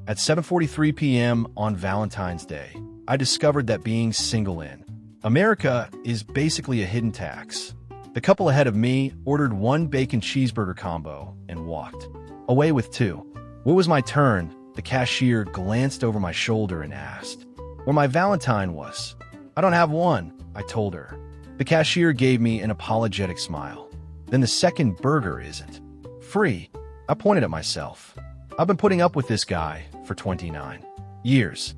At 7:43 p.m. on Valentine's Day, I discovered that being single in America is basically a hidden tax. The couple ahead of me ordered one bacon cheeseburger combo and walked away with two. When it was my turn, the cashier glanced over my shoulder and asked where my Valentine was. "I don't have one," I told her. The cashier gave me an apologetic smile. "Then the second burger isn't free." I pointed at myself. "I've been putting up with this guy for 29 years.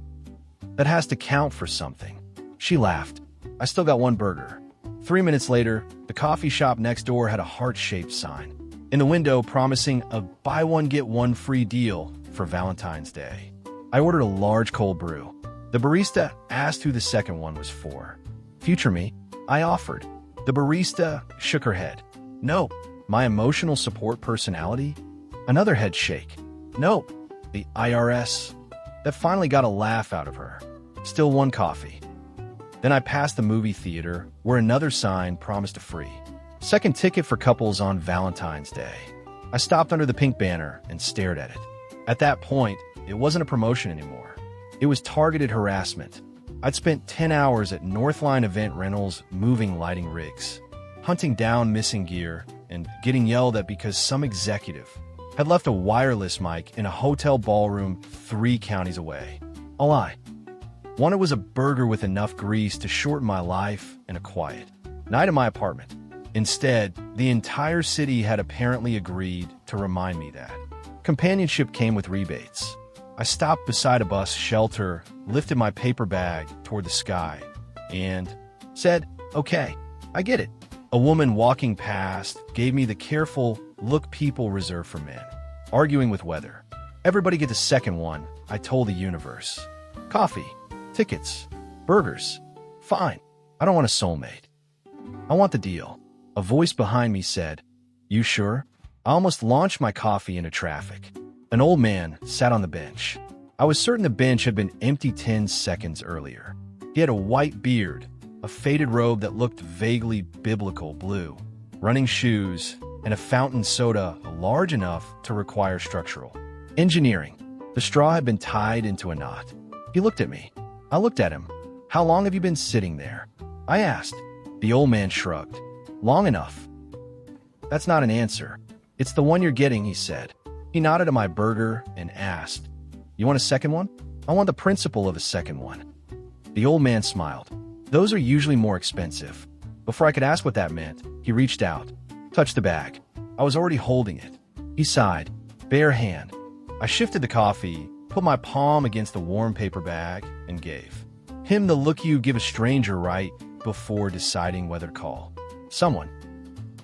That has to count for something." She laughed. "I still got one burger." 3 minutes later, the coffee shop next door had a heart-shaped sign in the window promising a buy one get one free deal for Valentine's Day. I ordered a large cold brew. The barista asked who the second one was for. "Future me," I offered. The barista shook her head. "Nope." My emotional support personality? Another head shake. "Nope." The IRS? That finally got a laugh out of her. "Still one coffee." Then I passed the movie theater where another sign promised a free second ticket for couples on Valentine's Day. I stopped under the pink banner and stared at it. At that point, it wasn't a promotion anymore. It was targeted harassment. I'd spent 10 hours at Northline Event Rentals moving lighting rigs, hunting down missing gear, and getting yelled at because some executive had left a wireless mic in a hotel ballroom 3 counties away. All I wanted was a burger with enough grease to shorten my life and a quiet night in my apartment. Instead, the entire city had apparently agreed to remind me that companionship came with rebates. I stopped beside a bus shelter, lifted my paper bag toward the sky, and said, "Okay, I get it." A woman walking past gave me the careful look people reserve for men, arguing with weather. "Everybody get the second one," I told the universe. "Coffee, tickets, burgers. Fine. I don't want a soulmate. I want the deal." A voice behind me said, "You sure?" I almost launched my coffee into traffic. An old man sat on the bench. I was certain the bench had been empty 10 seconds earlier. He had a white beard, a faded robe that looked vaguely biblical blue, running shoes, and a fountain soda large enough to require structural engineering. The straw had been tied into a knot. He looked at me. I looked at him. "How long have you been sitting there?" I asked. The old man shrugged. "Long enough." "That's not an answer. It's the one you're getting," he said. He nodded at my burger and asked, "You want a second one?" "I want the principle of a second one." The old man smiled. "Those are usually more expensive." Before I could ask what that meant, he reached out, touched the bag. I was already holding it. He sighed, bare hand. I shifted the coffee, put my palm against the warm paper bag, and gave him the look you give a stranger right before deciding whether to call someone.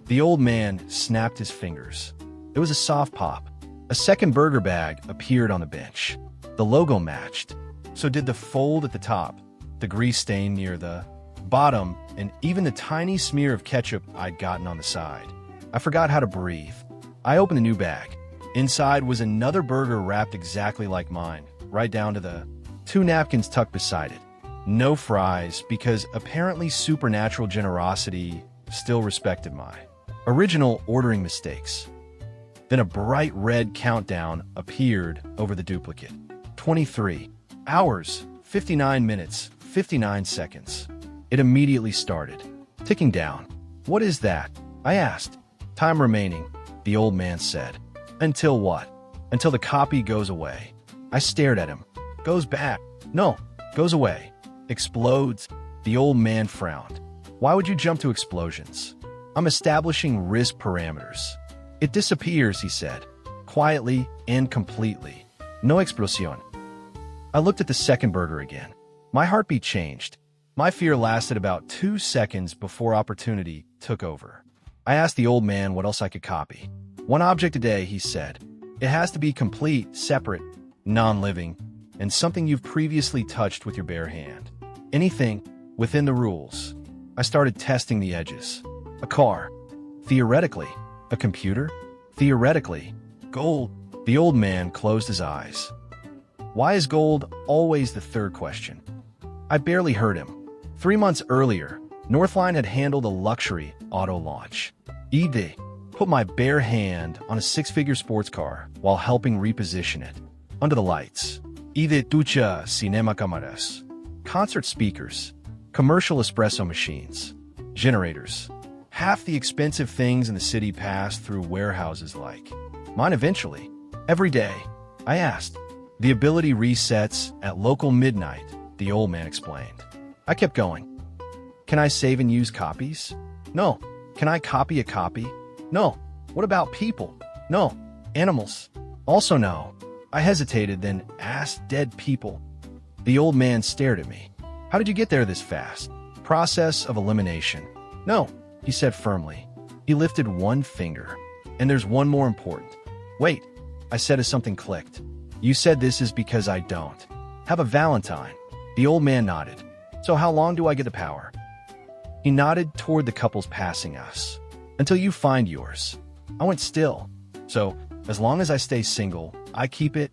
The old man snapped his fingers. It was a soft pop. A second burger bag appeared on the bench. The logo matched. So did the fold at the top, the grease stain near the bottom, and even the tiny smear of ketchup I'd gotten on the side. I forgot how to breathe. I opened the new bag. Inside was another burger wrapped exactly like mine, right down to the 2 napkins tucked beside it. No fries, because apparently supernatural generosity still respected my original ordering mistakes. Then a bright red countdown appeared over the duplicate. 23 hours, 59 minutes, 59 seconds. It immediately started, ticking down. "What is that?" I asked. "Time remaining," the old man said. "Until what?" "Until the copy goes away." I stared at him. "Goes back." "No, goes away." "Explodes." The old man frowned. "Why would you jump to explosions?" "I'm establishing risk parameters." "It disappears," he said, quietly and completely. "No explosión." I looked at the second burger again. My heartbeat changed. My fear lasted about 2 seconds before opportunity took over. I asked the old man what else I could copy. "One object a day," he said. "It has to be complete, separate, non-living, and something you've previously touched with your bare hand. Anything within the rules." I started testing the edges. A car. Theoretically. A computer? Theoretically. Gold. The old man closed his eyes. Why is gold always the third question? I barely heard him. 3 months earlier, Northline had handled a luxury auto launch. Put my bare hand on a 6-figure sports car while helping reposition it. Under the lights. Ide ducha cinema cámaras. Concert speakers. Commercial espresso machines. Generators. Half the expensive things in the city pass through warehouses like mine eventually. Every day. I asked. The ability resets at local midnight, the old man explained. I kept going. Can I save and use copies? No. Can I copy a copy? No. What about people? No. Animals? Also no. I hesitated, then asked dead people. The old man stared at me. How did you get there this fast? Process of elimination. No, he said firmly. He lifted one finger. And there's one more important. Wait, I said as something clicked. You said this is because I don't have a Valentine. The old man nodded. So how long do I get the power? He nodded toward the couples passing us. Until you find yours. I went still. So, as long as I stay single, I keep it.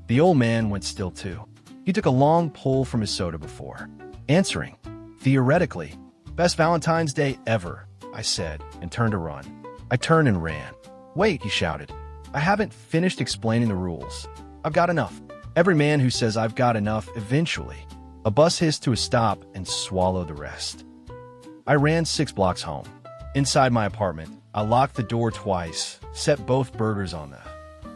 The old man went still too. He took a long pull from his soda before answering. Theoretically, best Valentine's Day ever, I said, and turned to run. I turned and ran. Wait, he shouted. I haven't finished explaining the rules. I've got enough. Every man who says I've got enough eventually. A bus hissed to a stop and swallowed the rest. I ran 6 blocks home. Inside my apartment, I locked the door twice, set both burgers on the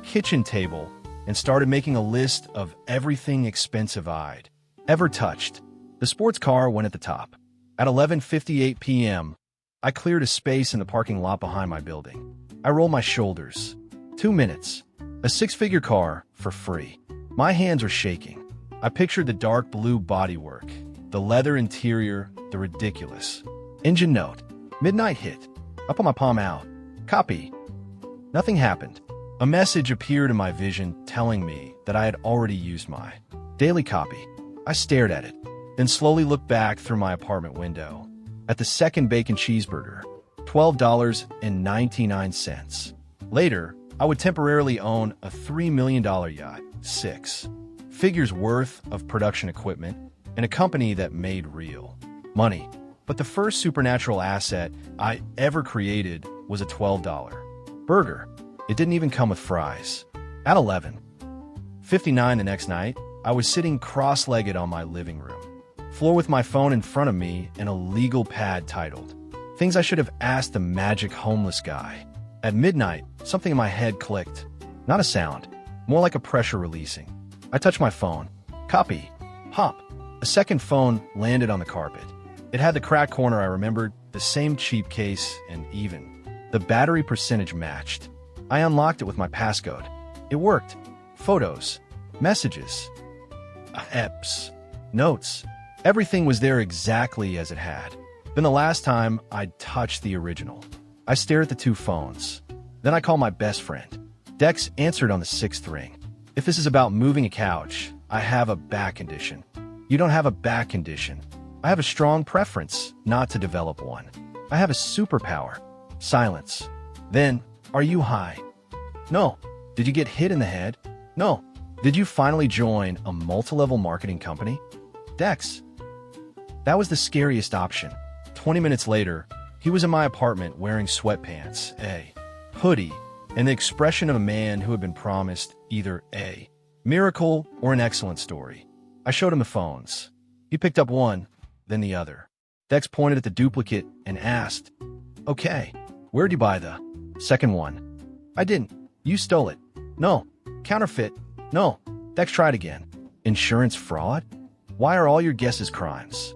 kitchen table, and started making a list of everything expensive I'd ever touched. The sports car went at the top. At 11:58 p.m., I cleared a space in the parking lot behind my building. I rolled my shoulders. 2 minutes. A 6-figure car for free. My hands were shaking. I pictured the dark blue bodywork, the leather interior, the ridiculous engine note. Midnight hit. I put my palm out. Copy. Nothing happened. A message appeared in my vision telling me that I had already used my daily copy. I stared at it, then slowly looked back through my apartment window at the second bacon cheeseburger, $12.99. Later, I would temporarily own a $3 million yacht, 6 figures worth of production equipment, and a company that made real money. But the first supernatural asset I ever created was a $12 burger. It didn't even come with fries. At 11:59 the next night, I was sitting cross-legged on my living room floor with my phone in front of me and a legal pad titled, Things I Should Have Asked the Magic Homeless Guy. At midnight, something in my head clicked. Not a sound, more like a pressure releasing. I touched my phone. Copy. Pop. A second phone landed on the carpet. It had the cracked corner I remembered, the same cheap case, and even the battery percentage matched. I unlocked it with my passcode. It worked. Photos. Messages. Apps. Notes. Everything was there exactly as it had been the last time I'd touched the original. I stared at the 2 phones. Then I called my best friend. Dex answered on the 6th ring. If this is about moving a couch, I have a back condition. You don't have a back condition. I have a strong preference not to develop one. I have a superpower. Silence. Then, are you high? No. Did you get hit in the head? No. Did you finally join a multi-level marketing company? Dex. That was the scariest option. 20 minutes later, he was in my apartment wearing sweatpants, a hoodie, and the expression of a man who had been promised either a miracle or an excellent story. I showed him the phones. He picked up one, then the other. Dex pointed at the duplicate and asked, Okay, where'd you buy the second one? I didn't. You stole it. No. Counterfeit. No. Dex tried again. Insurance fraud? Why are all your guesses crimes?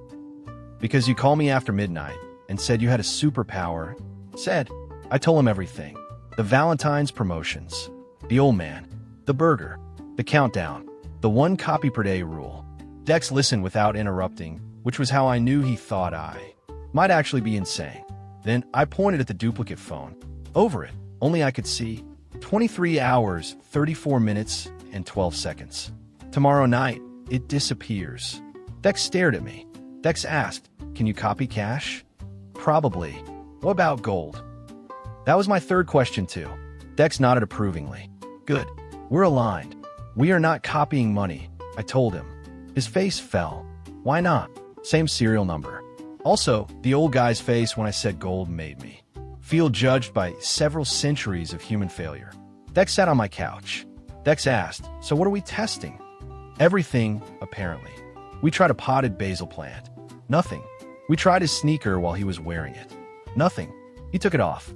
Because you called me after midnight and said you had a superpower. Said. I told him everything. The Valentine's promotions. The old man. The burger. The countdown. The 1 copy per day rule. Dex listened without interrupting, which was how I knew he thought I might actually be insane. Then I pointed at the duplicate phone. Over it, only I could see 23 hours, 34 minutes, and 12 seconds. Tomorrow night, it disappears. Dex stared at me. Dex asked, Can you copy cash? Probably. What about gold? That was my third question too. Dex nodded approvingly. Good. We're aligned. We are not copying money, I told him. His face fell. Why not? Same serial number. Also, the old guy's face when I said gold made me feel judged by several centuries of human failure. Dex sat on my couch. Dex asked, so what are we testing? Everything, apparently. We tried a potted basil plant. Nothing. We tried his sneaker while he was wearing it. Nothing. He took it off.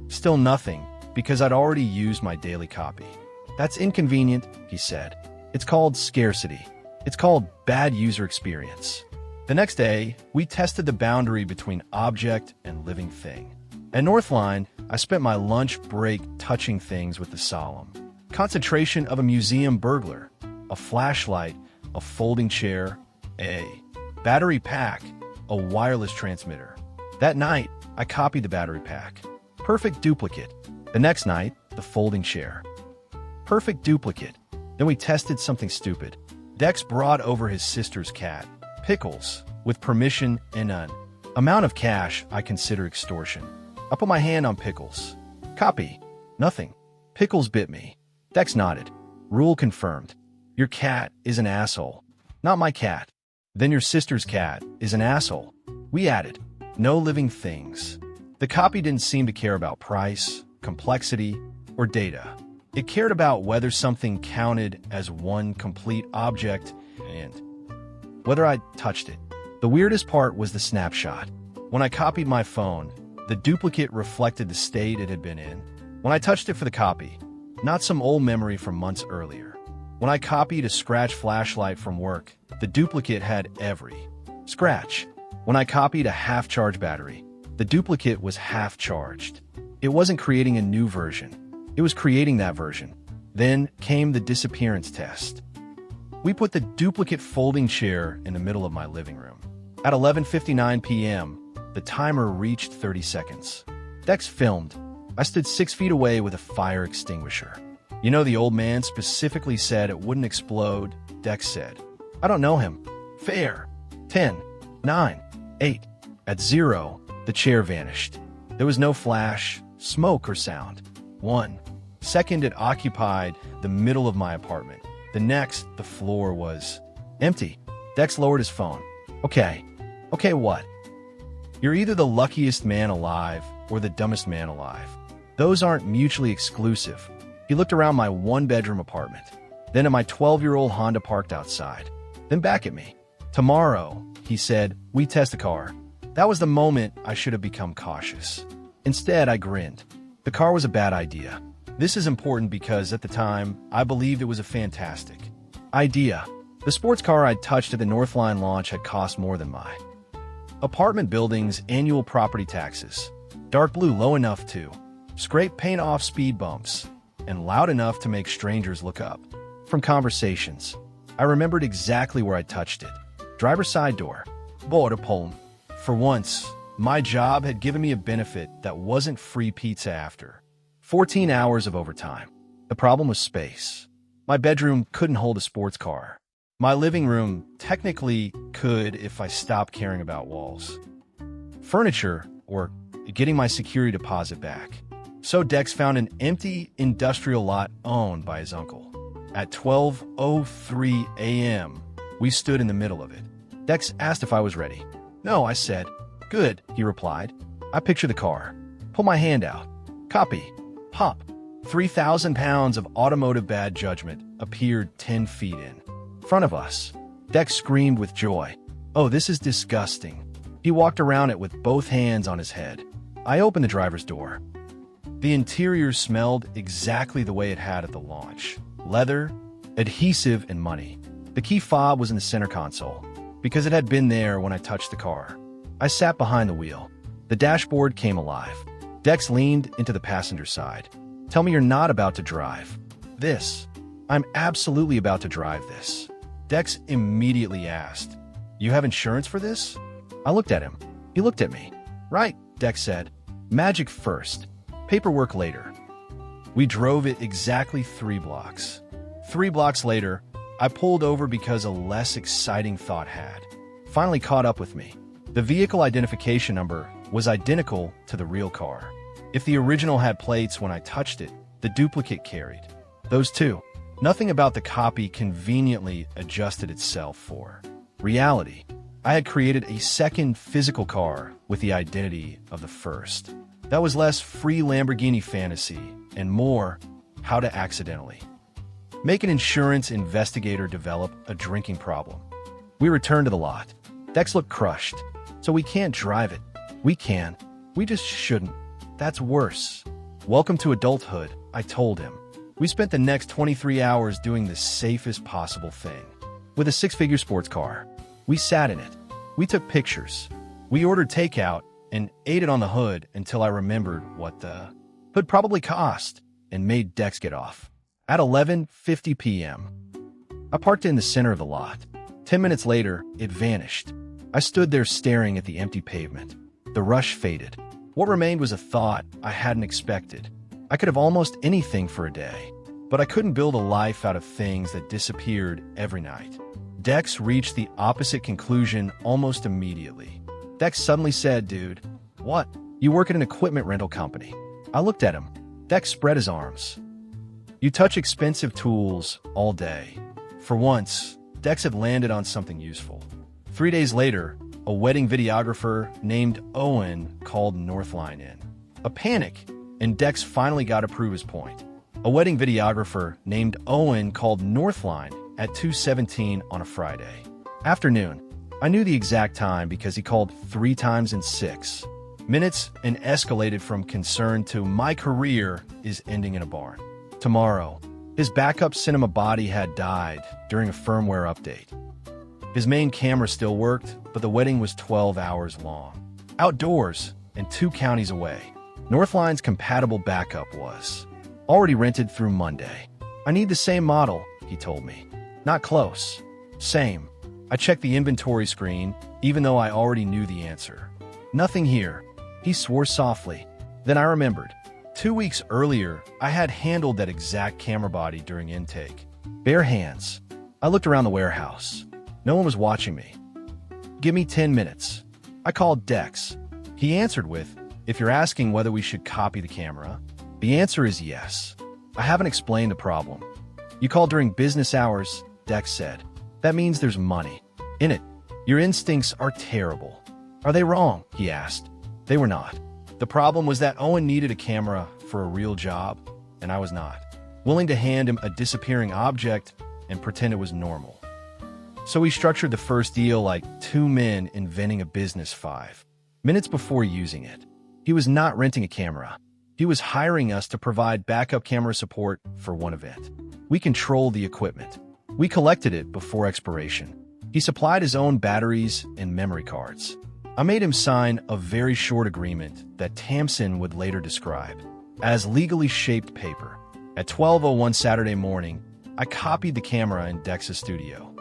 Still nothing, because I'd already used my daily copy. That's inconvenient, he said. It's called scarcity. It's called bad user experience. The next day, we tested the boundary between object and living thing. At Northline, I spent my lunch break touching things with the solemn concentration of a museum burglar, a flashlight, a folding chair, a battery pack, a wireless transmitter. That night, I copied the battery pack. Perfect duplicate. The next night, the folding chair. Perfect duplicate. Then we tested something stupid. Dex brought over his sister's cat, Pickles, with permission and an amount of cash I consider extortion. I put my hand on Pickles. Copy. Nothing. Pickles bit me. Dex nodded. Rule confirmed. Your cat is an asshole. Not my cat. Then your sister's cat is an asshole. We added. No living things. The copy didn't seem to care about price, complexity, or data. It cared about whether something counted as one complete object and whether I touched it. The weirdest part was the snapshot. When I copied my phone, the duplicate reflected the state it had been in. When I touched it for the copy, not some old memory from months earlier. When I copied a scratch flashlight from work, the duplicate had every scratch. When I copied a half-charged battery, the duplicate was half-charged. It wasn't creating a new version. It was creating that version. Then came the disappearance test. We put the duplicate folding chair in the middle of my living room. At 11:59 p.m., the timer reached 30 seconds. Dex filmed. I stood 6 feet away with a fire extinguisher. You know, the old man specifically said it wouldn't explode, Dex said. I don't know him. Fair. 10, 9, 8. At 0, the chair vanished. There was no flash, smoke, or sound. 1 second, it occupied the middle of my apartment. The next, the floor was empty. Dex lowered his phone. Okay. Okay, what? You're either the luckiest man alive or the dumbest man alive. Those aren't mutually exclusive. He looked around my one-bedroom apartment, then at my 12-year-old Honda parked outside, then back at me. Tomorrow, he said, we test the car. That was the moment I should have become cautious. Instead, I grinned. The car was a bad idea. This is important because at the time, I believed it was a fantastic idea. The sports car I'd touched at the Northline launch had cost more than my apartment building's annual property taxes. Dark blue low enough to scrape paint off speed bumps, and loud enough to make strangers look up. From conversations, I remembered exactly where I touched it. Driver's side door. Borderpollen. For once, my job had given me a benefit that wasn't free pizza after 14 hours of overtime. The problem was space. My bedroom couldn't hold a sports car. My living room technically could if I stopped caring about walls, furniture, or getting my security deposit back. So Dex found an empty industrial lot owned by his uncle. At 12:03 a.m., we stood in the middle of it. Dex asked if I was ready. No, I said. Good, he replied. I picture the car. Pull my hand out. Copy. Pop. 3,000 pounds of automotive bad judgment appeared 10 feet in front of us. Dex screamed with joy. Oh, this is disgusting. He walked around it with both hands on his head. I opened the driver's door. The interior smelled exactly the way it had at the launch. Leather, adhesive, and money. The key fob was in the center console, because it had been there when I touched the car. I sat behind the wheel. The dashboard came alive. Dex leaned into the passenger side. Tell me you're not about to drive this. I'm absolutely about to drive this. Dex immediately asked, You have insurance for this? I looked at him. He looked at me. Right, Dex said. Magic first. Paperwork later. We drove it exactly 3 blocks. 3 blocks later, I pulled over because a less exciting thought had finally caught up with me. The vehicle identification number was identical to the real car. If the original had plates when I touched it, the duplicate carried those too. Nothing about the copy conveniently adjusted itself for reality. I had created a second physical car with the identity of the first. That was less free Lamborghini fantasy and more how to accidentally Make an insurance investigator develop a drinking problem. We return to the lot. Dex looked crushed. So we can't drive it. We can. We just shouldn't. That's worse. Welcome to adulthood, I told him. We spent the next 23 hours doing the safest possible thing. With a six-figure sports car. We sat in it. We took pictures. We ordered takeout and ate it on the hood until I remembered what the hood probably cost and made Dex get off. At 11:50 p.m., I parked in the center of the lot. 10 minutes later, it vanished. I stood there staring at the empty pavement. The rush faded. What remained was a thought I hadn't expected. I could have almost anything for a day, but I couldn't build a life out of things that disappeared every night. Dex reached the opposite conclusion almost immediately. Dex suddenly said, "Dude, what? You work at an equipment rental company." I looked at him. Dex spread his arms. "You touch expensive tools all day." For once, Dex had landed on something useful. 3 days later, a wedding videographer named Owen called Northline in. A panic, and Dex finally got to prove his point. A wedding videographer named Owen called Northline at 2:17 on a Friday afternoon. I knew the exact time because he called 3 times in 6 minutes and escalated from concern to "my career is ending in a barn tomorrow." His backup cinema body had died during a firmware update. His main camera still worked, but the wedding was 12 hours long. Outdoors and 2 counties away. Northline's compatible backup was already rented through Monday. "I need the same model," he told me. "Not close." "Same." I checked the inventory screen, even though I already knew the answer. "Nothing here." He swore softly. Then I remembered. 2 weeks earlier, I had handled that exact camera body during intake. Bare hands. I looked around the warehouse. No one was watching me. "Give me 10 minutes. I called Dex. He answered with, "If you're asking whether we should copy the camera, the answer is yes." I haven't explained the problem. "You called during business hours," Dex said. "That means there's money in it. Your instincts are terrible." "Are they wrong?" he asked. They were not. The problem was that Owen needed a camera for a real job, and I was not willing to hand him a disappearing object and pretend it was normal. So we structured the first deal like 2 men inventing a business 5 minutes before using it. He was not renting a camera. He was hiring us to provide backup camera support for one event. We controlled the equipment. We collected it before expiration. He supplied his own batteries and memory cards. I made him sign a very short agreement that Tamsin would later describe as legally shaped paper. At 12:01 Saturday morning, I copied the camera in Dex's studio.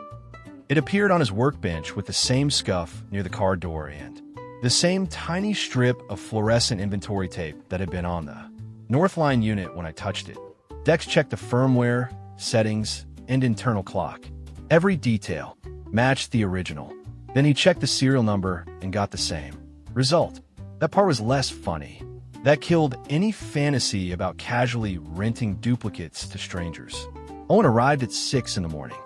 It appeared on his workbench with the same scuff near the car door and the same tiny strip of fluorescent inventory tape that had been on the Northline unit when I touched it. Dex checked the firmware, settings, and internal clock. Every detail matched the original. Then he checked the serial number and got the same result. That part was less funny. That killed any fantasy about casually renting duplicates to strangers. Owen arrived at 6 in the morning.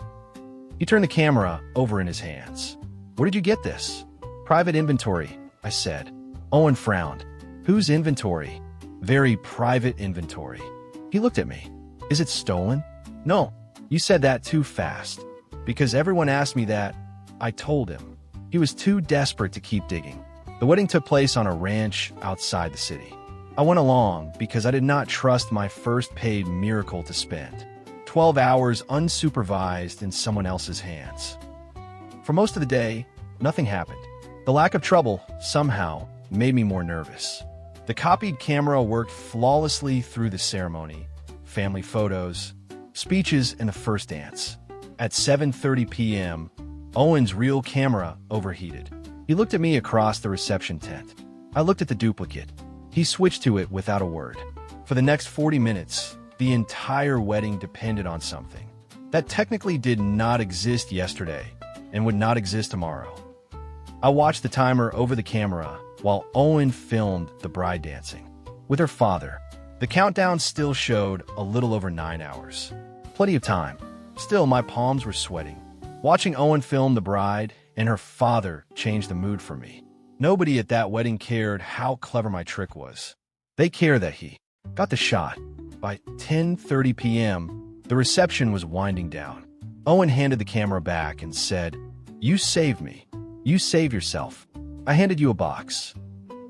He turned the camera over in his hands. "Where did you get this?" "Private inventory," I said. Owen frowned. "Whose inventory?" "Very private inventory." He looked at me. "Is it stolen?" "No, you said that too fast." "Because everyone asked me that," I told him. He was too desperate to keep digging. The wedding took place on a ranch outside the city. I went along because I did not trust my first paid miracle to spend 12 hours unsupervised in someone else's hands. For most of the day, nothing happened. The lack of trouble, somehow, made me more nervous. The copied camera worked flawlessly through the ceremony, family photos, speeches, and the first dance. At 7:30 p.m., Owen's real camera overheated. He looked at me across the reception tent. I looked at the duplicate. He switched to it without a word. For the next 40 minutes, the entire wedding depended on something that technically did not exist yesterday and would not exist tomorrow. I watched the timer over the camera while Owen filmed the bride dancing with her father. The countdown still showed a little over 9 hours. Plenty of time. Still, my palms were sweating. Watching Owen film the bride and her father changed the mood for me. Nobody at that wedding cared how clever my trick was. They cared that he got the shot. By 10:30 p.m., The reception was winding down. Owen handed the camera back and said, "You saved me. You save yourself. I handed you a box."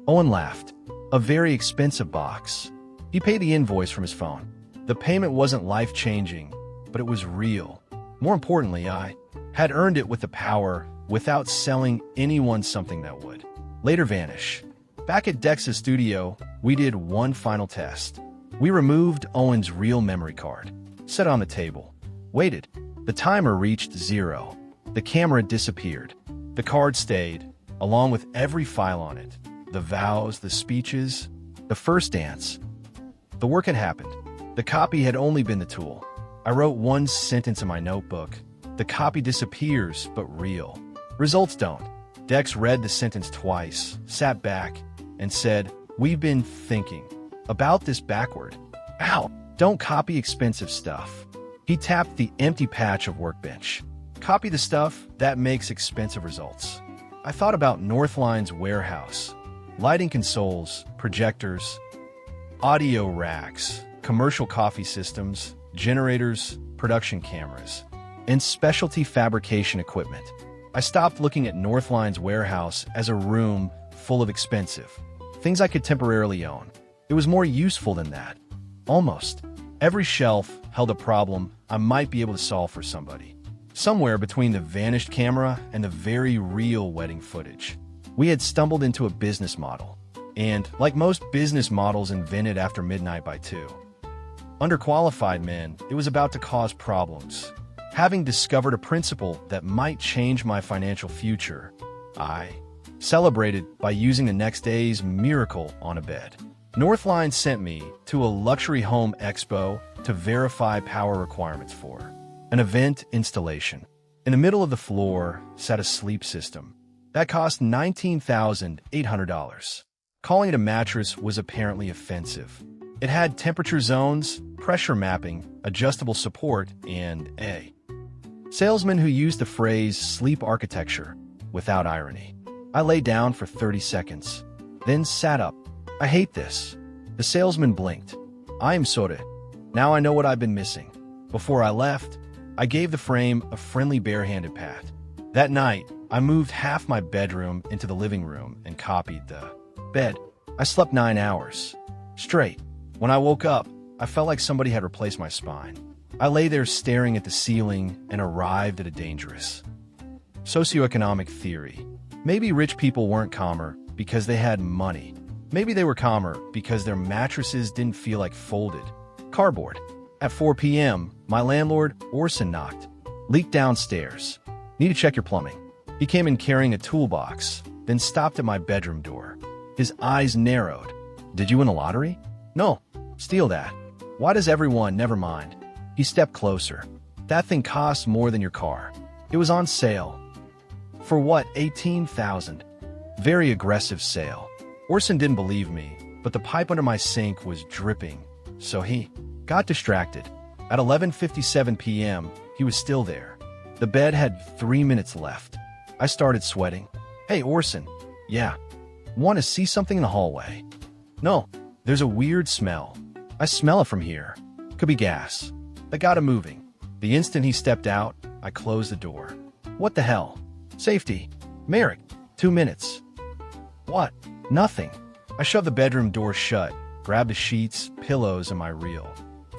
Owen laughed. A very expensive box. He paid the invoice from his phone. The payment wasn't life-changing, but it was real. More importantly, I had earned it with the power without selling anyone something that would later vanish. Back at Dex's studio, we did one final test. We removed Owen's real memory card, set it on the table, waited. The timer reached 0. The camera disappeared. The card stayed, along with every file on it. The vows, the speeches, the first dance. The work had happened. The copy had only been the tool. I wrote one sentence in my notebook. The copy disappears, but real results don't. Dex read the sentence twice, sat back, and said, "We've been thinking about this backward. Ow, don't copy expensive stuff." He tapped the empty patch of workbench. Copy the stuff that makes expensive results. I thought about Northline's warehouse. Lighting consoles, projectors, audio racks, commercial coffee systems, generators, production cameras, and specialty fabrication equipment. I stopped looking at Northline's warehouse as a room full of expensive things I could temporarily own. It was more useful than that. Almost. Every shelf held a problem I might be able to solve for somebody. Somewhere between the vanished camera and the very real wedding footage. We had stumbled into a business model. And, like most business models invented after midnight by 2 underqualified men, it was about to cause problems. Having discovered a principle that might change my financial future, I celebrated by using the next day's miracle on a bed. Northline sent me to a luxury home expo to verify power requirements for an event installation. In the middle of the floor sat a sleep system. That cost $19,800. Calling it a mattress was apparently offensive. It had temperature zones, pressure mapping, adjustable support, and a salesman who used the phrase sleep architecture without irony. I lay down for 30 seconds, then sat up. "I hate this." The salesman blinked. "I am sorry. Now I know what I've been missing." Before I left, I gave the frame a friendly barehanded pat. That night, I moved half my bedroom into the living room and copied the bed. I slept 9 hours straight. When I woke up, I felt like somebody had replaced my spine. I lay there staring at the ceiling and arrived at a dangerous socioeconomic theory. Maybe rich people weren't calmer because they had money. Maybe they were calmer because their mattresses didn't feel like folded cardboard. At 4 p.m., my landlord, Orson, knocked. "Leak downstairs. Need to check your plumbing." He came in carrying a toolbox, then stopped at my bedroom door. His eyes narrowed. "Did you win a lottery?" "No. Steal that." "Why does everyone never mind?" He stepped closer. "That thing costs more than your car. It was on sale." "For what, 18,000? Very aggressive sale. Orson didn't believe me, but the pipe under my sink was dripping, so he got distracted. At 11:57 p.m., he was still there. The bed had 3 minutes left. I started sweating. "Hey, Orson." "Yeah." "Want to see something in the hallway?" "No. There's a weird smell. I smell it from here. Could be gas." I got him moving. The instant he stepped out, I closed the door. "What the hell?" "Safety. Merrick, 2 minutes." "What?" "Nothing." I shoved the bedroom door shut, grabbed the sheets, pillows, and my reel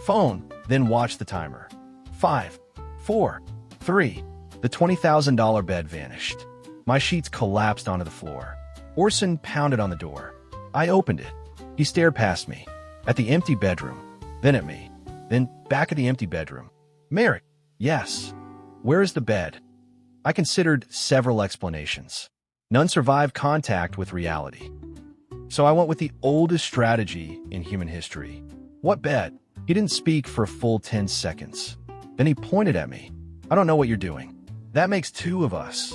phone, then watched the timer. 5, 4, 3. The $20,000 bed vanished. My sheets collapsed onto the floor. Orson pounded on the door. I opened it. He stared past me, at the empty bedroom, then at me, then back at the empty bedroom. "Merrick." "Yes." "Where is the bed?" I considered several explanations. None survived contact with reality. So I went with the oldest strategy in human history. "What bed?" He didn't speak for a full 10 seconds. Then he pointed at me. "I don't know what you're doing. That makes 2 of us.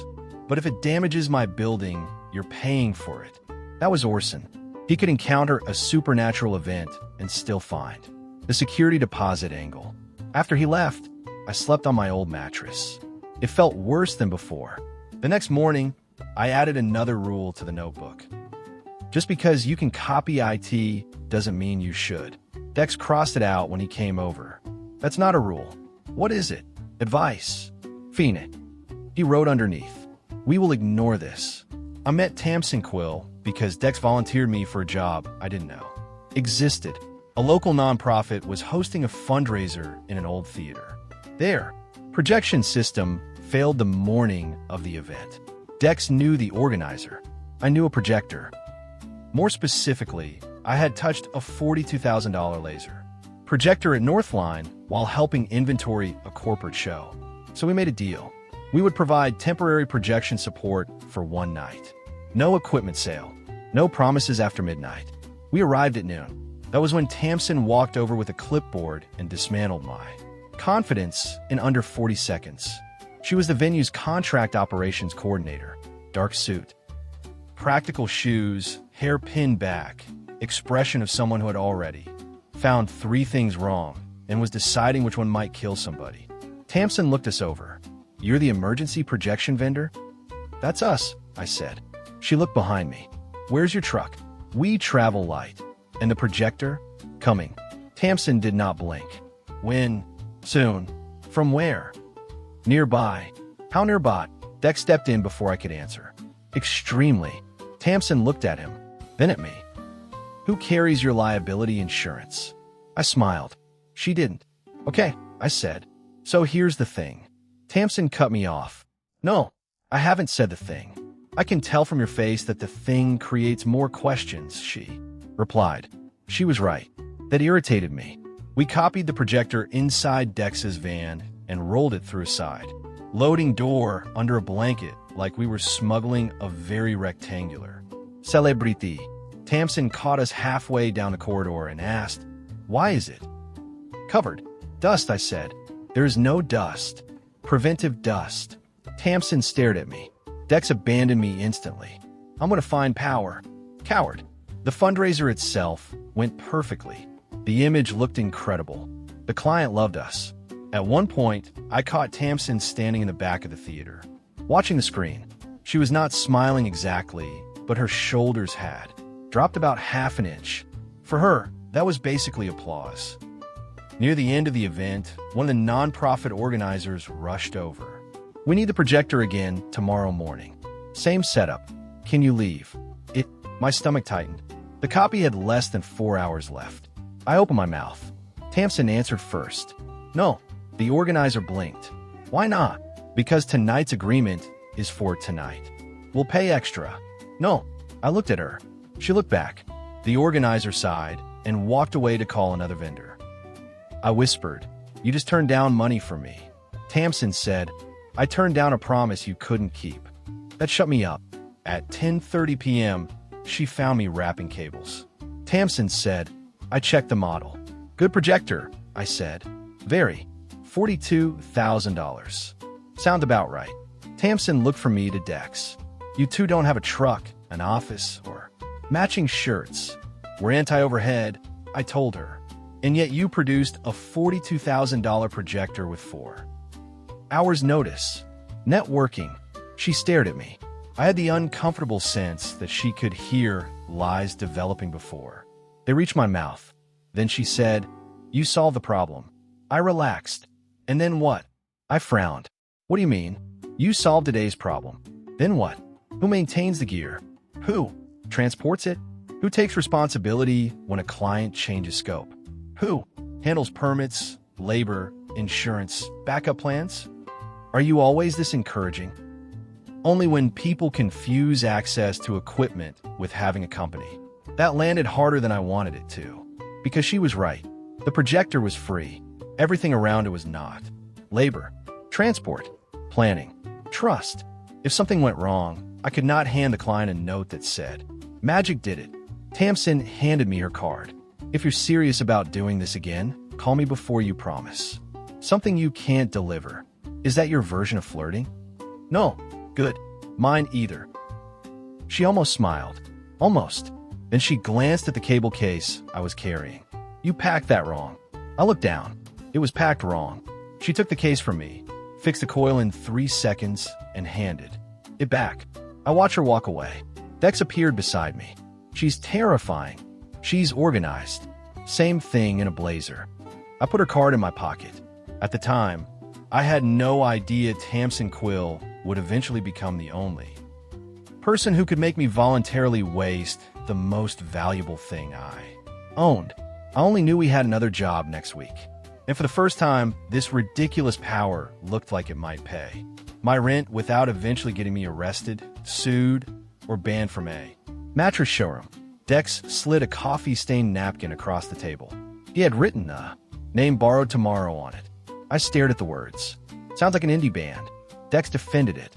But if it damages my building, you're paying for it." That was Orson. He could encounter a supernatural event and still find the security deposit angle. After he left, I slept on my old mattress. It felt worse than before. The next morning, I added another rule to the notebook. Just because you can copy IT doesn't mean you should. Dex crossed it out when he came over. That's not a rule. What is it? Advice. Phoenix. He wrote underneath. We will ignore this. I met Tamsin Quill because Dex volunteered me for a job I didn't know existed. A local nonprofit was hosting a fundraiser in an old theater. Their projection system failed the morning of the event. Dex knew the organizer. I knew a projector. More specifically, I had touched a $42,000 laser projector at Northline while helping inventory a corporate show. So we made a deal. We would provide temporary projection support for one night. No equipment sale. No promises after midnight. We arrived at noon. That was when Tamsin walked over with a clipboard and dismantled my confidence in under 40 seconds. She was the venue's contract operations coordinator. Dark suit. Practical shoes, hair pinned back, expression of someone who had already found 3 things wrong and was deciding which one might kill somebody. Tamsin looked us over. You're the emergency projection vendor? That's us, I said. She looked behind me. Where's your truck? We travel light. And the projector? Coming. Tamsin did not blink. When? Soon. From where? Nearby. How nearby? Dex stepped in before I could answer. Extremely. Tamsin looked at him, then at me. Who carries your liability insurance? I smiled. She didn't. Okay, I said. So here's the thing. Tamsin cut me off. No, I haven't said the thing. I can tell from your face that the thing creates more questions, she replied. She was right. That irritated me. We copied the projector inside Dex's van and rolled it through a side. Loading door under a blanket like we were smuggling a very rectangular celebrity. Tamsin caught us halfway down the corridor and asked, why is it covered? Dust, I said. There is no dust. Preventive dust. Tamsin stared at me. Dex abandoned me instantly. I'm going to find power. Coward. The fundraiser itself went perfectly. The image looked incredible. The client loved us. At one point, I caught Tamsin standing in the back of the theater, watching the screen. She was not smiling exactly, but her shoulders had dropped about half an inch. For her, that was basically applause. Near the end of the event, one of the nonprofit organizers rushed over. We need the projector again tomorrow morning. Same setup. Can you leave? My stomach tightened. The copy had less than 4 hours left. I opened my mouth. Tamsin answered first. No, the organizer blinked. Why not? Because tonight's agreement is for tonight. We'll pay extra. No, I looked at her. She looked back. The organizer sighed and walked away to call another vendor. I whispered, you just turned down money from me. Tamsin said, I turned down a promise you couldn't keep. That shut me up. At 10:30 p.m., she found me wrapping cables. Tamsin said, I checked the model. Good projector, I said. Very. $42,000. Sound about right. Tamsin looked from me to Dex. You two don't have a truck, an office, or matching shirts. We're anti-overhead, I told her. And yet you produced a $42,000 projector with 4 hours notice. Networking. She stared at me. I had the uncomfortable sense that she could hear lies developing before they reached my mouth. Then she said, you solved the problem. I relaxed. And then what? I frowned. What do you mean? You solved today's problem. Then what? Who maintains the gear? Who transports it? Who takes responsibility when a client changes scope? Who handles permits, labor, insurance, backup plans? Are you always this encouraging? Only when people confuse access to equipment with having a company. That landed harder than I wanted it to. Because she was right. The projector was free. Everything around it was not. Labor, transport, planning, trust. If something went wrong, I could not hand the client a note that said, Magic did it. Tamsin handed me her card. If you're serious about doing this again, call me before you promise. Something you can't deliver. Is that your version of flirting? No. Good. Mine either. She almost smiled. Almost. Then she glanced at the cable case I was carrying. You packed that wrong. I looked down. It was packed wrong. She took the case from me, fixed the coil in 3 seconds, and handed it back. I watched her walk away. Dex appeared beside me. She's terrifying. She's organized. Same thing in a blazer. I put her card in my pocket. At the time, I had no idea Tamsin Quill would eventually become the only person who could make me voluntarily waste the most valuable thing I owned. I only knew we had another job next week. And for the first time, this ridiculous power looked like it might pay my rent without eventually getting me arrested, sued, or banned from a mattress showroom. Dex slid a coffee-stained napkin across the table. He had written name Borrowed Tomorrow on it. I stared at the words. Sounds like an indie band. Dex defended it.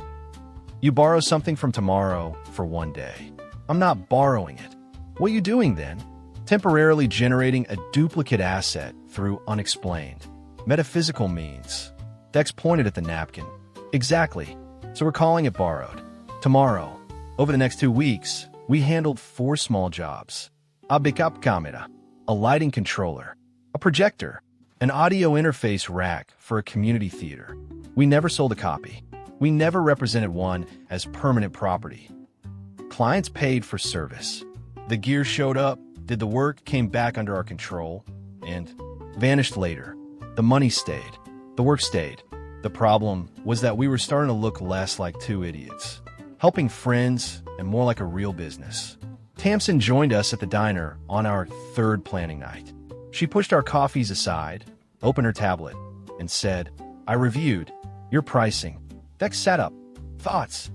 You borrow something from tomorrow for one day. I'm not borrowing it. What are you doing then? Temporarily generating a duplicate asset through unexplained metaphysical means. Dex pointed at the napkin. Exactly. So we're calling it Borrowed. Tomorrow. Over the next 2 weeks, we handled 4 small jobs. A backup camera, a lighting controller, a projector, an audio interface rack for a community theater. We never sold a copy. We never represented one as permanent property. Clients paid for service. The gear showed up, did the work, came back under our control, and vanished later. The money stayed. The work stayed. The problem was that we were starting to look less like 2 idiots, helping friends and more like a real business. Tamsin joined us at the diner on our 3rd planning night. She pushed our coffees aside, opened her tablet, and said, I reviewed your pricing. Dex sat up. Thoughts?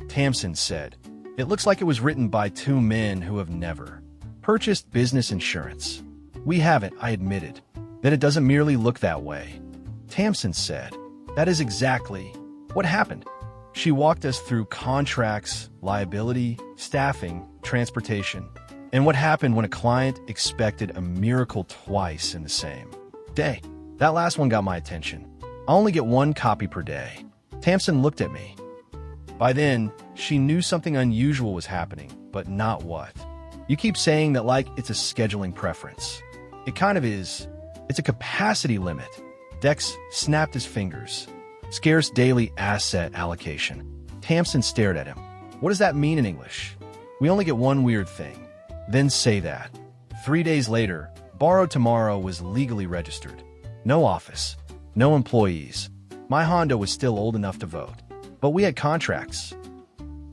Tamsin said, it looks like it was written by 2 men who have never purchased business insurance. We haven't, I admitted. Then it doesn't merely look that way. Tamsin said, that is exactly what happened. She walked us through contracts, liability, staffing, transportation, and what happened when a client expected a miracle twice in the same day. That last one got my attention. I only get 1 copy per day. Tamsin looked at me. By then, she knew something unusual was happening, but not what. You keep saying that like it's a scheduling preference. It kind of is. It's a capacity limit. Dex snapped his fingers. Scarce daily asset allocation. Tamsin stared at him. What does that mean in English? We only get 1 weird thing. Then say that. 3 days later, Borrowed Tomorrow was legally registered. No office. No employees. My Honda was still old enough to vote. But we had contracts.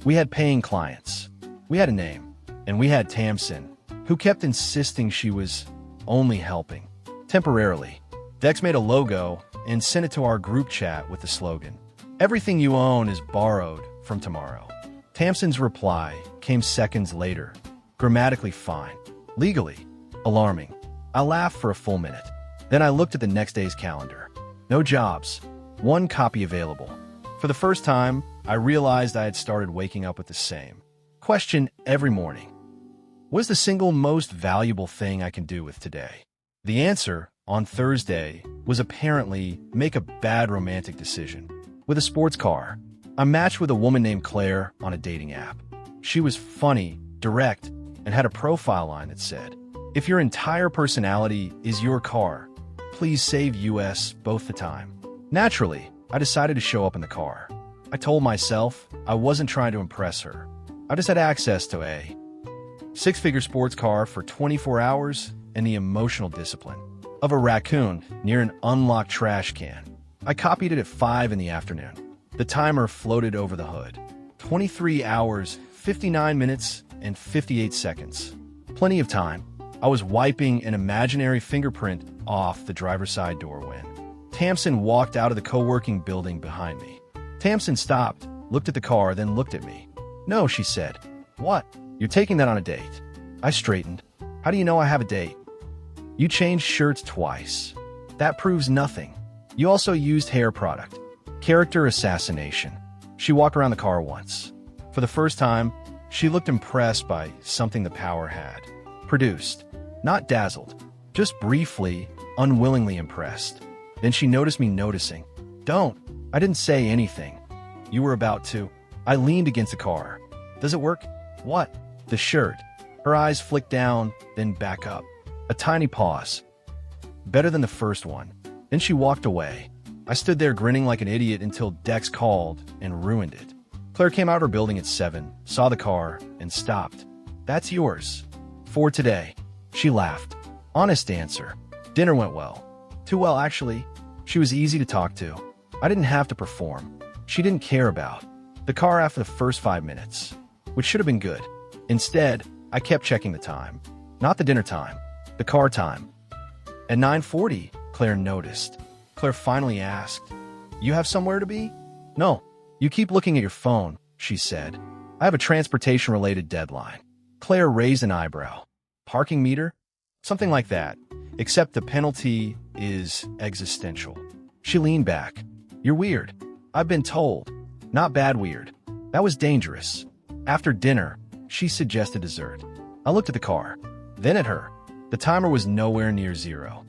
We had paying clients. We had a name. And we had Tamsin, who kept insisting she was only helping. Temporarily. Dex made a logo and sent it to our group chat with the slogan, Everything you own is borrowed from tomorrow. Tamsin's reply came seconds later. Grammatically fine. Legally. Alarming. I laughed for a full minute. Then I looked at the next day's calendar. No jobs. 1 copy available. For the first time, I realized I had started waking up with the same question every morning. What is the single most valuable thing I can do with today? The answer, on Thursday, was apparently make a bad romantic decision. With a sports car, I matched with a woman named Claire on a dating app. She was funny, direct, and had a profile line that said, if your entire personality is your car, please save US both the time. Naturally, I decided to show up in the car. I told myself I wasn't trying to impress her. I just had access to a 6-figure sports car for 24 hours and the emotional discipline of a raccoon near an unlocked trash can. I copied it at 5 in the afternoon. The timer floated over the hood. 23 hours, 59 minutes, and 58 seconds. Plenty of time. I was wiping an imaginary fingerprint off the driver's side door when Tamsin walked out of the co-working building behind me. Tamsin stopped, looked at the car, then looked at me. No, she said. What? You're taking that on a date. I straightened. How do you know I have a date? You changed shirts twice. That proves nothing. You also used hair product. Character assassination. She walked around the car once. For the first time, she looked impressed by something the power had produced. Not dazzled. Just briefly, unwillingly impressed. Then she noticed me noticing. Don't. I didn't say anything. You were about to. I leaned against the car. Does it work? What? The shirt. Her eyes flicked down, then back up. A tiny pause. Better than the first one. Then she walked away. I stood there grinning like an idiot until Dex called and ruined it. Claire came out her building at 7, saw the car, and stopped. That's yours. For today. She laughed. Honest answer. Dinner went well. Too well, actually. She was easy to talk to. I didn't have to perform. She didn't care about the car after the first 5 minutes, which should have been good. Instead, I kept checking the time. Not the dinner time, the car time. At 9:40, Claire noticed. Claire finally asked, "You have somewhere to be?" "No. You keep looking at your phone," she said. "I have a transportation-related deadline." Claire raised an eyebrow. "Parking meter?" "Something like that, except the penalty is existential." She leaned back. "You're weird. I've been told. Not bad weird. That was dangerous." After dinner, she suggested dessert. I looked at the car, then at her. The timer was nowhere near 0.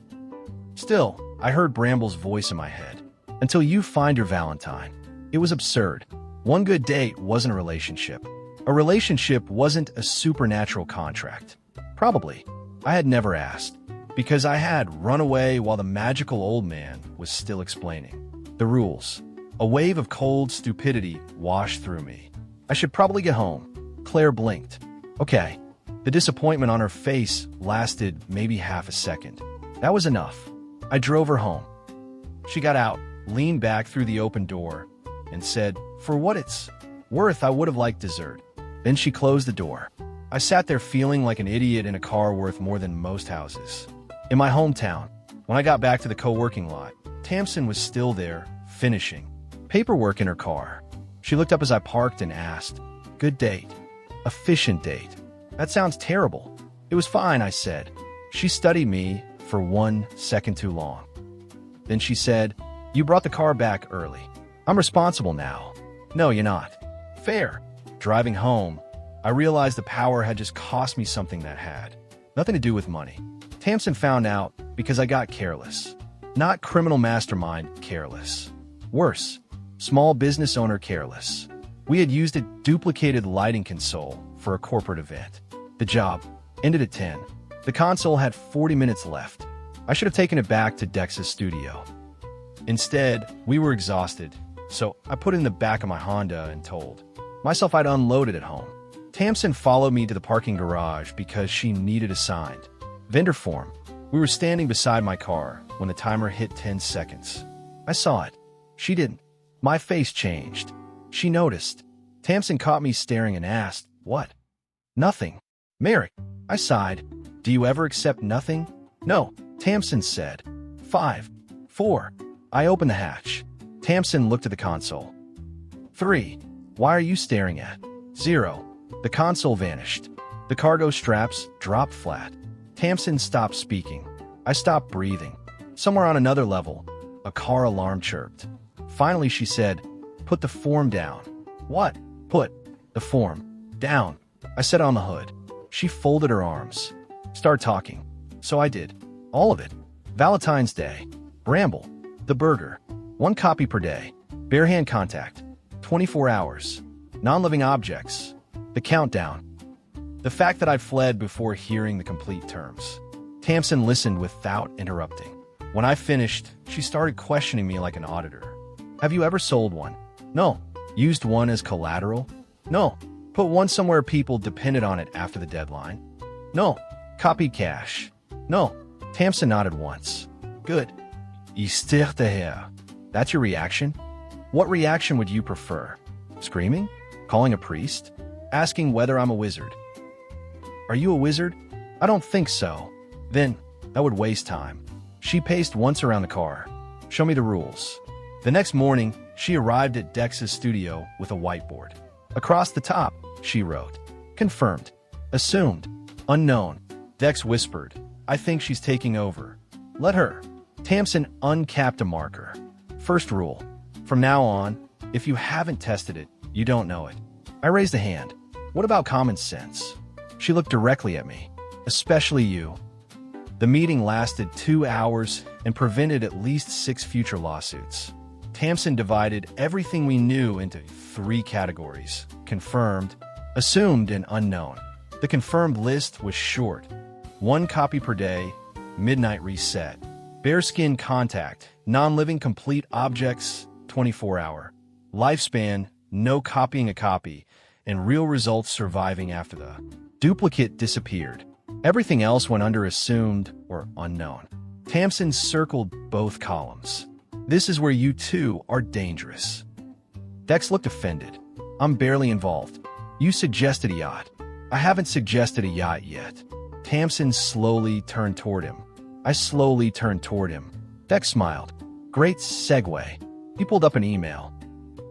Still, I heard Bramble's voice in my head. "Until you find your Valentine." It was absurd. One good date wasn't a relationship. A relationship wasn't a supernatural contract. Probably. I had never asked, because I had run away while the magical old man was still explaining the rules. A wave of cold stupidity washed through me. I should probably get home. Claire blinked. Okay. The disappointment on her face lasted maybe half a second. That was enough. I drove her home. She got out, leaned back through the open door, and said, "For what it's worth, I would have liked dessert." Then she closed the door. I sat there feeling like an idiot in a car worth more than most houses. In my hometown, when I got back to the co-working lot, Tamsin was still there, finishing paperwork in her car. She looked up as I parked and asked, "Good date?" "Efficient date." "That sounds terrible." "It was fine," I said. She studied me for 1 second too long. Then she said, "You brought the car back early. I'm responsible now." "No, you're not." "Fair." Driving home, I realized the power had just cost me something that had nothing to do with money. Tamsin found out because I got careless. Not criminal mastermind careless. Worse, small business owner careless. We had used a duplicated lighting console for a corporate event. The job ended at 10. The console had 40 minutes left. I should have taken it back to Dex's studio. Instead, we were exhausted, so I put it in the back of my Honda and told myself I'd unload it at home. Tamsin followed me to the parking garage because she needed a signed vendor form. We were standing beside my car when the timer hit 10 seconds. I saw it. She didn't. My face changed. She noticed. Tamsin caught me staring and asked, "What?" "Nothing." "Merrick," I sighed. "Do you ever accept nothing?" "No," Tamsin said. 5, 4. I opened the hatch. Tamsin looked at the console. 3. Why are you staring at? 0. The console vanished. The cargo straps dropped flat. Tamsin stopped speaking. I stopped breathing. Somewhere on another level, a car alarm chirped. Finally, she said, "Put the form down." "What?" "Put the form down." I said on the hood. She folded her arms. "Start talking." So I did. All of it. Valentine's Day. Bramble. The burger. 1 copy per day. Bare hand contact. 24 hours. Non-living objects. The countdown. The fact that I fled before hearing the complete terms. Tamsin listened without interrupting. When I finished, she started questioning me like an auditor. "Have you ever sold one?" "No." "Used one as collateral?" "No." "Put one somewhere people depended on it after the deadline?" "No." "Copied cash?" "No." Tamsin nodded once. "Good." Histoire de rire. That's your reaction? What reaction would you prefer? Screaming? Calling a priest? Asking whether I'm a wizard? "Are you a wizard?" "I don't think so." "Then, that would waste time." She paced once around the car. "Show me the rules." The next morning, she arrived at Dex's studio with a whiteboard. Across the top, she wrote, "Confirmed. Assumed. Unknown." Dex whispered, "I think she's taking over. Let her." Tamsin uncapped a marker. "First rule. From now on, if you haven't tested it, you don't know it." I raised a hand. "What about common sense?" She looked directly at me. "Especially you." The meeting lasted 2 hours and prevented at least 6 future lawsuits. Tamsin divided everything we knew into 3 categories: confirmed, assumed, and unknown. The confirmed list was short: 1 copy per day, midnight reset, bearskin contact, non-living complete objects, 24-hour, lifespan, no copying a copy, and real results surviving after the duplicate disappeared. Everything else went under assumed or unknown. Tamsin circled both columns. This is where you two are dangerous. Dex looked offended. I'm barely involved. You suggested a yacht. I haven't suggested a yacht yet. Tamsin slowly turned toward him. I slowly turned toward him. Dex smiled. Great segue. He pulled up an email.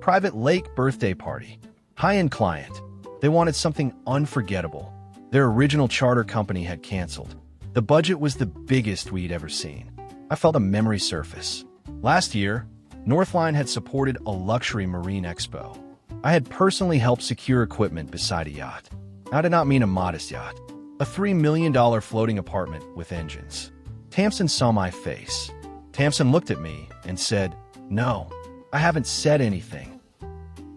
Private lake birthday party. High-end client. They wanted something unforgettable. Their original charter company had canceled. The budget was the biggest we'd ever seen. I felt a memory surface. Last year, Northline had supported a luxury marine expo. I had personally helped secure equipment beside a yacht. I did not mean a modest yacht. A $3 million floating apartment with engines. Tamsin saw my face. Tamsin looked at me and said, No, I haven't said anything.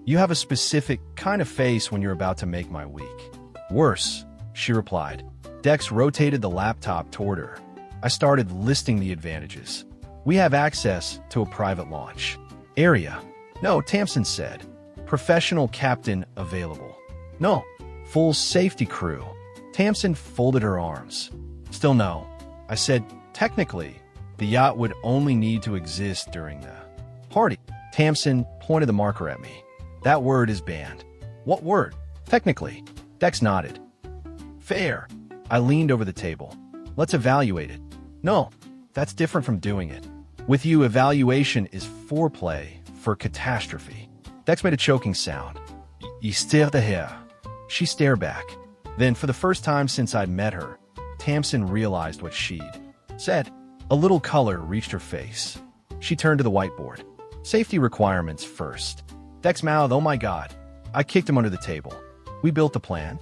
You have a specific kind of face when you're about to make my week. Worse, she replied. Dex rotated the laptop toward her. I started listing the advantages. We have access to a private launch area. No, Tamsin said. Professional captain available. No, full safety crew. Tamsin folded her arms. Still no. I said, technically, the yacht would only need to exist during the party. Tamsin pointed the marker at me. That word is banned. What word? Technically. Dex nodded. Fair. I leaned over the table. Let's evaluate it. No, that's different from doing it. With you, evaluation is foreplay for catastrophe. Dex made a choking sound. You stare the hair. She stared back. Then, for the first time since I'd met her, Tamsin realized what she'd said. A little color reached her face. She turned to the whiteboard. Safety requirements first. Dex mouthed, oh my God. I kicked him under the table. We built the plan.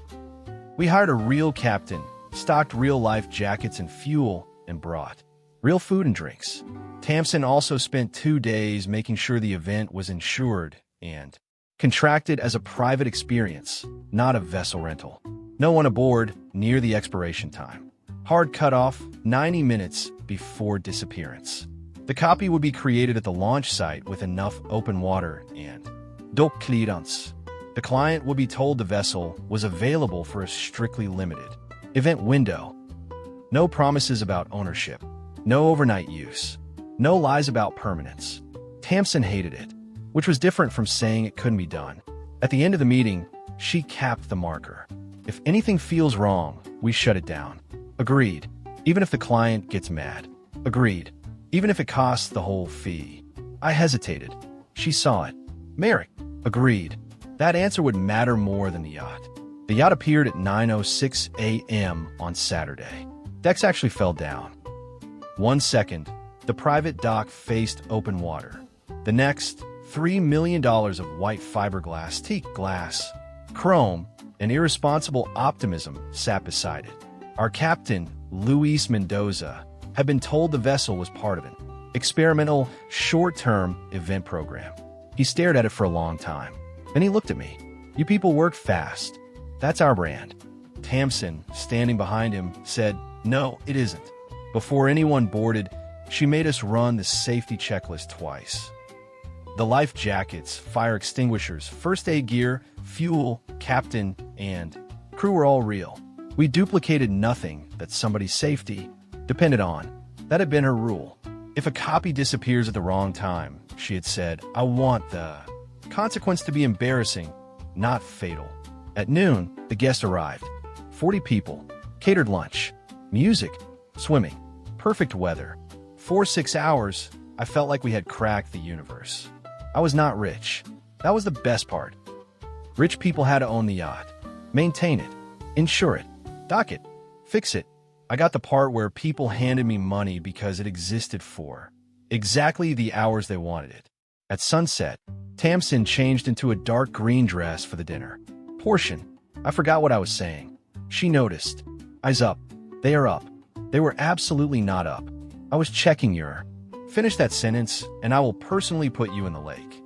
We hired a real captain, stocked real-life jackets and fuel, and brought real food and drinks. Tamsin also spent 2 days making sure the event was insured and contracted as a private experience, not a vessel rental. No one aboard near the expiration time. Hard cutoff 90 minutes before disappearance. The copy would be created at the launch site with enough open water and dock clearance. The client would be told the vessel was available for a strictly limited event window. No promises about ownership. No overnight use. No lies about permanence. Tamsin hated it, which was different from saying it couldn't be done. At the end of the meeting, she capped the marker. If anything feels wrong, we shut it down. Agreed. Even if the client gets mad. Agreed. Even if it costs the whole fee. I hesitated. She saw it. Merrick. Agreed. That answer would matter more than the yacht. The yacht appeared at 9:06 a.m. on Saturday. Dex actually fell down. 1 second, the private dock faced open water. The next, $3 million of white fiberglass, teak glass, chrome, and irresponsible optimism sat beside it. Our captain, Luis Mendoza, had been told the vessel was part of an experimental, short-term event program. He stared at it for a long time. Then he looked at me. You people work fast. That's our brand. Tamsin, standing behind him, said, No, it isn't. Before anyone boarded, she made us run the safety checklist twice. The life jackets, fire extinguishers, first aid gear, fuel, captain, and crew were all real. We duplicated nothing that somebody's safety depended on. That had been her rule. If a copy disappears at the wrong time, she had said, I want the consequence to be embarrassing, not fatal. At noon, the guests arrived. 40 people, catered lunch, music, swimming, perfect weather. For 6 hours, I felt like we had cracked the universe. I was not rich. That was the best part. Rich people had to own the yacht, maintain it, insure it, dock it, fix it. I got the part where people handed me money because it existed for exactly the hours they wanted it. At sunset, Tamsin changed into a dark green dress for the dinner portion. I forgot what I was saying. She noticed. Eyes up. They are up. They were absolutely not up. I was checking your. Finish that sentence, and I will personally put you in the lake.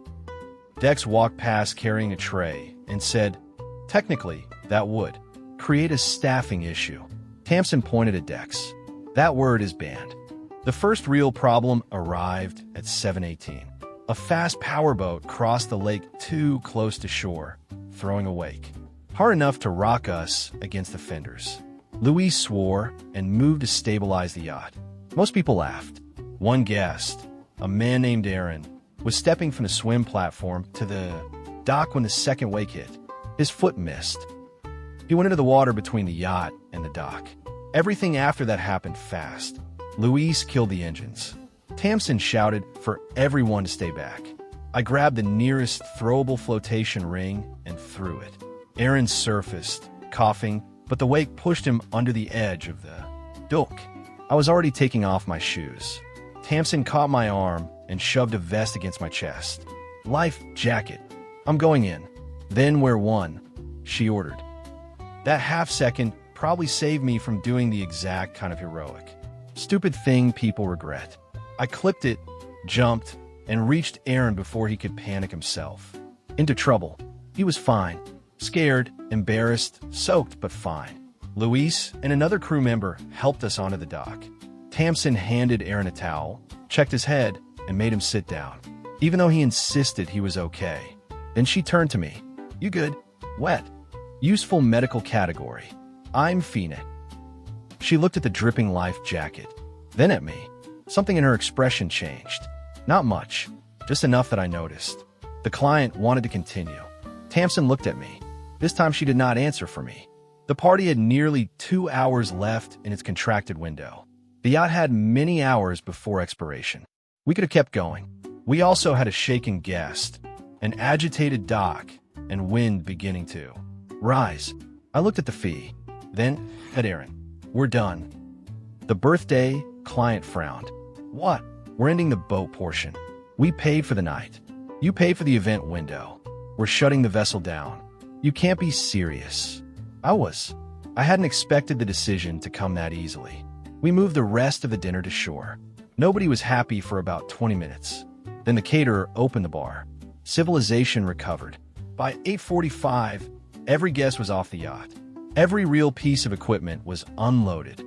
Dex walked past carrying a tray and said, Technically, that would create a staffing issue. Tamsin pointed at Dex. That word is banned. The first real problem arrived at 7:18. A fast powerboat crossed the lake too close to shore, throwing a wake. Hard enough to rock us against the fenders. Louis swore and moved to stabilize the yacht. Most people laughed. One guest, a man named Aaron, was stepping from the swim platform to the dock when the second wake hit. His foot missed. He went into the water between the yacht and the dock. Everything after that happened fast. Luis killed the engines. Tamsin shouted for everyone to stay back. I grabbed the nearest throwable flotation ring and threw it. Aaron surfaced, coughing, but the wake pushed him under the edge of the dock. I was already taking off my shoes. Tamsin caught my arm and shoved a vest against my chest. Life jacket. I'm going in. Then wear one, she ordered. That half second probably saved me from doing the exact kind of heroic, stupid thing people regret. I clipped it, jumped, and reached Aaron before he could panic himself. Into trouble. He was fine. Scared, embarrassed, soaked, but fine. Luis and another crew member helped us onto the dock. Tamsin handed Aaron a towel, checked his head, and made him sit down, even though he insisted he was okay. Then she turned to me. You good? Wet. Useful medical category. I'm Fina. She looked at the dripping life jacket, then at me. Something in her expression changed. Not much, just enough that I noticed. The client wanted to continue. Tamsin looked at me. This time she did not answer for me. The party had nearly 2 hours left in its contracted window. The yacht had many hours before expiration. We could have kept going. We also had a shaken guest, an agitated dock, and wind beginning to rise. I looked at the fee, then at Aaron. We're done. The birthday client frowned. What? We're ending the boat portion. We paid for the night. You pay for the event window. We're shutting the vessel down. You can't be serious. I was. I hadn't expected the decision to come that easily. We moved the rest of the dinner to shore. Nobody was happy for about 20 minutes. Then the caterer opened the bar. Civilization recovered. By 8:45, every guest was off the yacht. Every real piece of equipment was unloaded.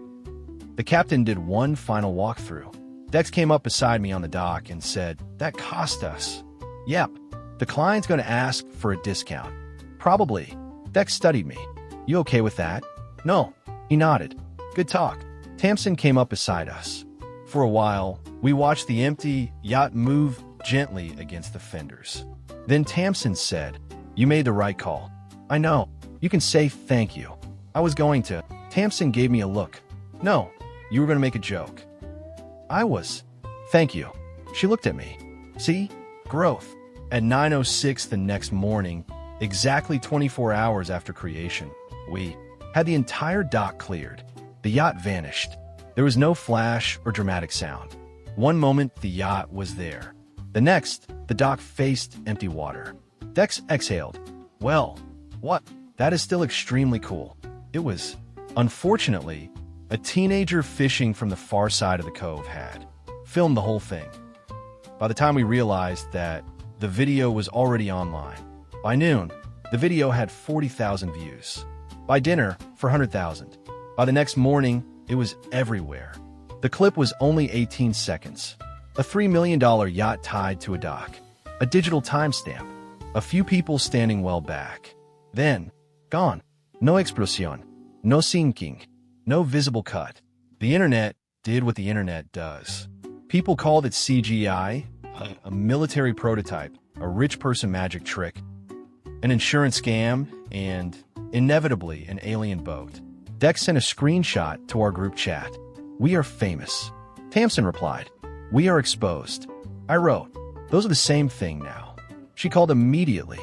The captain did one final walkthrough. Dex came up beside me on the dock and said, "That cost us." "Yep. The client's going to ask for a discount." "Probably." Dex studied me. "You okay with that?" "No." He nodded. "Good talk." Tamsin came up beside us. For a while, we watched the empty yacht move gently against the fenders. Then Tamsin said, "You made the right call." "I know. You can say thank you." "I was going to." Tamsin gave me a look. "No, you were going to make a joke." "I was." "Thank you." She looked at me. "See? Growth." At 9:06 the next morning, exactly 24 hours after creation, we had the entire dock cleared. The yacht vanished. There was no flash or dramatic sound. One moment, the yacht was there. The next, the dock faced empty water. Dex exhaled. "Well, what? That is still extremely cool." It was. Unfortunately, a teenager fishing from the far side of the cove had filmed the whole thing. By the time we realized that the video was already online, by noon, the video had 40,000 views. By dinner, 400,000. By the next morning, it was everywhere. The clip was only 18 seconds. A $3 million yacht tied to a dock. A digital timestamp. A few people standing well back. Then, gone. No explosión. No sinking. No visible cut. The internet did what the internet does. People called it CGI, a military prototype, a rich person magic trick, an insurance scam, and, inevitably, an alien boat. Dex sent a screenshot to our group chat. "We are famous." Tamsin replied, "We are exposed." I wrote, "Those are the same thing now." She called immediately.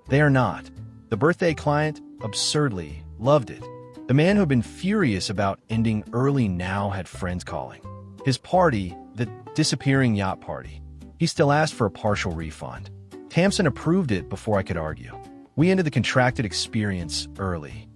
"They are not." The birthday client, absurdly, loved it. The man who had been furious about ending early now had friends calling. His party, the disappearing yacht party. He still asked for a partial refund. Tamsin approved it before I could argue. We ended the contracted experience early.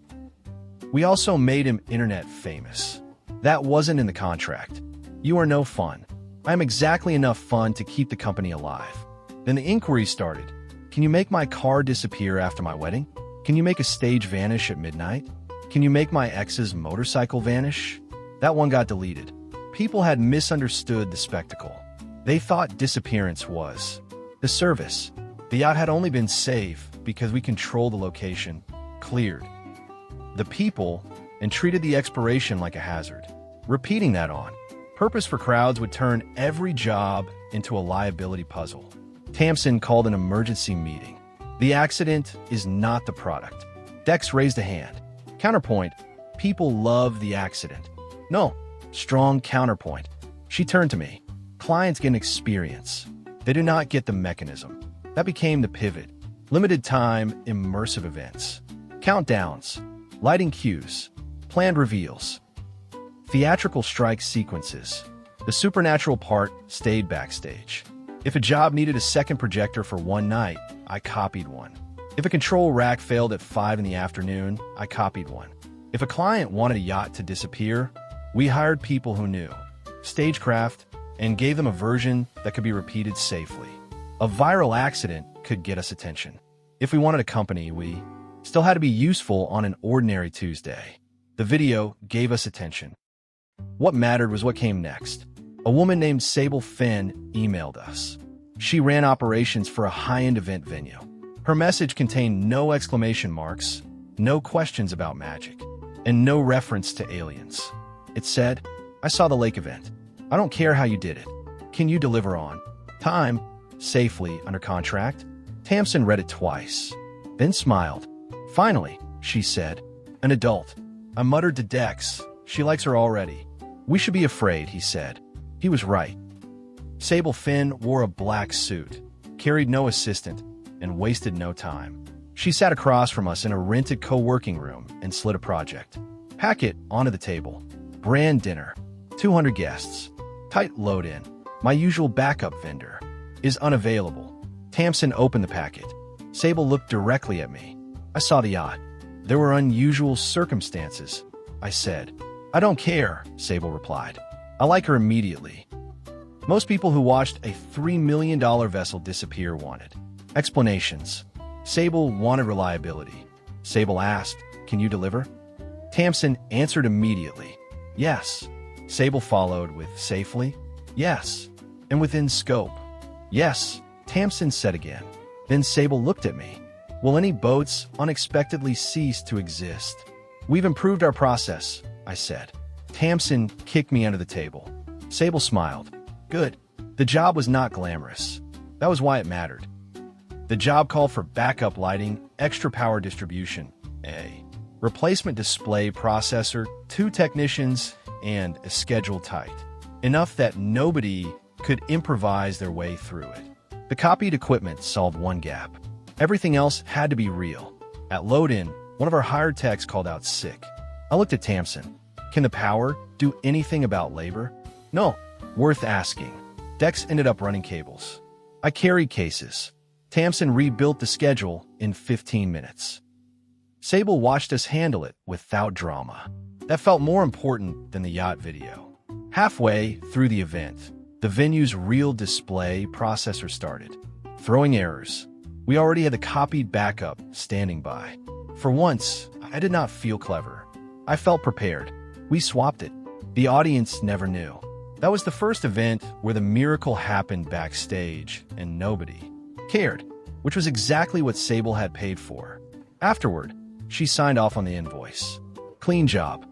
We also made him internet famous. That wasn't in the contract. "You are no fun." "I am exactly enough fun to keep the company alive." Then the inquiry started. "Can you make my car disappear after my wedding? Can you make a stage vanish at midnight? Can you make my ex's motorcycle vanish?" That one got deleted. People had misunderstood the spectacle. They thought disappearance was the service. The yacht had only been safe because we controlled the location, cleared the people, and treated the expiration like a hazard. Repeating that on Purpose for crowds would turn every job into a liability puzzle. Tamsin called an emergency meeting. The accident is not the product. Dex raised a hand. Counterpoint, people love the accident. No, strong counterpoint. She turned to me. Clients get an experience. They do not get the mechanism. That became the pivot. Limited time, immersive events. Countdowns, lighting cues, planned reveals. Theatrical strike sequences. The supernatural part stayed backstage. If a job needed a second projector for one night, I copied one. If a control rack failed at 5 in the afternoon, I copied one. If a client wanted a yacht to disappear, we hired people who knew stagecraft and gave them a version that could be repeated safely. A viral accident could get us attention. If we wanted a company, we still had to be useful on an ordinary Tuesday. The video gave us attention. What mattered was what came next. A woman named Sable Finn emailed us. She ran operations for a high-end event venue. Her message contained no exclamation marks, no questions about magic, and no reference to aliens. It said, I saw the lake event. I don't care how you did it. Can you deliver on time, safely, under contract? Tamsin read it twice, then smiled. Finally, she said, an adult. I muttered to Dex, she likes her already. We should be afraid, he said. He was right. Sable Finn wore a black suit, carried no assistant, and wasted no time. She sat across from us in a rented co-working room and slid a project. Packet onto the table. Brand dinner. 200 guests. Tight load-in. My usual backup vendor is unavailable. Tamsin opened the packet. Sable looked directly at me. I saw the yacht. There were unusual circumstances, I said. I don't care, Sable replied. I like her immediately. Most people who watched a $3 million vessel disappear wanted explanations. Sable wanted reliability. Sable asked, can you deliver? Tamsin answered immediately. Yes. Sable followed with safely. Yes. And within scope. Yes, Tamsin said again. Then Sable looked at me. Will any boats unexpectedly cease to exist? We've improved our process, I said. Tamsin kicked me under the table. Sable smiled. Good. The job was not glamorous. That was why it mattered. The job called for backup lighting, extra power distribution, a replacement display processor, 2 technicians, and a schedule tight. Enough that nobody could improvise their way through it. The copied equipment solved one gap. Everything else had to be real. At load-in, one of our hired techs called out sick. I looked at Tamsin. Can the power do anything about labor? No. Worth asking. Dex ended up running cables. I carried cases. Tamsin rebuilt the schedule in 15 minutes. Sable watched us handle it without drama. That felt more important than the yacht video. Halfway through the event, the venue's real display processor started throwing errors. We already had the copied backup standing by. For once, I did not feel clever. I felt prepared. We swapped it. The audience never knew. That was the first event where the miracle happened backstage and nobody cared, which was exactly what Sable had paid for. Afterward, she signed off on the invoice. Clean job.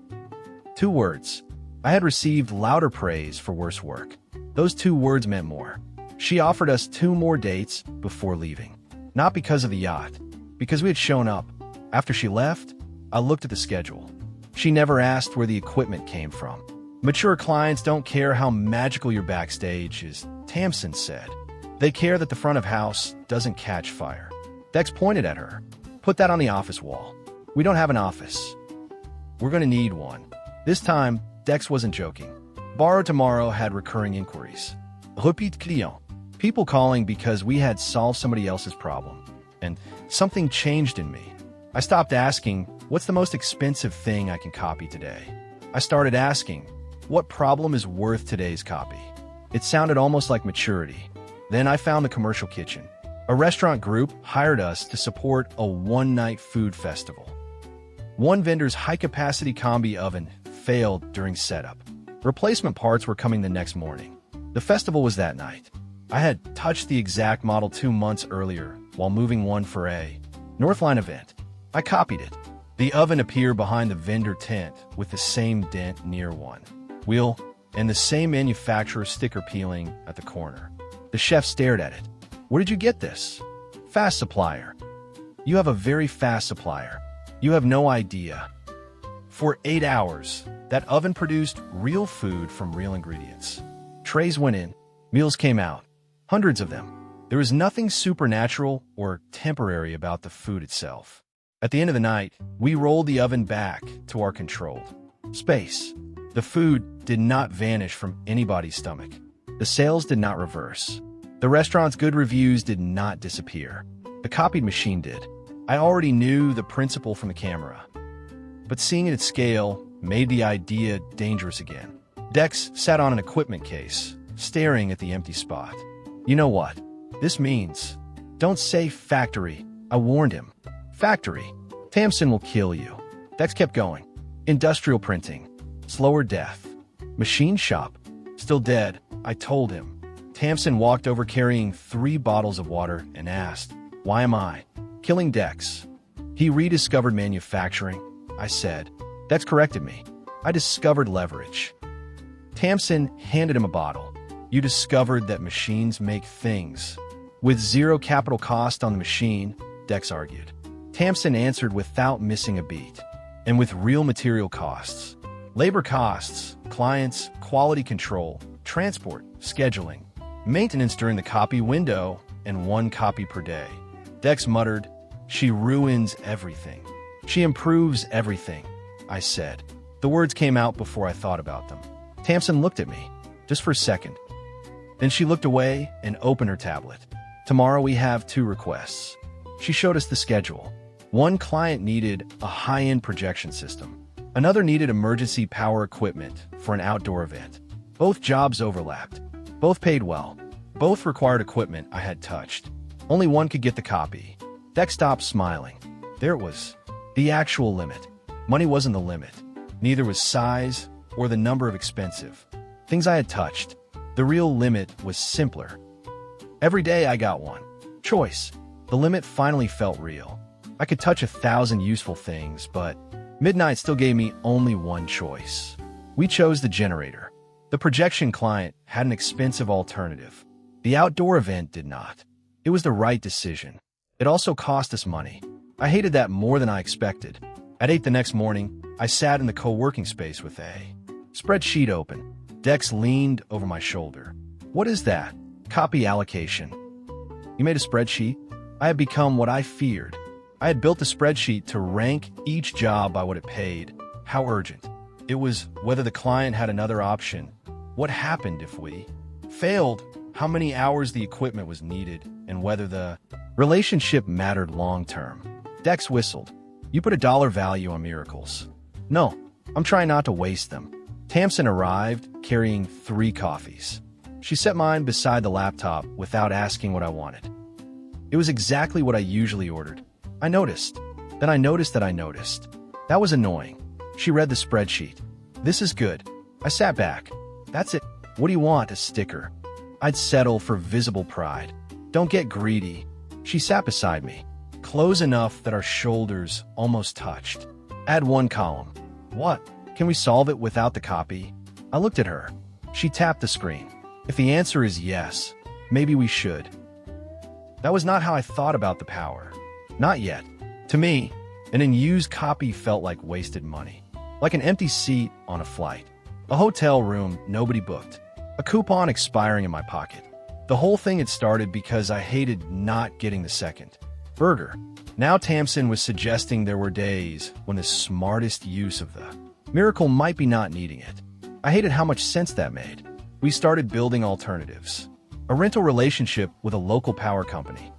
2 words. I had received louder praise for worse work. Those 2 words meant more. She offered us 2 more dates before leaving. Not because of the yacht, because we had shown up. After she left, I looked at the schedule. She never asked where the equipment came from. Mature clients don't care how magical your backstage is, Tamsin said. They care that the front of house doesn't catch fire. Dex pointed at her. Put that on the office wall. We don't have an office. We're going to need one. This time, Dex wasn't joking. Borrow Tomorrow had recurring inquiries. Repeat client. People calling because we had solved somebody else's problem. And something changed in me. I stopped asking, what's the most expensive thing I can copy today? I started asking, what problem is worth today's copy? It sounded almost like maturity. Then I found the commercial kitchen. A restaurant group hired us to support a one-night food festival. One vendor's high-capacity combi oven failed during setup. Replacement parts were coming the next morning. The festival was that night. I had touched the exact model 2 months earlier while moving one for a Northline event. I copied it. The oven appeared behind the vendor tent with the same dent near one. We'll and the same manufacturer sticker peeling at the corner. The chef stared at it. Where did you get this? Fast supplier. You have a very fast supplier. You have no idea. For 8 hours, that oven produced real food from real ingredients. Trays went in, meals came out, hundreds of them. There was nothing supernatural or temporary about the food itself. At the end of the night, we rolled the oven back to our controlled space. The food did not vanish from anybody's stomach. The sales did not reverse. The restaurant's good reviews did not disappear. The copied machine did. I already knew the principle from the camera, but seeing it at scale made the idea dangerous again. Dex sat on an equipment case, staring at the empty spot. You know what this means? Don't say factory. I warned him. Factory. Tamsin will kill you. Dex kept going. Industrial printing. Slower death. Machine shop. Still dead, I told him. Tamsin walked over carrying 3 bottles of water and asked, why am I killing Dex? He rediscovered manufacturing, I said. Dex corrected me. I discovered leverage. Tamsin handed him a bottle. You discovered that machines make things. With zero capital cost on the machine, Dex argued. Tamsin answered without missing a beat. And with real material costs. Labor costs, clients, quality control, transport, scheduling, maintenance during the copy window, and 1 copy per day. Dex muttered, she ruins everything. She improves everything, I said. The words came out before I thought about them. Tamsin looked at me, just for a second. Then she looked away and opened her tablet. Tomorrow we have 2 requests. She showed us the schedule. One client needed a high-end projection system. Another needed emergency power equipment for an outdoor event. Both jobs overlapped. Both paid well. Both required equipment I had touched. Only one could get the copy. Dex stopped smiling. There it was. The actual limit. Money wasn't the limit. Neither was size or the number of expensive things I had touched. The real limit was simpler. Every day I got one choice. The limit finally felt real. I could touch 1,000 useful things, but midnight still gave me only one choice. We chose the generator. The projection client had an expensive alternative. The outdoor event did not. It was the right decision. It also cost us money. I hated that more than I expected. At 8 the next morning, I sat in the co-working space with a spreadsheet open. Dex leaned over my shoulder. What is that? Copy allocation. You made a spreadsheet? I had become what I feared. I had built a spreadsheet to rank each job by what it paid, how urgent. It was whether the client had another option, what happened if we failed, how many hours the equipment was needed, and whether the relationship mattered long-term. Dex whistled. You put a dollar value on miracles. No, I'm trying not to waste them. Tamsin arrived, carrying 3 coffees. She set mine beside the laptop without asking what I wanted. It was exactly what I usually ordered. I noticed. Then I noticed that I noticed. That was annoying. She read the spreadsheet. This is good. I sat back. That's it. What do you want? A sticker? I'd settle for visible pride. Don't get greedy. She sat beside me, close enough that our shoulders almost touched. Add 1 column. What? Can we solve it without the copy? I looked at her. She tapped the screen. If the answer is yes, maybe we should. That was not how I thought about the power. Not yet. To me, an unused copy felt like wasted money. Like an empty seat on a flight. A hotel room nobody booked. A coupon expiring in my pocket. The whole thing had started because I hated not getting the second burger. Now Tamsin was suggesting there were days when the smartest use of the miracle might be not needing it. I hated how much sense that made. We started building alternatives. A rental relationship with a local power company.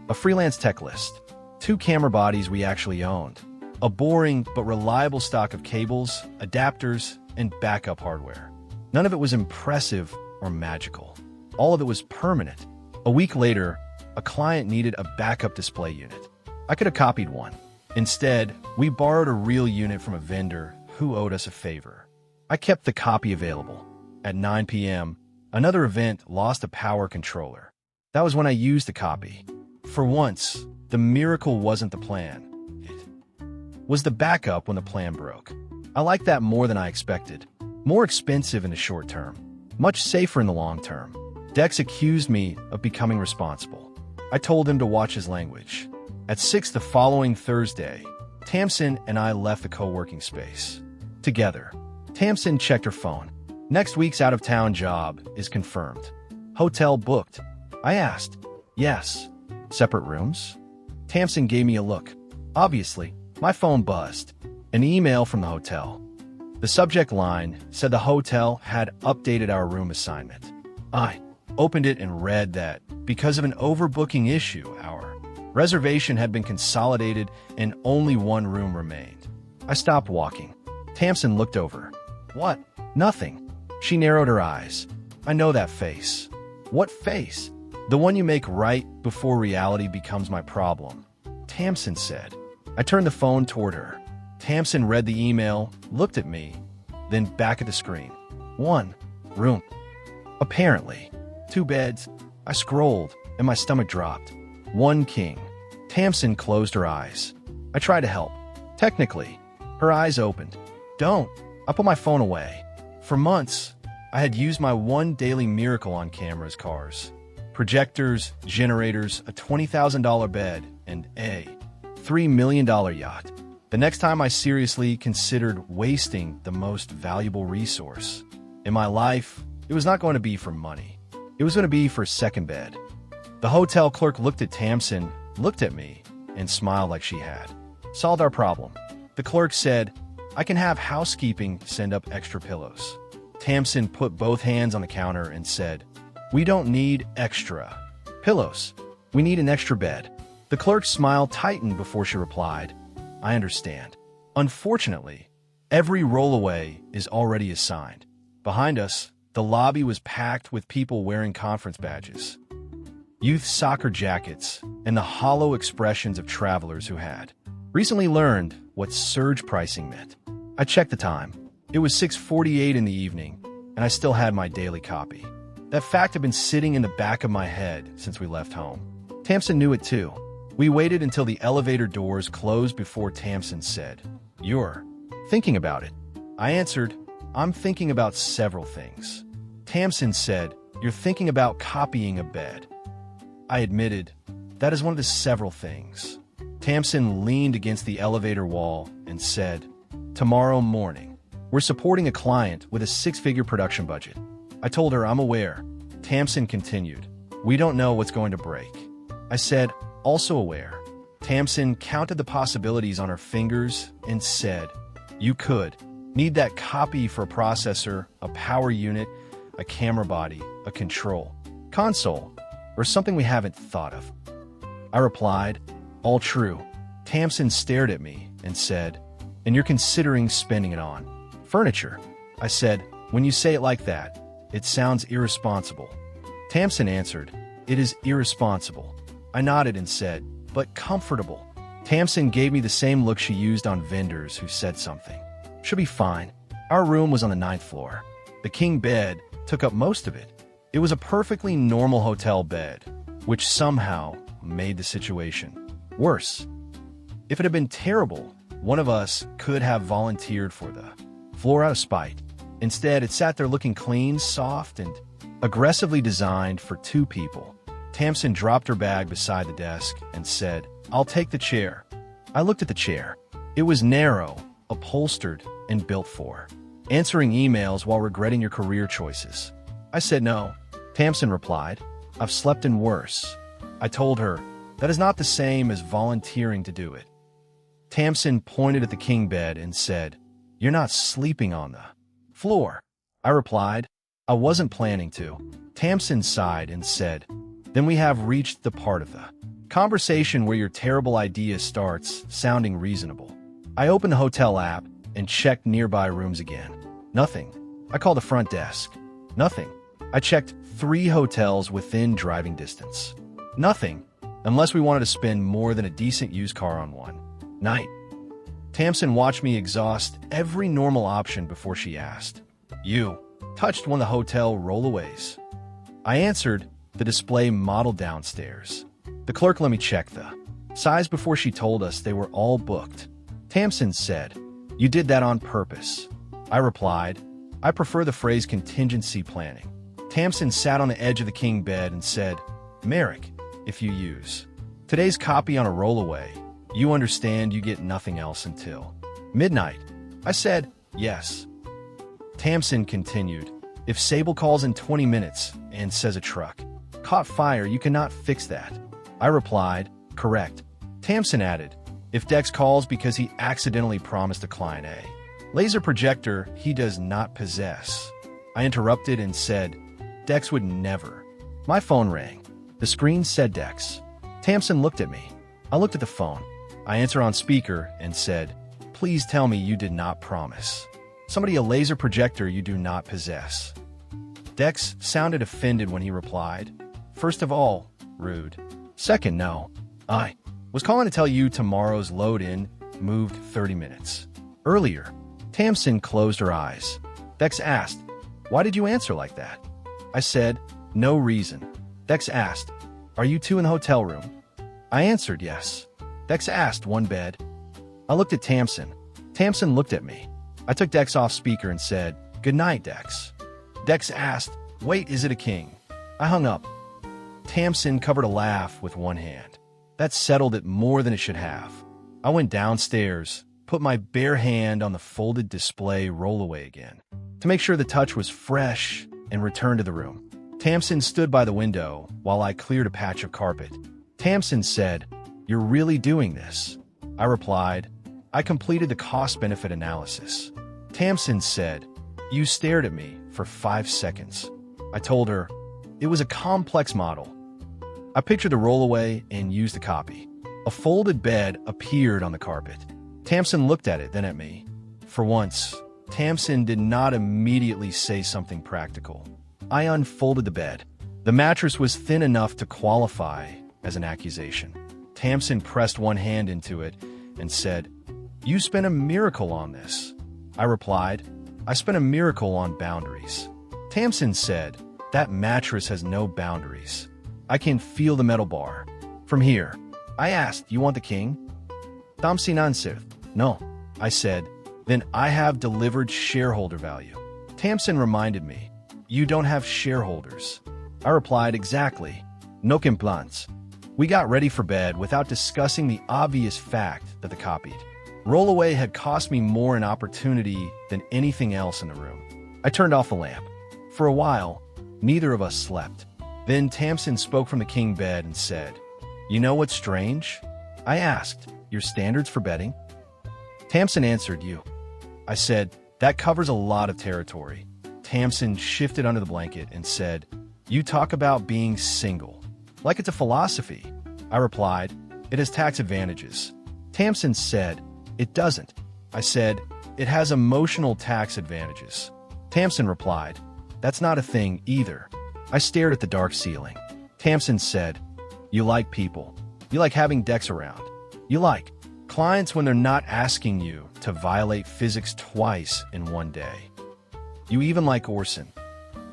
A freelance tech list. 2 camera bodies we actually owned. A boring but reliable stock of cables, adapters, and backup hardware. None of it was impressive or magical. All of it was permanent. A week later, a client needed a backup display unit. I could have copied one. Instead, we borrowed a real unit from a vendor who owed us a favor. I kept the copy available. At 9 p.m., another event lost a power controller. That was when I used the copy. For once, the miracle wasn't the plan. It was the backup when the plan broke. I liked that more than I expected. More expensive in the short term, much safer in the long term. Dex accused me of becoming responsible. I told him to watch his language. At 6 the following Thursday, Tamsin and I left the co-working space. Together, Tamsin checked her phone. Next week's out-of-town job is confirmed. Hotel booked. I asked. Yes. Separate rooms? Tamsin gave me a look. Obviously, my phone buzzed. An email from the hotel. The subject line said the hotel had updated our room assignment. I opened it and read that, because of an overbooking issue, our reservation had been consolidated and only one room remained. I stopped walking. Tamsin looked over. What? Nothing. She narrowed her eyes. I know that face. What face? The one you make right before reality becomes my problem, Tamsin said. I turned the phone toward her. Tamsin read the email, looked at me, then back at the screen. 1 room. Apparently. 2 beds. I scrolled, and my stomach dropped. 1 king. Tamsin closed her eyes. I tried to help. Technically, her eyes opened. Don't. I put my phone away. For months, I had used my one daily miracle on cameras, cars, projectors, generators, a $20,000 bed, and a $3 million yacht. The next time I seriously considered wasting the most valuable resource in my life, it was not going to be for money. It was going to be for a second bed. The hotel clerk looked at Tamsin, looked at me, and smiled like she had solved our problem. The clerk said, I can have housekeeping send up extra pillows. Tamsin put both hands on the counter and said, we don't need extra pillows. We need an extra bed. The clerk's smile tightened before she replied, I understand. Unfortunately, every rollaway is already assigned. Behind us, the lobby was packed with people wearing conference badges, youth soccer jackets, and the hollow expressions of travelers who had recently learned what surge pricing meant. I checked the time. It was 6:48 in the evening, and I still had my daily copy. That fact had been sitting in the back of my head since we left home. Tamsin knew it too. We waited until the elevator doors closed before Tamsin said, You're thinking about it. I answered, I'm thinking about several things. Tamsin said, You're thinking about copying a bed. I admitted, that is one of the several things. Tamsin leaned against the elevator wall and said, Tomorrow morning, we're supporting a client with a 6-figure production budget. I told her I'm aware. Tamsin continued, We don't know what's going to break. I said, also aware. Tamsin counted the possibilities on her fingers and said, You could need that copy for a processor, a power unit, a camera body, a control console, or something we haven't thought of. I replied, All true. Tamsin stared at me and said, And you're considering spending it on furniture. I said, When you say it like that, it sounds irresponsible. Tamsin answered, It is irresponsible. I nodded and said, But comfortable. Tamsin gave me the same look she used on vendors who said something. Should be fine. Our room was on the 9th floor. The king bed took up most of it. It was a perfectly normal hotel bed, which somehow made the situation worse. If it had been terrible, one of us could have volunteered for the floor out of spite. Instead, it sat there looking clean, soft, and aggressively designed for 2 people. Tamsin dropped her bag beside the desk and said, I'll take the chair. I looked at the chair. It was narrow, upholstered, and built for answering emails while regretting your career choices. I said no. Tamsin replied, I've slept in worse. I told her, that is not the same as volunteering to do it. Tamsin pointed at the king bed and said, You're not sleeping on the floor. I replied, I wasn't planning to. Tamsin sighed and said, Then we have reached the part of the conversation where your terrible idea starts sounding reasonable. I opened the hotel app and checked nearby rooms again. Nothing. I called the front desk. Nothing. I checked 3 hotels within driving distance. Nothing, unless we wanted to spend more than a decent used car on one night. Tamsin watched me exhaust every normal option before she asked, You touched one of the hotel rollaways? I answered, the display model downstairs. The clerk let me check the size before she told us they were all booked. Tamsin said, You did that on purpose. I replied, I prefer the phrase contingency planning. Tamsin sat on the edge of the king bed and said, Merrick, if you use today's copy on a rollaway, you understand you get nothing else until midnight. I said, yes. Tamsin continued, if Sable calls in 20 minutes and says a truck caught fire, you cannot fix that. I replied, correct. Tamsin added, if Dex calls because he accidentally promised a client a laser projector he does not possess. I interrupted and said, Dex would never. My phone rang. The screen said Dex. Tamsin looked at me. I looked at the phone. I answered on speaker and said, please tell me you did not promise somebody a laser projector you do not possess. Dex sounded offended when he replied, first of all, rude. Second, no. I was calling to tell you tomorrow's load-in moved 30 minutes earlier. Tamsin closed her eyes. Dex asked, why did you answer like that? I said, no reason. Dex asked, are you two in the hotel room? I answered yes. Dex asked, one bed? I looked at Tamsin. Tamsin looked at me. I took Dex off speaker and said, good night, Dex. Dex asked, wait, is it a king? I hung up. Tamsin covered a laugh with one hand. That settled it more than it should have. I went downstairs, put my bare hand on the folded display rollaway again, to make sure the touch was fresh, and returned to the room. Tamsin stood by the window while I cleared a patch of carpet. Tamsin said, you're really doing this? I replied, I completed the cost-benefit analysis. Tamsin said, you stared at me for 5 seconds. I told her, it was a complex model. I pictured the rollaway and used a copy. A folded bed appeared on the carpet. Tamsin looked at it, then at me. For once, Tamsin did not immediately say something practical. I unfolded the bed. The mattress was thin enough to qualify as an accusation. Tamsin pressed one hand into it and said, you spent a miracle on this. I replied, I spent a miracle on boundaries. Tamsin said, that mattress has no boundaries. I can feel the metal bar. From here. I asked, you want the king? Tamsin answered, no. I said, then I have delivered shareholder value. Tamsin reminded me, you don't have shareholders. I replied, exactly. No complaints. We got ready for bed without discussing the obvious fact that the copied rollaway had cost me more in opportunity than anything else in the room. I turned off the lamp. For a while, neither of us slept. Then Tamsin spoke from the king bed and said, you know what's strange? I asked, your standards for betting? Tamsin answered, you. I said, that covers a lot of territory. Tamsin shifted under the blanket and said, you talk about being single. Like it's a philosophy. I replied, it has tax advantages. Tamsin said, it doesn't. I said, it has emotional tax advantages. Tamsin replied, that's not a thing either. I stared at the dark ceiling. Tamsin said, you like people. You like having Dex around. You like clients when they're not asking you to violate physics twice in one day. You even like Orson.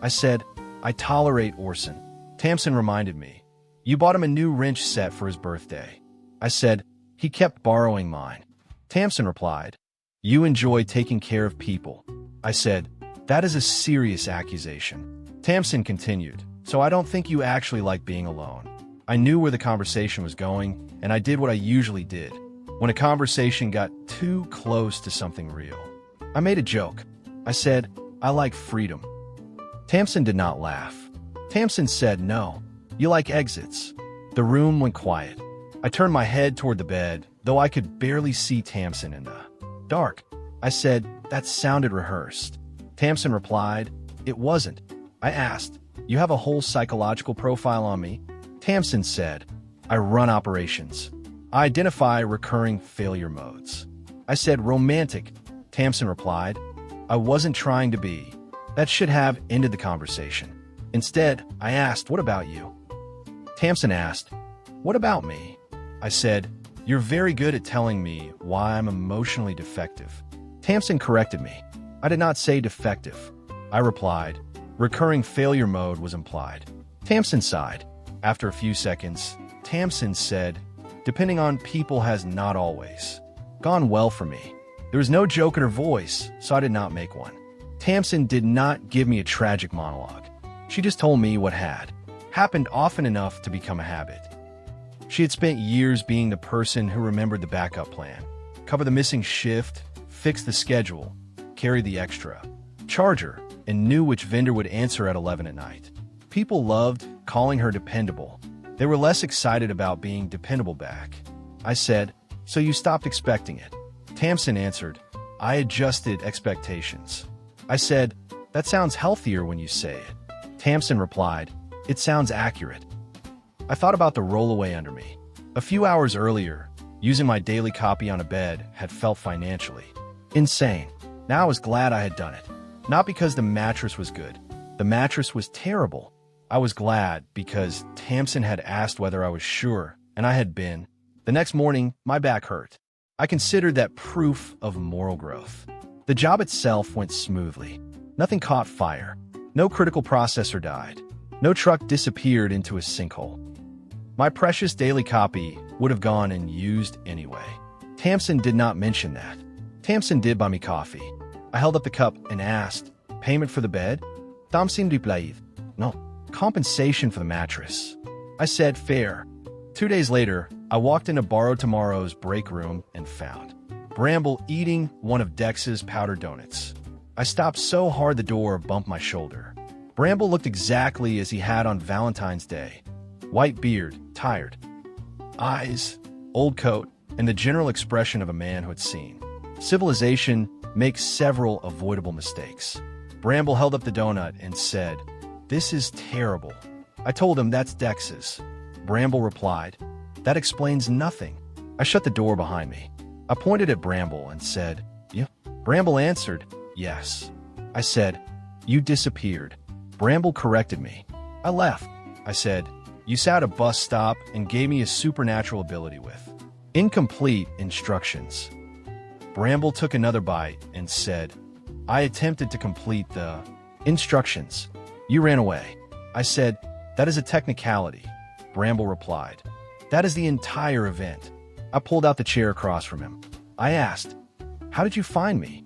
I said, I tolerate Orson. Tamsin reminded me, you bought him a new wrench set for his birthday. I said, he kept borrowing mine. Tamsin replied, you enjoy taking care of people. I said, that is a serious accusation. Tamsin continued, so I don't think you actually like being alone. I knew where the conversation was going, and I did what I usually did when a conversation got too close to something real. I made a joke. I said, I like freedom. Tamsin did not laugh. Tamsin said, no, you like exits. The room went quiet. I turned my head toward the bed, though I could barely see Tamsin in the dark. I said, that sounded rehearsed. Tamsin replied, it wasn't. I asked, you have a whole psychological profile on me? Tamsin said, I run operations. I identify recurring failure modes. I said, romantic. Tamsin replied, I wasn't trying to be. That should have ended the conversation. Instead, I asked, what about you? Tamsin asked, what about me? I said, you're very good at telling me why I'm emotionally defective. Tamsin corrected me. I did not say defective. I replied, recurring failure mode was implied. Tamsin sighed. After a few seconds, Tamsin said, depending on people has not always gone well for me. There was no joke in her voice, so I did not make one. Tamsin did not give me a tragic monologue. She just told me what had happened often enough to become a habit. She had spent years being the person who remembered the backup plan, cover the missing shift, fix the schedule, carry the extra charger, and knew which vendor would answer at 11 at night. People loved calling her dependable. They were less excited about being dependable back. I said, "So you stopped expecting it?" Tamsin answered, "I adjusted expectations." I said, "That sounds healthier when you say it." Tamsin replied, "It sounds accurate." I thought about the rollaway under me. A few hours earlier, using my daily copy on a bed had felt financially insane. Now I was glad I had done it. Not because the mattress was good. The mattress was terrible. I was glad because Tamsin had asked whether I was sure, and I had been. The next morning, my back hurt. I considered that proof of moral growth. The job itself went smoothly. Nothing caught fire. No critical processor died. No truck disappeared into a sinkhole. My precious daily copy would have gone unused anyway. Tamsin did not mention that. Tamsin did buy me coffee. I held up the cup and asked, "Payment for the bed?" Tamsin replied, "No, compensation for the mattress." I said, "Fair." 2 days later, I walked into Borrow Tomorrow's break room and found Bramble eating one of Dex's powdered donuts. I stopped so hard the door bumped my shoulder. Bramble looked exactly as he had on Valentine's Day. White beard, tired eyes, old coat, and the general expression of a man who had seen civilization make several avoidable mistakes. Bramble held up the donut and said, "This is terrible." I told him that's Dex's. Bramble replied, "That explains nothing." I shut the door behind me. I pointed at Bramble and said, "Yeah." Bramble answered, "Yes." I said, "You disappeared." Bramble corrected me. I left. I said, "You sat at a bus stop and gave me a supernatural ability with incomplete instructions." Bramble took another bite and said, "I attempted to complete the instructions. You ran away." I said, "That is a technicality." Bramble replied, "That is the entire event." I pulled out the chair across from him. I asked, "How did you find me?"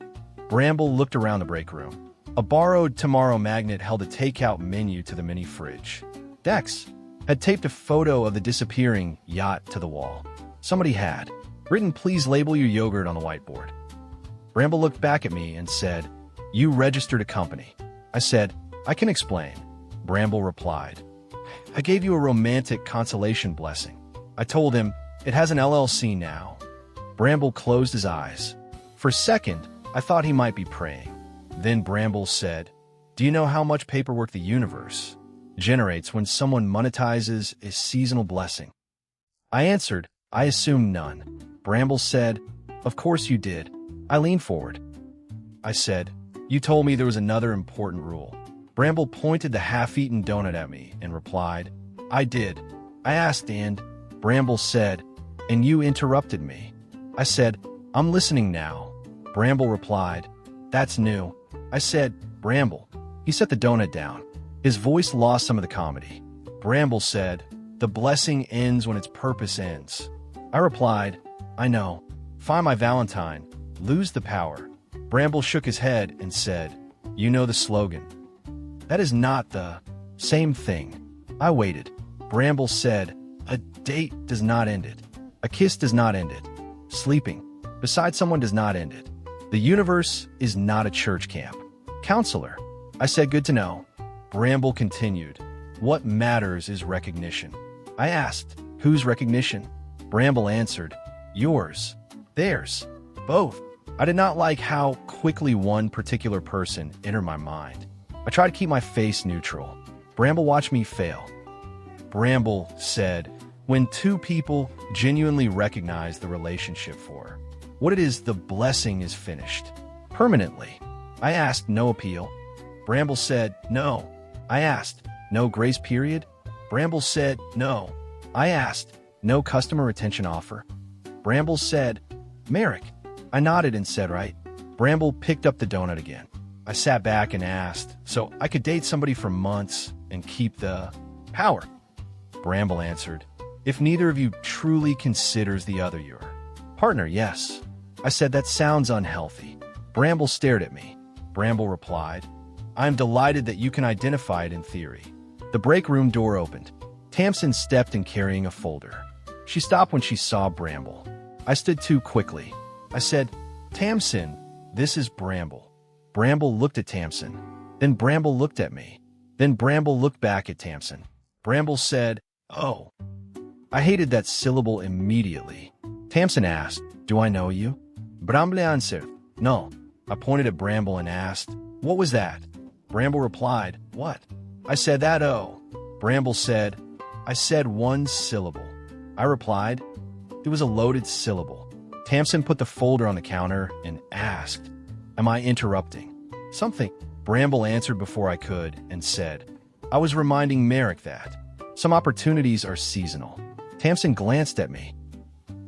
Bramble looked around the break room. A Borrowed Tomorrow magnet held a takeout menu to the mini fridge. Dex had taped a photo of the disappearing yacht to the wall. Somebody had written, "Please label your yogurt" on the whiteboard. Bramble looked back at me and said, "You registered a company." I said, "I can explain." Bramble replied, "I gave you a romantic consolation blessing." I told him, "It has an LLC now." Bramble closed his eyes. For a second, I thought he might be praying. Then Bramble said, "Do you know how much paperwork the universe generates when someone monetizes a seasonal blessing?" I answered, "I assume none." Bramble said, "Of course you did." I leaned forward. I said, "You told me there was another important rule." Bramble pointed the half-eaten donut at me and replied, "I did." I asked, "And?" Bramble said, "And you interrupted me." I said, "I'm listening now." Bramble replied, "That's new." I said, "Bramble." He set the donut down. His voice lost some of the comedy. Bramble said, "The blessing ends when its purpose ends." I replied, "I know. Find my Valentine. Lose the power." Bramble shook his head and said, "You know the slogan." "That is not the same thing." I waited. Bramble said, "A date does not end it. A kiss does not end it. Sleeping beside someone does not end it. The universe is not a church camp." "Counselor." I said, "Good to know." Bramble continued, "What matters is recognition." I asked, "Whose recognition?" Bramble answered, "Yours." "Theirs." "Both." I did not like how quickly one particular person entered my mind. I tried to keep my face neutral. Bramble watched me fail. Bramble said, "When two people genuinely recognize the relationship for what it is, the blessing is finished. Permanently." I asked, "No appeal?" Bramble said, "No." I asked, "No grace period?" Bramble said, "No." I asked, "No customer retention offer?" Bramble said, "Merrick." I nodded and said, "Right." Bramble picked up the donut again. I sat back and asked, "So I could date somebody for months and keep the power?" Bramble answered, "If neither of you truly considers the other your partner, yes." I said, "That sounds unhealthy." Bramble stared at me. Bramble replied. I am delighted that you can identify it in theory. The break room door opened. Tamsin stepped in carrying a folder. She stopped when she saw Bramble. I stood too quickly. I said, Tamsin, this is Bramble. Bramble looked at Tamsin. Then Bramble looked at me. Then Bramble looked back at Tamsin. Bramble said, oh. I hated that syllable immediately. Tamsin asked, do I know you? Bramble answered, no. I pointed at Bramble and asked, what was that? Bramble replied, what? I said that, oh. Bramble said, I said one syllable. I replied, it was a loaded syllable. Tamsin put the folder on the counter and asked, am I interrupting? Something. Bramble answered before I could and said, I was reminding Merrick that some opportunities are seasonal. Tamsin glanced at me.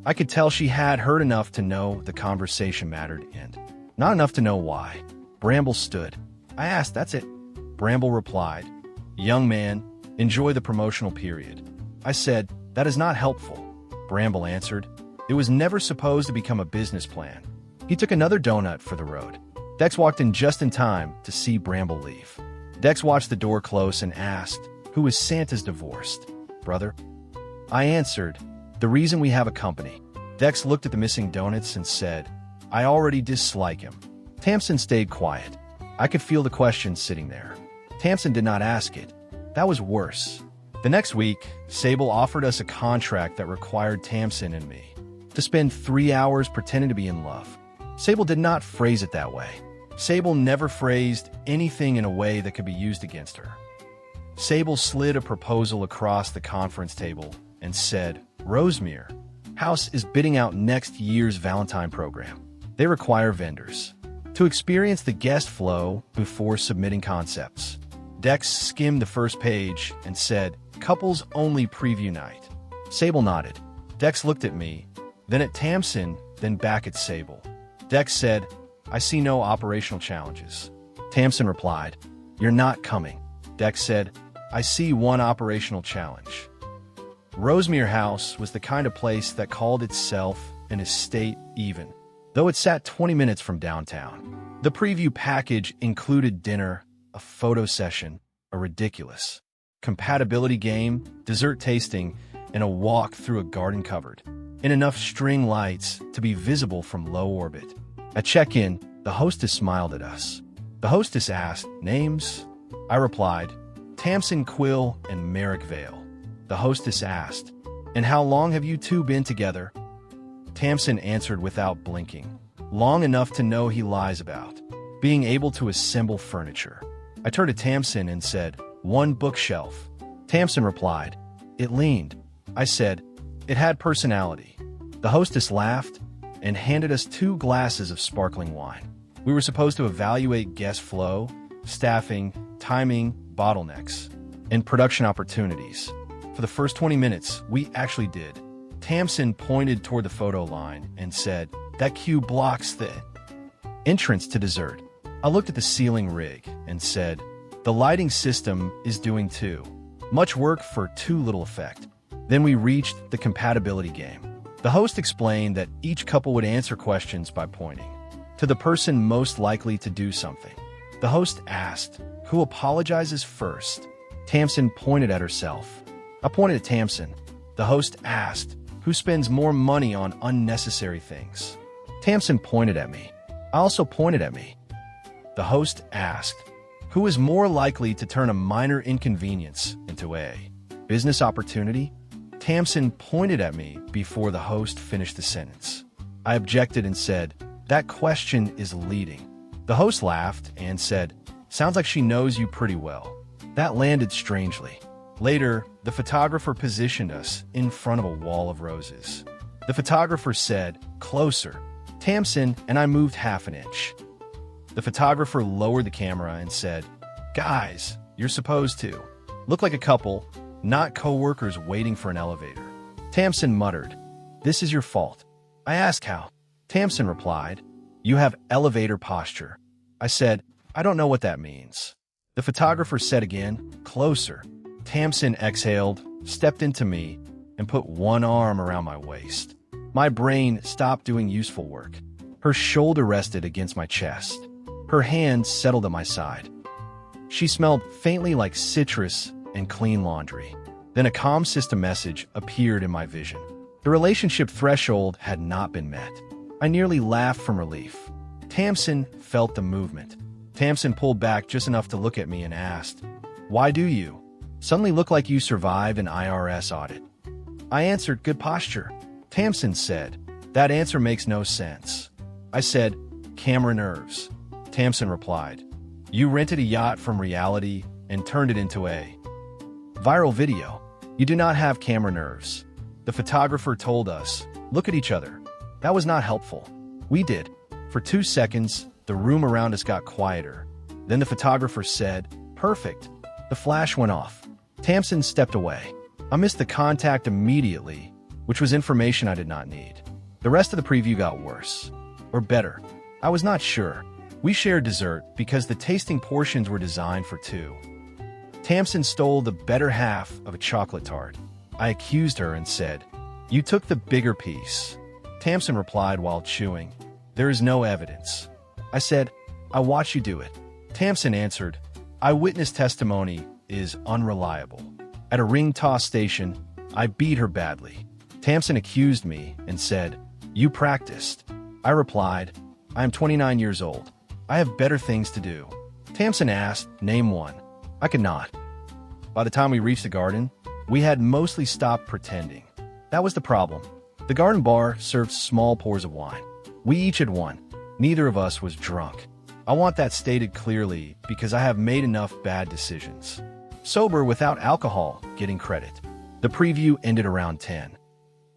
I could tell she had heard enough to know the conversation mattered and not enough to know why. Bramble stood. I asked, that's it? Bramble replied, young man, enjoy the promotional period. I said, that is not helpful. Bramble answered, it was never supposed to become a business plan. He took another donut for the road. Dex walked in just in time to see Bramble leave. Dex watched the door close and asked, who is Santa's divorced brother? I answered, the reason we have a company. Dex looked at the missing donuts and said, I already dislike him. Tamsin stayed quiet. I could feel the question sitting there. Tamsin did not ask it. That was worse. The next week, Sable offered us a contract that required Tamsin and me to spend 3 hours pretending to be in love. Sable did not phrase it that way. Sable never phrased anything in a way that could be used against her. Sable slid a proposal across the conference table and said, Rosemere House is bidding out next year's Valentine program. They require vendors to experience the guest flow before submitting concepts. Dex skimmed the first page and said, couples only preview night. Sable nodded. Dex looked at me, then at Tamsin, then back at Sable. Dex said, I see no operational challenges. Tamsin replied, you're not coming. Dex said, I see one operational challenge. Rosemere House was the kind of place that called itself an estate even, though it sat 20 minutes from downtown. The preview package included dinner, a photo session, a ridiculous compatibility game, dessert tasting, and a walk through a garden covered in enough string lights to be visible from low orbit. At check-in, the hostess smiled at us. The hostess asked, names? I replied, Tamsin Quill and Merrick Vale. The hostess asked, and how long have you two been together? Tamsin answered without blinking, long enough to know he lies about being able to assemble furniture. I turned to Tamsin and said, one bookshelf. Tamsin replied, it leaned. I said, it had personality. The hostess laughed and handed us 2 glasses of sparkling wine. We were supposed to evaluate guest flow, staffing, timing, bottlenecks, and production opportunities. For the first 20 minutes, we actually did. Tamsin pointed toward the photo line and said, that cue blocks the entrance to dessert. I looked at the ceiling rig and said, the lighting system is doing too much work for too little effect. Then we reached the compatibility game. The host explained that each couple would answer questions by pointing to the person most likely to do something. The host asked, who apologizes first? Tamsin pointed at herself. I pointed at Tamsin. The host asked, who spends more money on unnecessary things? Tamsin pointed at me. I also pointed at me. The host asked, who is more likely to turn a minor inconvenience into a business opportunity? Tamsin pointed at me before the host finished the sentence. I objected and said, that question is leading. The host laughed and said, sounds like she knows you pretty well. That landed strangely. Later, the photographer positioned us in front of a wall of roses. The photographer said, closer. Tamsin and I moved half an inch. The photographer lowered the camera and said, guys, you're supposed to look like a couple, not co-workers waiting for an elevator. Tamsin muttered, this is your fault. I asked how. Tamsin replied, you have elevator posture. I said, I don't know what that means. The photographer said again, closer. Tamsin exhaled, stepped into me, and put one arm around my waist. My brain stopped doing useful work. Her shoulder rested against my chest. Her hand settled at my side. She smelled faintly like citrus and clean laundry. Then a comm system message appeared in my vision. The relationship threshold had not been met. I nearly laughed from relief. Tamsin felt the movement. Tamsin pulled back just enough to look at me and asked, "Why do you suddenly look like you survived an IRS audit?" I answered, "Good posture." Tamsin said, "That answer makes no sense." I said, "Camera nerves." Tamsin replied, "You rented a yacht from reality and turned it into a viral video. You do not have camera nerves." The photographer told us, "Look at each other." That was not helpful. We did. For 2 seconds, the room around us got quieter. Then the photographer said, "Perfect." The flash went off. Tamsin stepped away. I missed the contact immediately, which was information I did not need. The rest of the preview got worse. Or better. I was not sure. We shared dessert because the tasting portions were designed for two. Tamsin stole the better half of a chocolate tart. I accused her and said, "You took the bigger piece." Tamsin replied while chewing, "There is no evidence." I said, "I watched you do it." Tamsin answered, "Eyewitness testimony is unreliable." At a ring toss station, I beat her badly. Tamsin accused me and said, "You practiced." I replied, "I am 29 years old. I have better things to do." Tamsin asked, "Name one." I could not. By the time we reached the garden, we had mostly stopped pretending. That was the problem. The garden bar served small pours of wine. We each had one. Neither of us was drunk. I want that stated clearly because I have made enough bad decisions. Sober without alcohol getting credit. The preview ended around 10.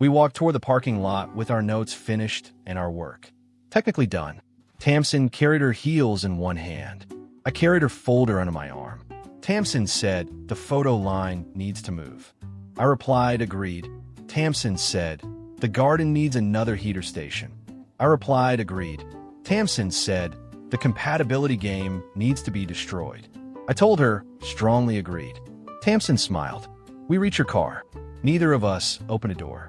We walked toward the parking lot with our notes finished and our work technically done. Tamsin carried her heels in one hand. I carried her folder under my arm. Tamsin said, "The photo line needs to move." I replied, "Agreed." Tamsin said, "The garden needs another heater station." I replied, "Agreed." Tamsin said, "The compatibility game needs to be destroyed." I told her, "Strongly agreed." Tamsin smiled. We reach her car. Neither of us open a door.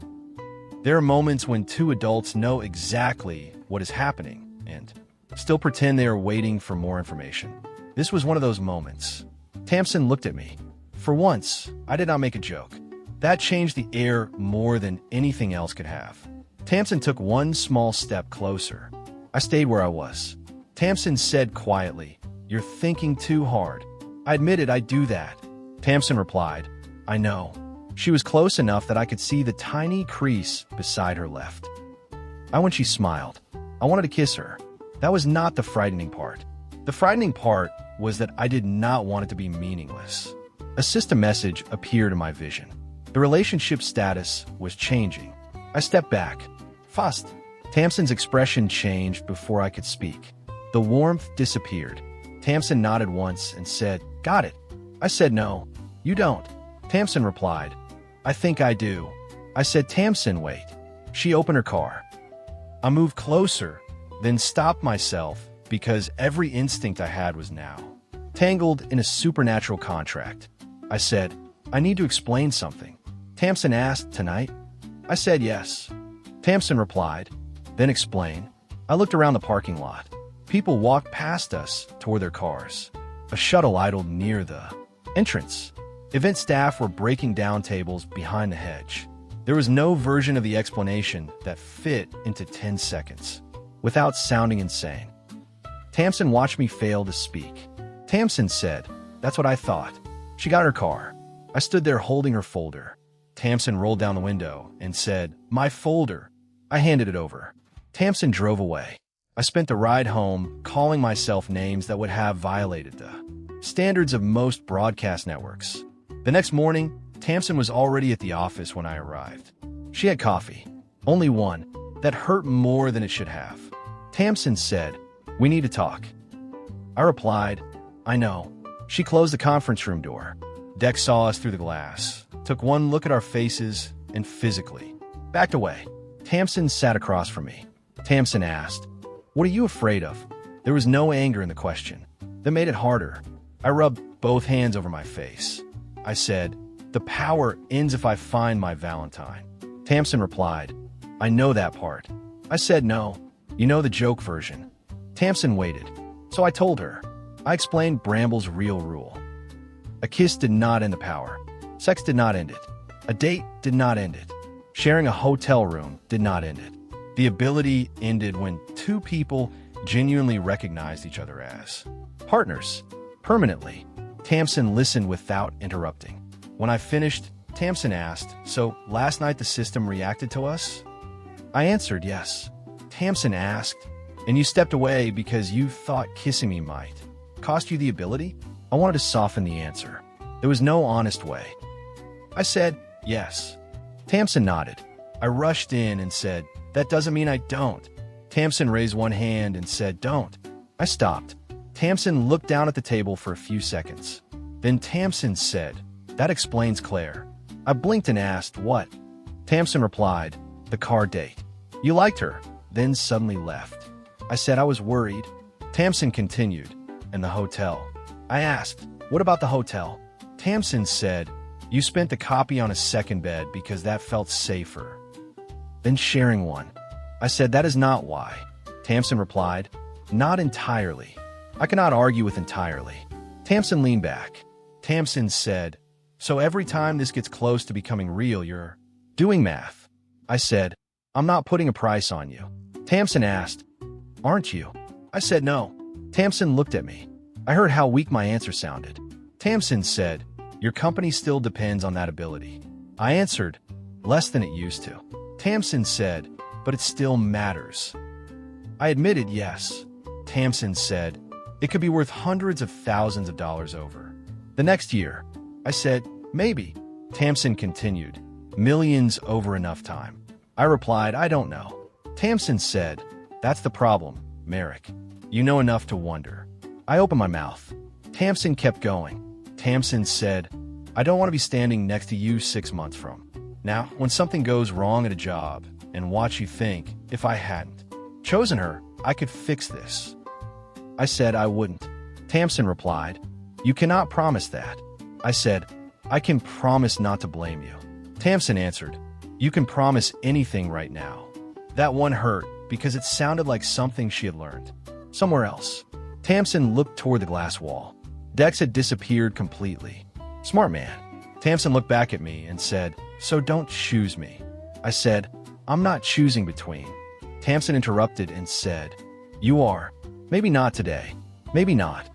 There are moments when two adults know exactly what is happening and still pretend they are waiting for more information. This was one of those moments. Tamsin looked at me. For once, I did not make a joke. That changed the air more than anything else could have. Tamsin took one small step closer. I stayed where I was. Tamsin said quietly, "You're thinking too hard." I admitted I do that. Tamsin replied, "I know." She was close enough that I could see the tiny crease beside her left eye when she smiled. I wanted to kiss her. That was not the frightening part. The frightening part was that I did not want it to be meaningless. A system message appeared in my vision. The relationship status was changing. I stepped back. Fast. Tamsin's expression changed before I could speak. The warmth disappeared. Tamsin nodded once and said, "Got it." I said, "No, you don't." Tamsin replied, "I think I do." I said, "Tamsin, wait." She opened her car. I moved closer, then stopped myself because every instinct I had was now tangled in a supernatural contract. I said, "I need to explain something." Tamsin asked, "Tonight?" I said, "Yes." Tamsin replied, "Then explain." I looked around the parking lot. People walked past us toward their cars. A shuttle idled near the entrance. Event staff were breaking down tables behind the hedge. There was no version of the explanation that fit into 10 seconds without sounding insane. Tamsin watched me fail to speak. Tamsin said, "That's what I thought." She got her car. I stood there holding her folder. Tamsin rolled down the window and said, "My folder." I handed it over. Tamsin drove away. I spent the ride home calling myself names that would have violated the standards of most broadcast networks. The next morning, Tamsin was already at the office when I arrived. She had coffee. Only one. That hurt more than it should have. Tamsin said, "We need to talk." I replied, "I know." She closed the conference room door. Deck saw us through the glass, took one look at our faces, and physically backed away. Tamsin sat across from me. Tamsin asked, "What are you afraid of?" There was no anger in the question. That made it harder. I rubbed both hands over my face. I said, "The power ends if I find my Valentine." Tamsin replied, "I know that part." I said, "No, you know the joke version." Tamsin waited. So I told her. I explained Bramble's real rule. A kiss did not end the power. Sex did not end it. A date did not end it. Sharing a hotel room did not end it. The ability ended when two people genuinely recognized each other as partners, permanently. Tamsin listened without interrupting. When I finished, Tamsin asked, "So, last night the system reacted to us?" I answered yes. Tamsin asked, "And you stepped away because you thought kissing me might cost you the ability?" I wanted to soften the answer. There was no honest way. I said, "Yes." Tamsin nodded. I rushed in and said, "That doesn't mean I don't." Tamsin raised one hand and said, "Don't." I stopped. Tamsin looked down at the table for a few seconds. Then Tamsin said, "That explains Claire." I blinked and asked, "What?" Tamsin replied, "The car date. You liked her, then suddenly left." I said I was worried. Tamsin continued, "And the hotel." I asked, "What about the hotel?" Tamsin said, "You spent the copy on a second bed because that felt safer than sharing one." I said, "That is not why." Tamsin replied, "Not entirely." I cannot argue with entirely. Tamsin leaned back. Tamsin said, "So every time this gets close to becoming real, you're doing math." I said, "I'm not putting a price on you." Tamsin asked, "Aren't you?" I said, "No." Tamsin looked at me. I heard how weak my answer sounded. Tamsin said, "Your company still depends on that ability." I answered, "Less than it used to." Tamsin said, "But it still matters." I admitted yes. Tamsin said, "It could be worth hundreds of thousands of dollars over the next year." I said, "Maybe." Tamsin continued, "Millions over enough time." I replied, "I don't know." Tamsin said, "That's the problem, Merrick. You know enough to wonder." I opened my mouth. Tamsin kept going. Tamsin said, "I don't want to be standing next to you 6 months from now when something goes wrong at a job and watch you think, if I hadn't chosen her, I could fix this." I said I wouldn't. Tamsin replied, "You cannot promise that." I said, "I can promise not to blame you." Tamsin answered, "You can promise anything right now." That one hurt because it sounded like something she had learned somewhere else. Tamsin looked toward the glass wall. Dex had disappeared completely. "Smart man." Tamsin looked back at me and said, "So don't choose me." I said, "I'm not choosing between." Tamsin interrupted and said, "You are. Maybe not today. Maybe not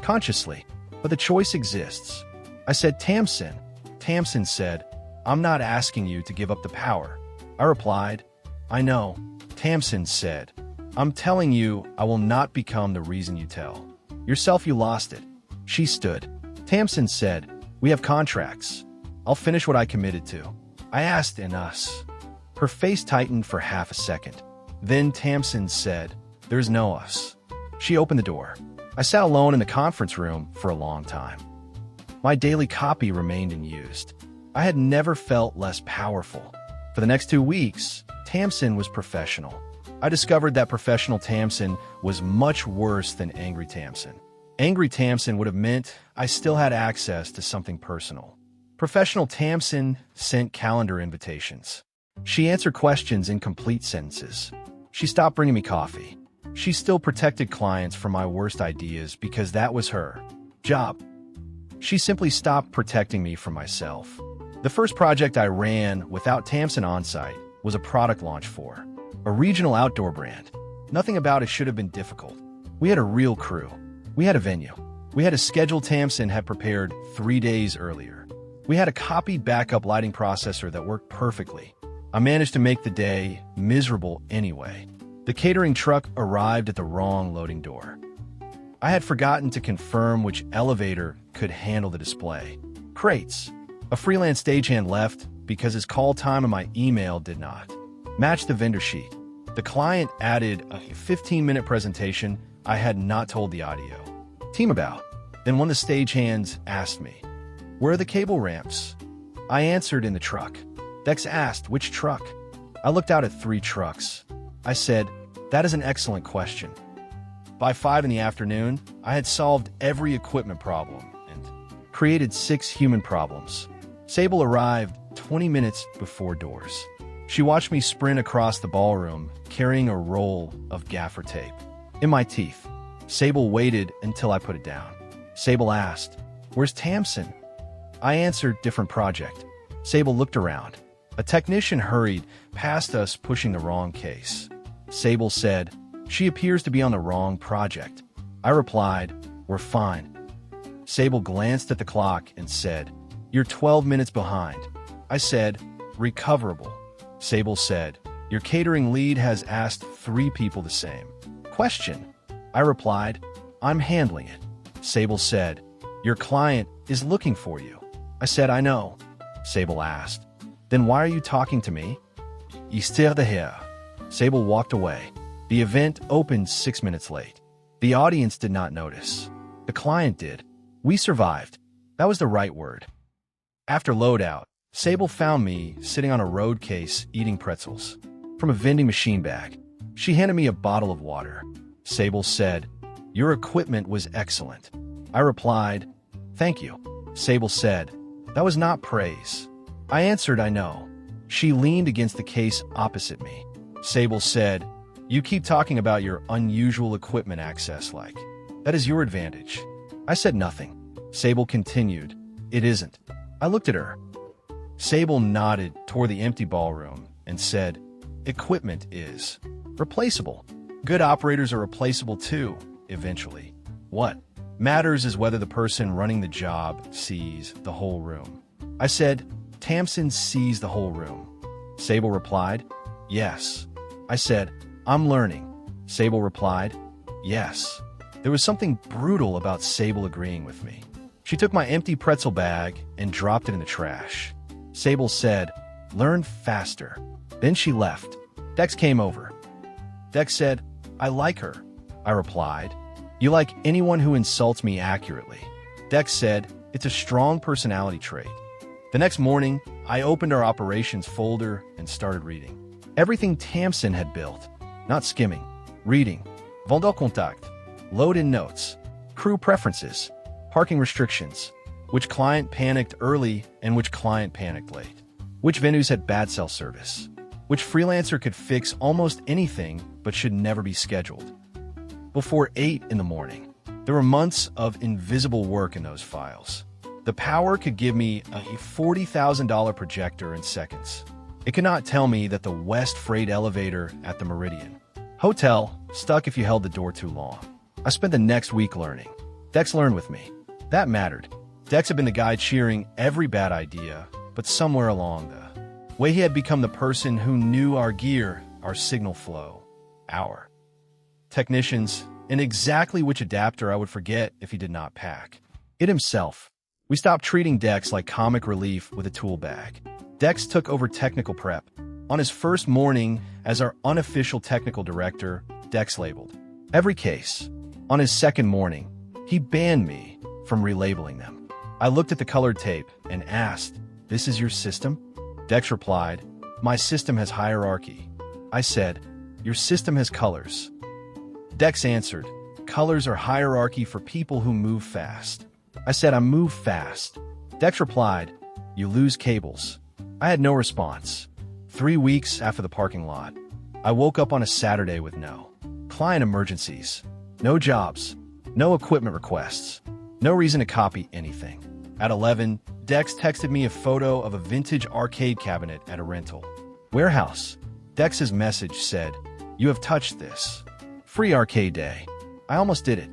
consciously, but the choice exists." I said, "Tamsin." Tamsin said, "I'm not asking you to give up the power." I replied, "I know." Tamsin said, "I'm telling you I will not become the reason you tell yourself you lost it." She stood. Tamsin said, "We have contracts. I'll finish what I committed to." I asked, "And us?" Her face tightened for half a second. Then Tamsin said, "There's no us." She opened the door. I sat alone in the conference room for a long time. My daily copy remained unused. I had never felt less powerful. For the next 2 weeks, Tamsin was professional. I discovered that professional Tamsin was much worse than angry Tamsin. Angry Tamsin would have meant I still had access to something personal. Professional Tamsin sent calendar invitations. She answered questions in complete sentences. She stopped bringing me coffee. She still protected clients from my worst ideas because that was her job. She simply stopped protecting me from myself. The first project I ran without Tamsin on site was a product launch for a regional outdoor brand. Nothing about it should have been difficult. We had a real crew. We had a venue. We had a schedule Tamsin had prepared 3 days earlier. We had a copied backup lighting processor that worked perfectly. I managed to make the day miserable anyway. The catering truck arrived at the wrong loading door. I had forgotten to confirm which elevator could handle the display crates. A freelance stagehand left because his call time on my email did not match the vendor sheet. The client added a 15-minute presentation I had not told the audio team about. Then one of the stagehands asked me, "Where are the cable ramps?" I answered, "In the truck." Dex asked, "Which truck?" I looked out at 3 trucks. I said, "That is an excellent question." By 5 in the afternoon, I had solved every equipment problem and created 6 human problems. Sable arrived 20 minutes before doors. She watched me sprint across the ballroom, carrying a roll of gaffer tape in my teeth. Sable waited until I put it down. Sable asked, "Where's Tamsin?" I answered, "Different project." Sable looked around. A technician hurried past us pushing the wrong case. Sable said, "She appears to be on the wrong project." I replied, "We're fine." Sable glanced at the clock and said, "You're 12 minutes behind." I said, "Recoverable." Sable said, "Your catering lead has asked 3 people the same question." I replied, "I'm handling it." Sable said, "Your client is looking for you." I said, "I know." Sable asked, "Then why are you talking to me?" "Histoire de here." Sable walked away. The event opened 6 minutes late. The audience did not notice. The client did. We survived. That was the right word. After loadout, Sable found me sitting on a road case eating pretzels from a vending machine bag. She handed me a bottle of water. Sable said, "Your equipment was excellent." I replied, "Thank you." Sable said, "That was not praise." I answered, "I know." She leaned against the case opposite me. Sable said, "You keep talking about your unusual equipment access like that is your advantage." I said nothing. Sable continued, "It isn't." I looked at her. Sable nodded toward the empty ballroom and said, "Equipment is replaceable. Good operators are replaceable too, eventually. What matters is whether the person running the job sees the whole room." I said, "Tamsin sees the whole room." Sable replied, "Yes." I said, "I'm learning." Sable replied, "Yes." There was something brutal about Sable agreeing with me. She took my empty pretzel bag and dropped it in the trash. Sable said, "Learn faster." Then she left. Dex came over. Dex said, "I like her." I replied, "You like anyone who insults me accurately." Dex said, "It's a strong personality trait." The next morning, I opened our operations folder and started reading. Everything Tamsin had built. Not skimming. Reading. Vendeur contact. Load-in notes. Crew preferences. Parking restrictions. Which client panicked early and which client panicked late. Which venues had bad cell service. Which freelancer could fix almost anything but should never be scheduled. Before 8 in the morning, there were months of invisible work in those files. The power could give me a $40,000 projector in seconds. It could not tell me that the West Freight elevator at the Meridian Hotel stuck if you held the door too long. I spent the next week learning. Dex learned with me. That mattered. Dex had been the guy cheering every bad idea, but somewhere along the way he had become the person who knew our gear, our signal flow, our technicians, and exactly which adapter I would forget if he did not pack it himself. We stopped treating Dex like comic relief with a tool bag. Dex took over technical prep. On his first morning as our unofficial technical director, Dex labeled every case. On his second morning, he banned me from relabeling them. I looked at the colored tape and asked, "This is your system?" Dex replied, "My system has hierarchy." I said, "Your system has colors." Dex answered, "Colors are hierarchy for people who move fast." I said, "I move fast." Dex replied, "You lose cables." I had no response. 3 weeks after the parking lot, I woke up on a Saturday with no client emergencies, no jobs, no equipment requests, no reason to copy anything. At 11, Dex texted me a photo of a vintage arcade cabinet at a rental warehouse. Dex's message said, "You have touched this. Free arcade day." I almost did it.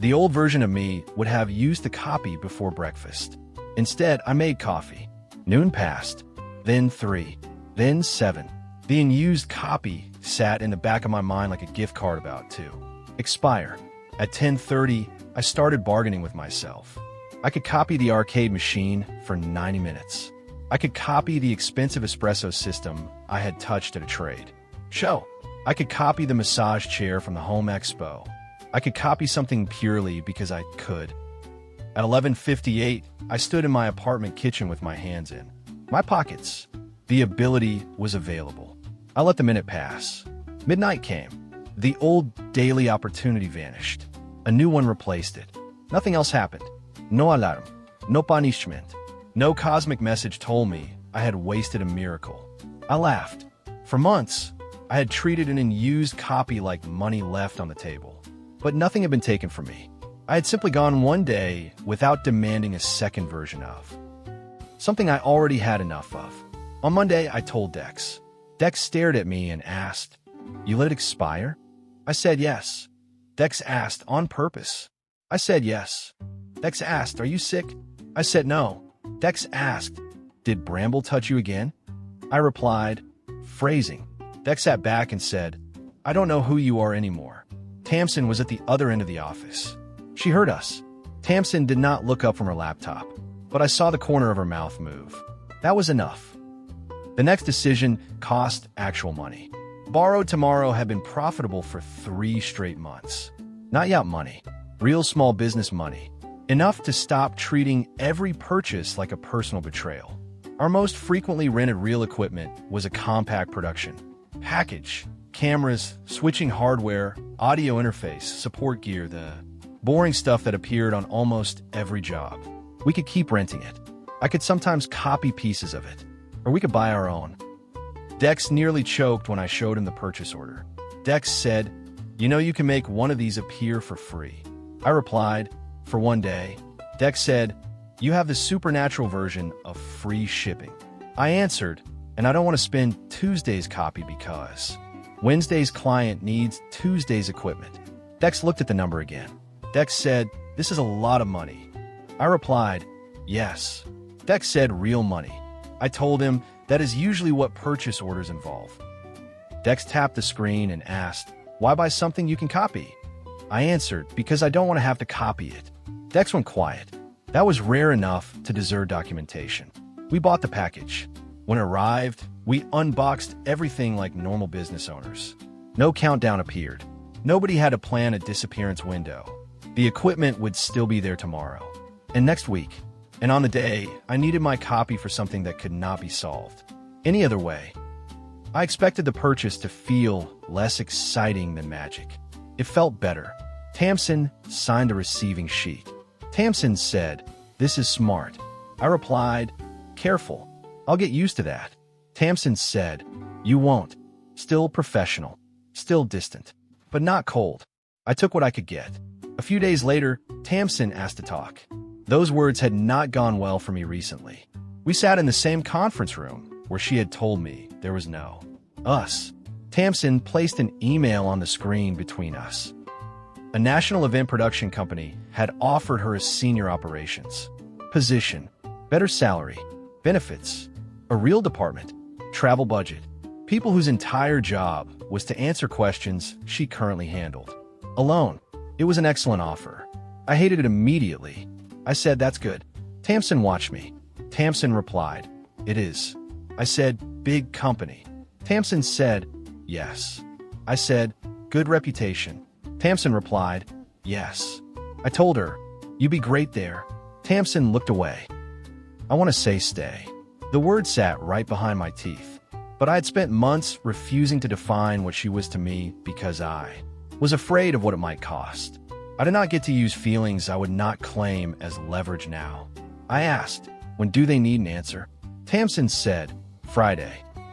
The old version of me would have used the copy before breakfast. Instead, I made coffee. Noon passed, then 3, then 7. The unused copy sat in the back of my mind like a gift card about to expire. At 10:30, I started bargaining with myself. I could copy the arcade machine for 90 minutes. I could copy the expensive espresso system I had touched at a trade show. I could copy the massage chair from the Home Expo. I could copy something purely because I could. At 11:58, I stood in my apartment kitchen with my hands in my pockets. The ability was available. I let the minute pass. Midnight came. The old daily opportunity vanished. A new one replaced it. Nothing else happened. No alarm. No punishment. No cosmic message told me I had wasted a miracle. I laughed. For months, I had treated an unused copy like money left on the table. but nothing had been taken from me. I had simply gone one day without demanding a second version of something I already had enough of. On Monday, I told Dex. Dex stared at me and asked, "You let it expire?" I said yes. Dex asked, "On purpose?" I said yes. Dex asked, "Are you sick?" I said no. Dex asked, "Did Bramble touch you again?" I replied, phrasing. Dex sat back and said, "I don't know who you are anymore." Tamsin was at the other end of the office. She heard us. Tamsin did not look up from her laptop, but I saw the corner of her mouth move. That was enough. The next decision cost actual money. Borrowed Tomorrow had been profitable for 3 straight months. Not yacht money, real small business money. Enough to stop treating every purchase like a personal betrayal. Our most frequently rented real equipment was a compact production package, cameras, switching hardware, audio interface, support gear, the boring stuff that appeared on almost every job. We could keep renting it. I could sometimes copy pieces of it, or we could buy our own. Dex nearly choked when I showed him the purchase order. Dex said, "You know you can make one of these appear for free." I replied, "For one day." Dex said, "You have the supernatural version of free shipping." I answered, "And I don't want to spend Tuesday's copy because Wednesday's client needs Tuesday's equipment." Dex looked at the number again. Dex said, "This is a lot of money." I replied, "Yes." Dex said, "Real money." I told him that is usually what purchase orders involve. Dex tapped the screen and asked, "Why buy something you can copy?" I answered, "Because I don't want to have to copy it." Dex went quiet. That was rare enough to deserve documentation. We bought the package. When it arrived, we unboxed everything like normal business owners. No countdown appeared. Nobody had to plan a disappearance window. The equipment would still be there tomorrow, and next week. And on the day, I needed my copy for something that could not be solved any other way. I expected the purchase to feel less exciting than magic. It felt better. Tamsin signed a receiving sheet. Tamsin said, "This is smart." I replied, "Careful. I'll get used to that." Tamsin said, "You won't." Still professional. Still distant. But not cold. I took what I could get. A few days later, Tamsin asked to talk. Those words had not gone well for me recently. We sat in the same conference room where she had told me there was no us. Tamsin placed an email on the screen between us. A national event production company had offered her a senior operations position, better salary, benefits, a real department, travel budget, people whose entire job was to answer questions she currently handled alone. It was an excellent offer. I hated it immediately. I said, "That's good." Tamsin watched me. Tamsin replied, "It is." I said, "Big company." Tamsin said, "Yes." I said, "Good reputation." Tamsin replied, "Yes." I told her, "You'd be great there." Tamsin looked away. I want to say stay. The word sat right behind my teeth, but I had spent months refusing to define what she was to me because I was afraid of what it might cost. I did not get to use feelings I would not claim as leverage now. I asked, "When do they need an answer?" Tamsin said, "Friday."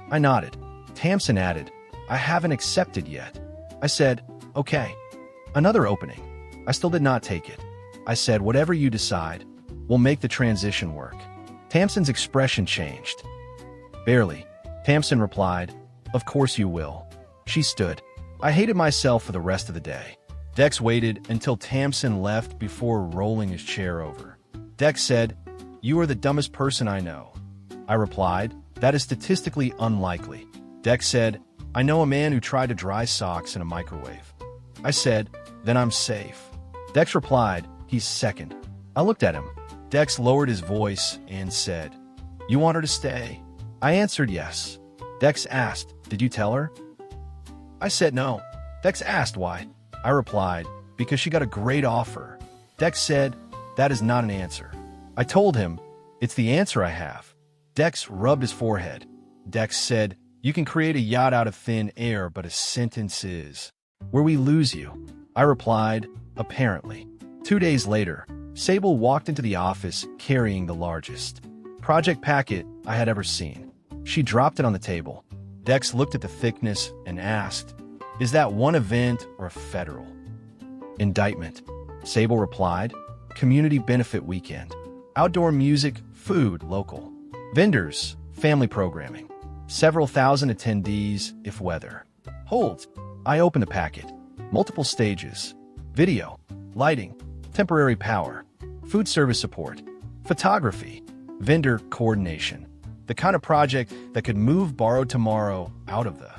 I nodded. Tamsin added, "I haven't accepted yet." I said, "Okay." Another opening. I still did not take it. I said, "Whatever you decide, we'll make the transition work." Tamsin's expression changed. "Barely." Tamsin replied, "Of course you will." She stood. I hated myself for the rest of the day. Dex waited until Tamsin left before rolling his chair over. Dex said, "You are the dumbest person I know." I replied, "That is statistically unlikely." Dex said, "I know a man who tried to dry socks in a microwave." I said, "Then I'm safe." Dex replied, "He's second." I looked at him. Dex lowered his voice and said, "You want her to stay?" I answered yes. Dex asked, "Did you tell her?" I said no. Dex asked why. I replied, "Because she got a great offer." Dex said, "That is not an answer." I told him, "It's the answer I have." Dex rubbed his forehead. Dex said, "You can create a yacht out of thin air, but a sentence is where we lose you." I replied, "Apparently." 2 days later, Sable walked into the office carrying the largest project packet I had ever seen. She dropped it on the table. Dex looked at the thickness and asked, "Is that one event or a federal?" Indictment. Sable replied, community benefit weekend. Outdoor music, food, local. Vendors, family programming. Several thousand attendees, if weather. Hold. I opened the packet. Multiple stages. Video. Lighting. Temporary power. Food service support. Photography. Vendor coordination. The kind of project that could move Borrowed Tomorrow out of the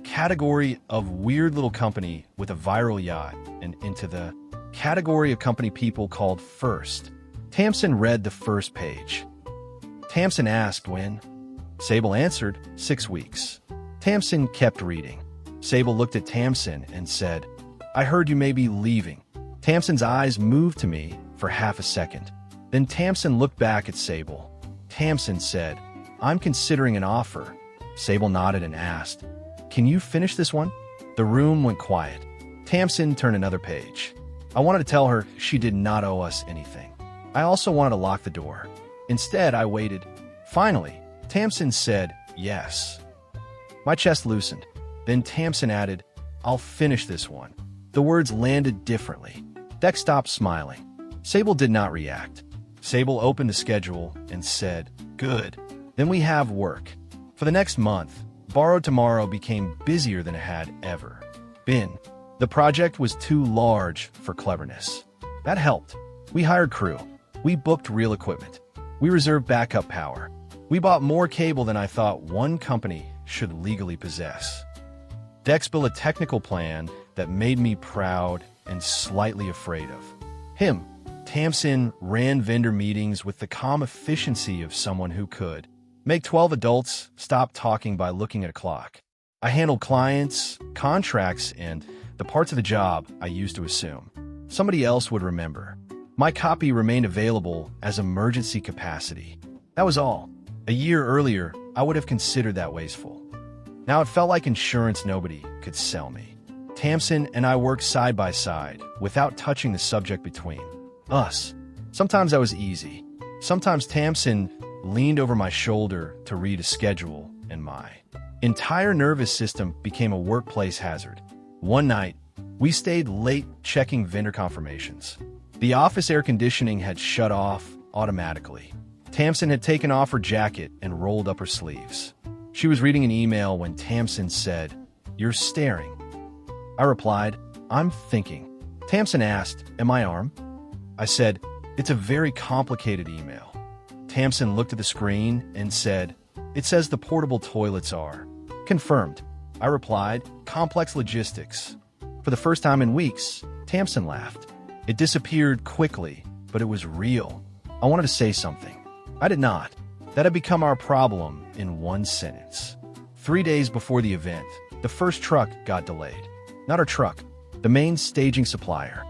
category of weird little company with a viral yacht and into the category of company people called first. Tamsin read the first page. Tamsin asked when. Sable answered, 6 weeks. Tamsin kept reading. Sable looked at Tamsin and said, I heard you may be leaving. Tamsin's eyes moved to me for half a second. Then Tamsin looked back at Sable. Tamsin said, I'm considering an offer. Sable nodded and asked, can you finish this one? The room went quiet. Tamsin turned another page. I wanted to tell her she did not owe us anything. I also wanted to lock the door. Instead, I waited. Finally, Tamsin said, yes. My chest loosened. Then Tamsin added, I'll finish this one. The words landed differently. Dex stopped smiling. Sable did not react. Sable opened the schedule and said, good. Then we have work. For the next month, Borrowed Tomorrow became busier than it had ever been. The project was too large for cleverness. That helped. We hired crew. We booked real equipment. We reserved backup power. We bought more cable than I thought one company should legally possess. Dex built a technical plan that made me proud and slightly afraid of him. Tamsin ran vendor meetings with the calm efficiency of someone who could make 12 adults stop talking by looking at a clock. I handled clients, contracts, and the parts of the job I used to assume somebody else would remember. My copy remained available as emergency capacity. That was all. A year earlier, I would have considered that wasteful. Now it felt like insurance nobody could sell me. Tamsin and I worked side by side, without touching the subject between us. Sometimes I was easy. Sometimes Tamsin leaned over my shoulder to read a schedule, and my entire nervous system became a workplace hazard. One night, we stayed late checking vendor confirmations. The office air conditioning had shut off automatically. Tamsin had taken off her jacket and rolled up her sleeves. She was reading an email when Tamsin said, "You're staring." I replied, "I'm thinking." Tamsin asked, "Am I arm?" I said, "It's a very complicated email." Tamsin looked at the screen and said, "It says the portable toilets are." "Confirmed." I replied, "Complex logistics." For the first time in weeks, Tamsin laughed. It disappeared quickly, but it was real. I wanted to say something. I did not. That had become our problem in one sentence. 3 days before the event, the first truck got delayed. Not our truck, the main staging supplier.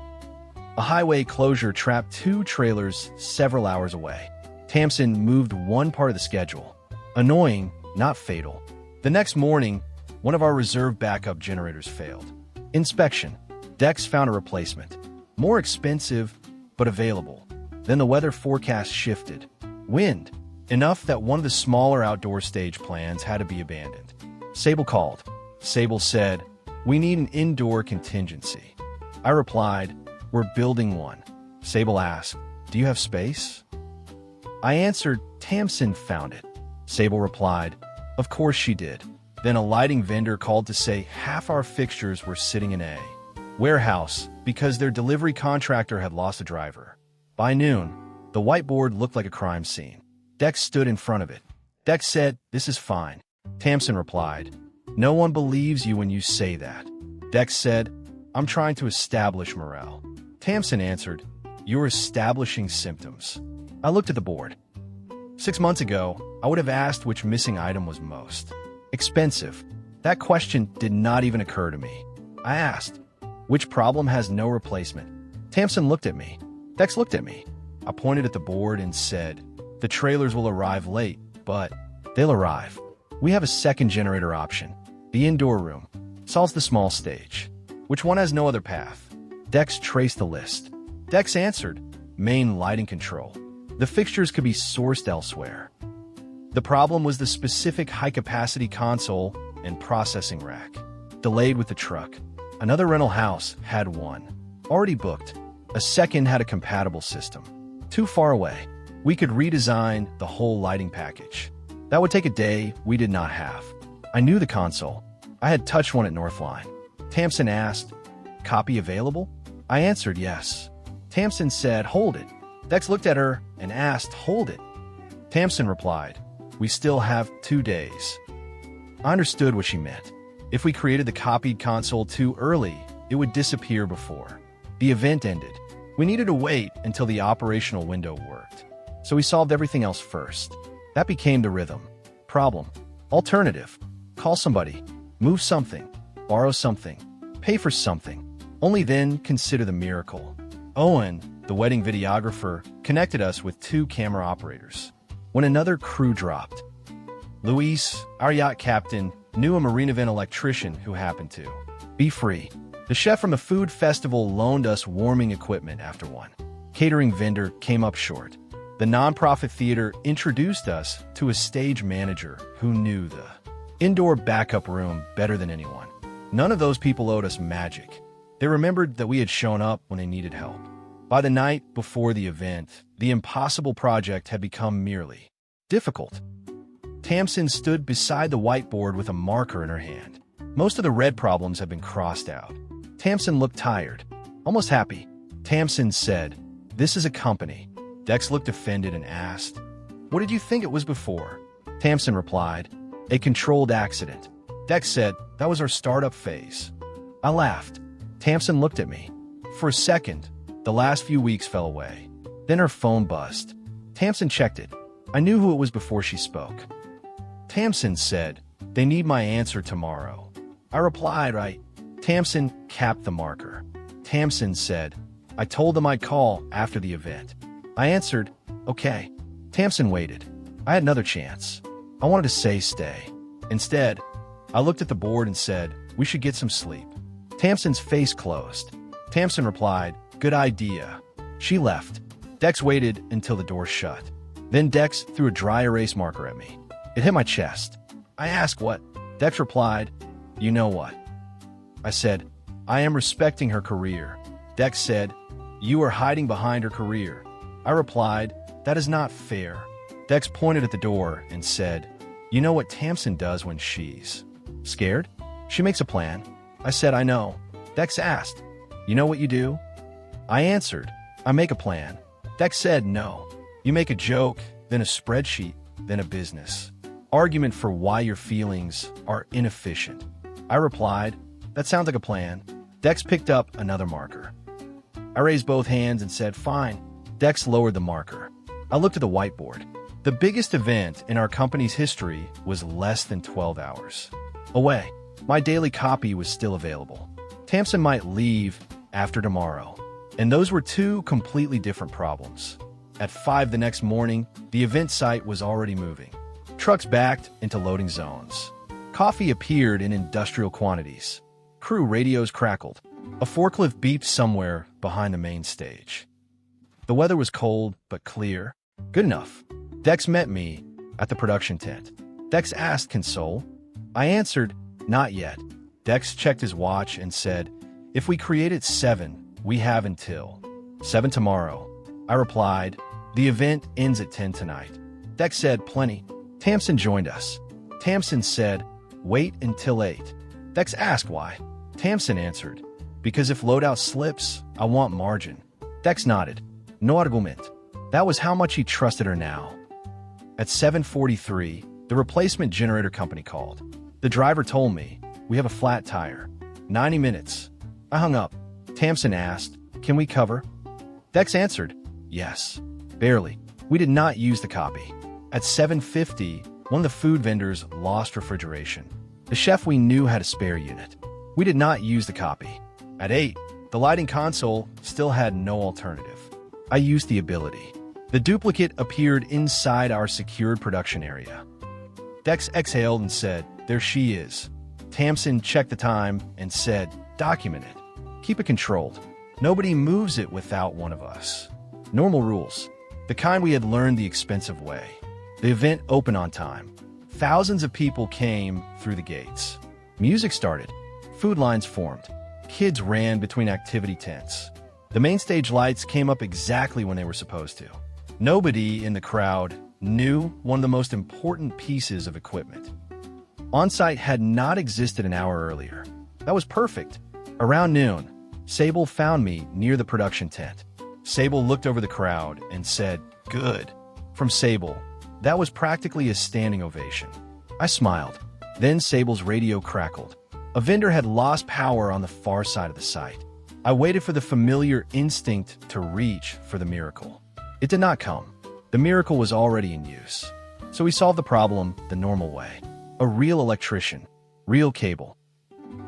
A highway closure trapped 2 trailers several hours away. Tamsin moved one part of the schedule. Annoying, not fatal. The next morning, one of our reserve backup generators failed. Inspection. Dex found a replacement. More expensive, but available. Then the weather forecast shifted. Wind. Enough that one of the smaller outdoor stage plans had to be abandoned. Sable called. Sable said, "We need an indoor contingency." I replied, "We're building one." Sable asked, "Do you have space?" I answered, "Tamsin found it." Sable replied, "Of course she did." Then a lighting vendor called to say half our fixtures were sitting in a warehouse because their delivery contractor had lost a driver. By noon, the whiteboard looked like a crime scene. Dex stood in front of it. Dex said, "This is fine." Tamsin replied, "No one believes you when you say that." Dex said, "I'm trying to establish morale." Tamsin answered, "You're establishing symptoms." I looked at the board. 6 months ago, I would have asked which missing item was most expensive. That question did not even occur to me. I asked, "Which problem has no replacement?" Tamsin looked at me. Dex looked at me. I pointed at the board and said, "The trailers will arrive late, but they'll arrive. We have a second generator option. The indoor room solves the small stage. Which one has no other path?" Dex traced the list. Dex answered, "Main lighting control. The fixtures could be sourced elsewhere." The problem was the specific high-capacity console and processing rack. Delayed with the truck. Another rental house had one. Already booked. A second had a compatible system. Too far away. We could redesign the whole lighting package. That would take a day we did not have. I knew the console. I had touched one at Northline. Tamsin asked, "Copy available?" I answered yes. Tamsin said, "Hold it." Dex looked at her and asked, "Hold it?" Tamsin replied, "We still have 2 days." I understood what she meant. If we created the copied console too early, it would disappear before the event ended. We needed to wait until the operational window worked. So we solved everything else first. That became the rhythm. Problem. Alternative. Call somebody. Move something. Borrow something. Pay for something. Only then consider the miracle. Owen, the wedding videographer, connected us with 2 camera operators. When another crew dropped, Luis, our yacht captain, knew a marine event electrician who happened to be free. The chef from a food festival loaned us warming equipment after one catering vendor came up short. The nonprofit theater introduced us to a stage manager who knew the indoor backup room better than anyone. None of those people owed us magic. They remembered that we had shown up when they needed help. By the night before the event, the impossible project had become merely difficult. Tamsin stood beside the whiteboard with a marker in her hand. Most of the red problems had been crossed out. Tamsin looked tired, almost happy. Tamsin said, "This is a company." Dex looked offended and asked, "What did you think it was before?" Tamsin replied, "A controlled accident." Dex said, "That was our startup phase." I laughed. Tamsin looked at me. For a second, the last few weeks fell away. Then her phone buzzed. Tamsin checked it. I knew who it was before she spoke. Tamsin said, "They need my answer tomorrow." I replied, "Right." Tamsin capped the marker. Tamsin said, "I told them I'd call after the event." I answered, "Okay." Tamsin waited. I had another chance. I wanted to say stay. Instead, I looked at the board and said, "We should get some sleep." Tamsin's face closed. Tamsin replied, "Good idea." She left. Dex waited until the door shut. Then Dex threw a dry erase marker at me. It hit my chest. I asked what. Dex replied, "You know what?" I said, "I am respecting her career." Dex said, "You are hiding behind her career." I replied, "That is not fair." Dex pointed at the door and said, "You know what Tamsin does when she's scared? She makes a plan." I said, "I know." Dex asked, "You know what you do?" I answered, "I make a plan." Dex said, "No. You make a joke, then a spreadsheet, then a business argument for why your feelings are inefficient." I replied, "That sounds like a plan." Dex picked up another marker. I raised both hands and said, "Fine." Dex lowered the marker. I looked at the whiteboard. The biggest event in our company's history was less than 12 hours away. My daily copy was still available. Tamsin might leave after tomorrow. And those were 2 completely different problems. At 5 the next morning, the event site was already moving. Trucks backed into loading zones. Coffee appeared in industrial quantities. Crew radios crackled. A forklift beeped somewhere behind the main stage. The weather was cold but clear. Good enough. Dex met me at the production tent. Dex asked, "Console?" I answered, "Not yet." Dex checked his watch and said, "If we create at 7, we have until 7 tomorrow." I replied, "The event ends at 10 tonight." Dex said, "Plenty." Tamsin joined us. Tamsin said, "Wait until 8. Dex asked why. Tamsin answered, "Because if loadout slips, I want margin." Dex nodded. No argument. That was how much he trusted her now. At 7:43, the replacement generator company called. The driver told me, "We have a flat tire. 90 minutes. I hung up. Tamsin asked, "Can we cover?" Dex answered, "Yes." Barely. We did not use the copy. At 7:50, one of the food vendors lost refrigeration. The chef we knew had a spare unit. We did not use the copy. At 8, the lighting console still had no alternative. I used the ability. The duplicate appeared inside our secured production area. Dex exhaled and said, "There she is." Tamsin checked the time and said, "Document it. Keep it controlled. Nobody moves it without one of us." Normal rules. The kind we had learned the expensive way. The event opened on time. Thousands of people came through the gates. Music started. Food lines formed. Kids ran between activity tents. The main stage lights came up exactly when they were supposed to. Nobody in the crowd knew one of the most important pieces of equipment. On-site had not existed an hour earlier. That was perfect. Around noon, Sable found me near the production tent. Sable looked over the crowd and said, "Good." From Sable, that was practically a standing ovation. I smiled. Then Sable's radio crackled. A vendor had lost power on the far side of the site. I waited for the familiar instinct to reach for the miracle. It did not come. The miracle was already in use. So we solved the problem the normal way. A real electrician, real cable,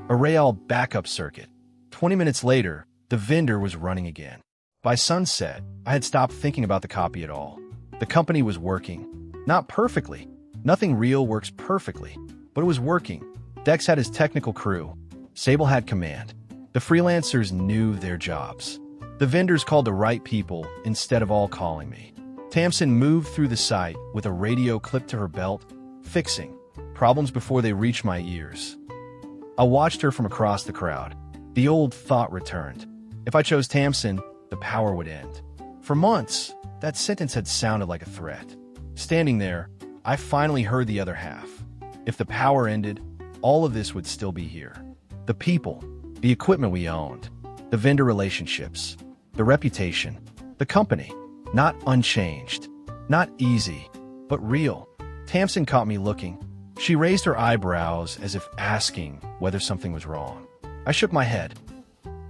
a real backup circuit. 20 minutes later, the vendor was running again. By sunset, I had stopped thinking about the copy at all. The company was working. Not perfectly. Nothing real works perfectly. But it was working. Dex had his technical crew. Sable had command. The freelancers knew their jobs. The vendors called the right people instead of all calling me. Tamsin moved through the site with a radio clipped to her belt, fixing problems before they reached my ears. I watched her from across the crowd. The old thought returned. If I chose Tamsin, the power would end. For months, that sentence had sounded like a threat. Standing there, I finally heard the other half. If the power ended, all of this would still be here. The people, the equipment we owned, the vendor relationships, the reputation, the company, not unchanged, not easy, but real. Tamsin caught me looking. She raised her eyebrows as if asking whether something was wrong. I shook my head.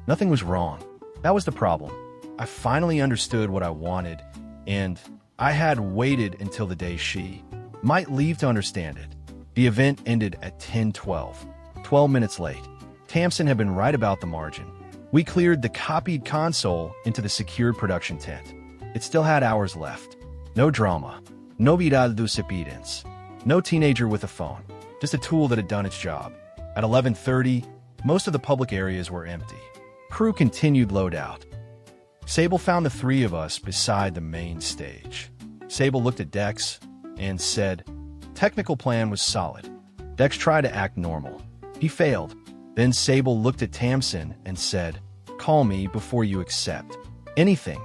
Nothing was wrong. That was the problem. I finally understood what I wanted, and I had waited until the day she might leave to understand it. The event ended at 10:12. 12 minutes late. Tamsin had been right about the margin. We cleared the copied console into the secured production tent. It still had hours left. No drama. No viral dos impedance. No teenager with a phone. Just a tool that had done its job. At 11:30, most of the public areas were empty. Crew continued loadout. Sable found the three of us beside the main stage. Sable looked at Dex and said, "Technical plan was solid." Dex tried to act normal. He failed. Then Sable looked at Tamsin and said, "Call me before you accept anything."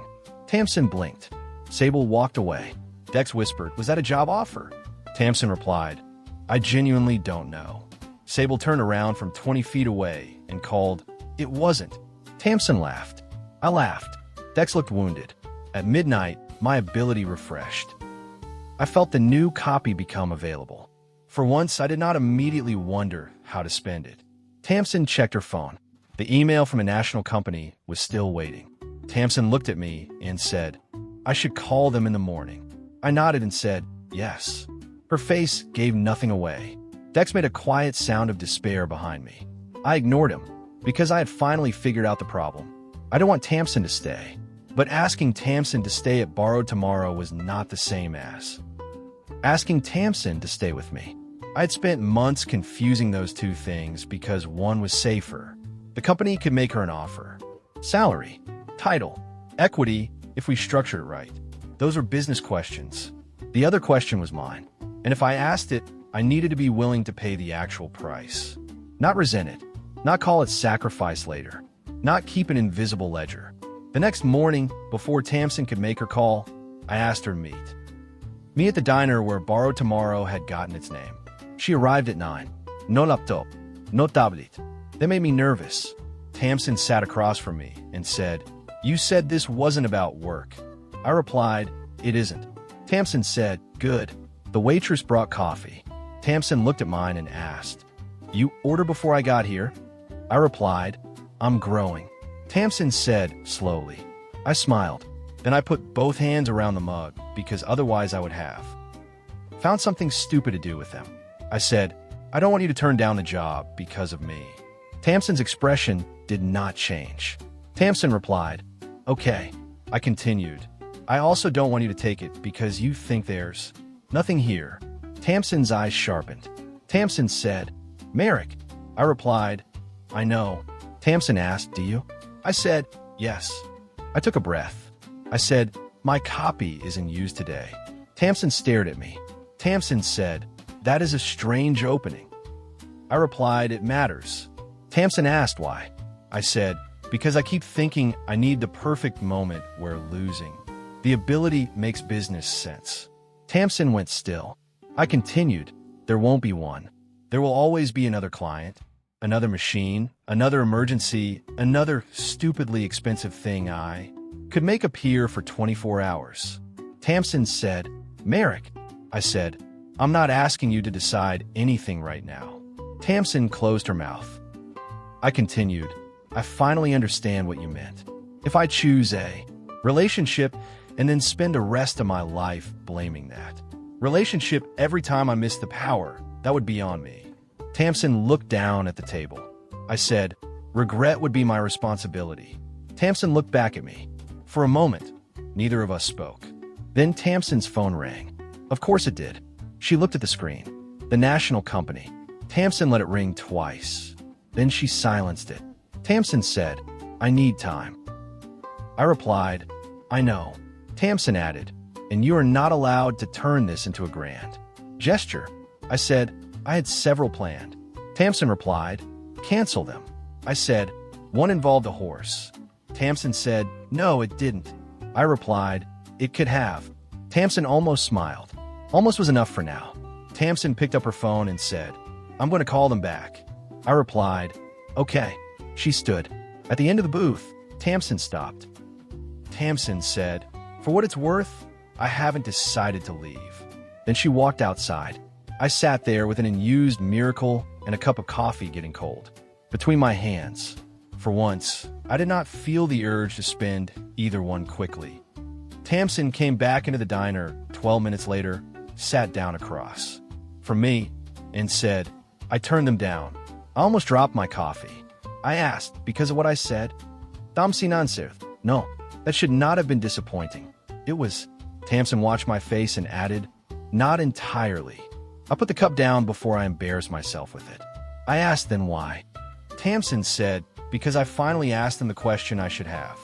Tamsin blinked. Sable walked away. Dex whispered, "Was that a job offer?" Tamsin replied, "I genuinely don't know." Sable turned around from 20 feet away and called, "It wasn't." Tamsin laughed. I laughed. Dex looked wounded. At midnight, my ability refreshed. I felt the new copy become available. For once, I did not immediately wonder how to spend it. Tamsin checked her phone. The email from a national company was still waiting. Tamsin looked at me and said, "I should call them in the morning." I nodded and said, "Yes." Her face gave nothing away. Dex made a quiet sound of despair behind me. I ignored him, because I had finally figured out the problem. I didn't want Tamsin to stay, but asking Tamsin to stay at Borrowed Tomorrow was not the same as asking Tamsin to stay with me. I had spent months confusing those two things because one was safer. The company could make her an offer. Salary, title, equity, if we structured it right. Those were business questions. The other question was mine. And if I asked it, I needed to be willing to pay the actual price. Not resent it. Not call it sacrifice later. Not keep an invisible ledger. The next morning, before Tamsin could make her call, I asked her to meet me at the diner where Borrowed Tomorrow had gotten its name. She arrived at 9. No laptop. No tablet. That made me nervous. Tamsin sat across from me and said, "You said this wasn't about work." I replied, "It isn't." Tamsin said, "Good." The waitress brought coffee. Tamsin looked at mine and asked, "You order before I got here?" I replied, "I'm growing." Tamsin said slowly. I smiled. Then I put both hands around the mug because otherwise I would have found something stupid to do with them. I said, "I don't want you to turn down the job because of me." Tamsin's expression did not change. Tamsin replied, "Okay." I continued, "I also don't want you to take it because you think there's nothing here." Tamsin's eyes sharpened. Tamsin said, "Merrick." I replied, "I know." Tamsin asked, "Do you?" I said, "Yes." I took a breath. I said, "My copy isn't used today." Tamsin stared at me. Tamsin said, "That is a strange opening." I replied, "It matters." Tamsin asked why. I said, because I keep thinking I need the perfect moment where losing the ability makes business sense. Tamsin went still. I continued, there won't be one. There will always be another client, another machine, another emergency, another stupidly expensive thing I could make appear for 24 hours. Tamsin said, Merrick. I said, I'm not asking you to decide anything right now. Tamsin closed her mouth. I continued, I finally understand what you meant. If I choose a relationship and then spend the rest of my life blaming that relationship every time I miss the power, that would be on me. Tamsin looked down at the table. I said, regret would be my responsibility. Tamsin looked back at me. For a moment, neither of us spoke. Then Tamsin's phone rang. Of course it did. She looked at the screen. The national company. Tamsin let it ring twice. Then she silenced it. Tamsin said, I need time. I replied, I know. Tamsin added, and you are not allowed to turn this into a grand gesture. I said, I had several planned. Tamsin replied, cancel them. I said, one involved a horse. Tamsin said, no, it didn't. I replied, it could have. Tamsin almost smiled. Almost was enough for now. Tamsin picked up her phone and said, I'm going to call them back. I replied, okay. She stood. At the end of the booth, Tamsin stopped. Tamsin said, for what it's worth, I haven't decided to leave. Then she walked outside. I sat there with an unused Miracle and a cup of coffee getting cold between my hands. For once, I did not feel the urge to spend either one quickly. Tamsin came back into the diner 12 minutes later, sat down across from me, and said, I turned them down. I almost dropped my coffee. I asked, because of what I said? Tamsin answered, no, that should not have been disappointing. It was. Tamsin watched my face and added, not entirely. I put the cup down before I embarrassed myself with it. I asked then why. Tamsin said, because I finally asked them the question I should have.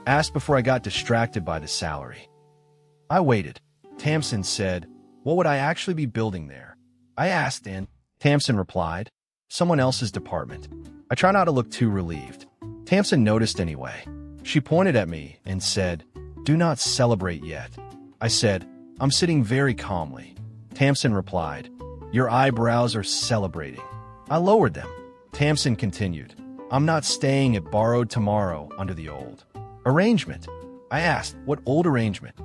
Asked before I got distracted by the salary. I waited. Tamsin said, what would I actually be building there? I asked and Tamsin replied, someone else's department. I try not to look too relieved. Tamsin noticed anyway. She pointed at me and said, do not celebrate yet. I said, I'm sitting very calmly. Tamsin replied, your eyebrows are celebrating. I lowered them. Tamsin continued, I'm not staying at borrowed tomorrow under the old arrangement. I asked, what old arrangement?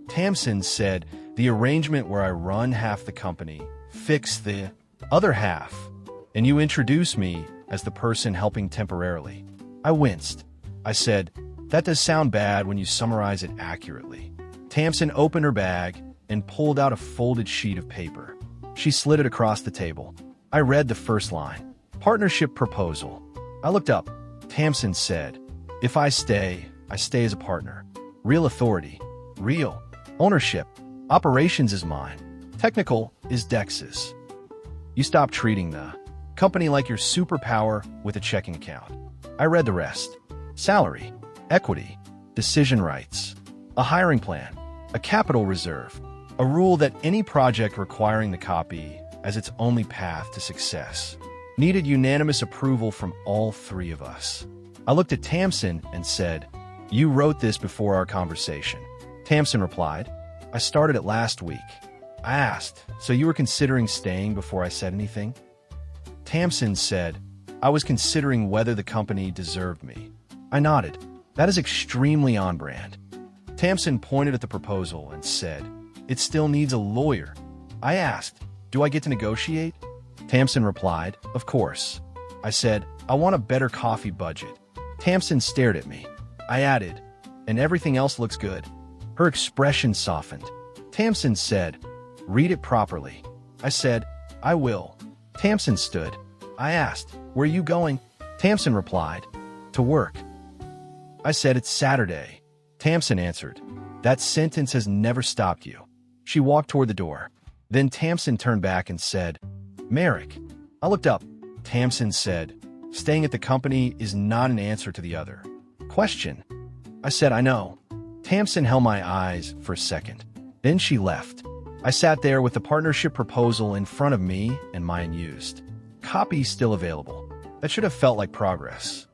Tamsin said, the arrangement where I run half the company, fix the other half, and you introduce me as the person helping temporarily. I winced. I said, that does sound bad when you summarize it accurately. Tamsin opened her bag and pulled out a folded sheet of paper. She slid it across the table. I read the first line, partnership proposal. I looked up. Tamsin said, if I stay as a partner. Real authority, real ownership. Operations is mine. Technical is Dex's. You stop treating the company like your superpower with a checking account. I read the rest. Salary, equity, decision rights, a hiring plan, a capital reserve, a rule that any project requiring the copy as its only path to success needed unanimous approval from all three of us. I looked at Tamsin and said, you wrote this before our conversation. Tamsin replied, I started it last week. I asked, so you were considering staying before I said anything? Tamsin said, I was considering whether the company deserved me. I nodded. That is extremely on brand. Tamsin pointed at the proposal and said, it still needs a lawyer. I asked, do I get to negotiate? Tamsin replied, of course. I said, I want a better coffee budget. Tamsin stared at me. I added, and everything else looks good. Her expression softened. Tamsin said, read it properly. I said, I will. Tamsin stood. I asked, where are you going? Tamsin replied, to work. I said, it's Saturday. Tamsin answered, that sentence has never stopped you. She walked toward the door. Then Tamsin turned back and said, Merrick. I looked up. Tamsin said, staying at the company is not an answer to the other question. I said, I know. Tamsin held my eyes for a second. Then she left. I sat there with the partnership proposal in front of me and my unused copy still available. That should have felt like progress.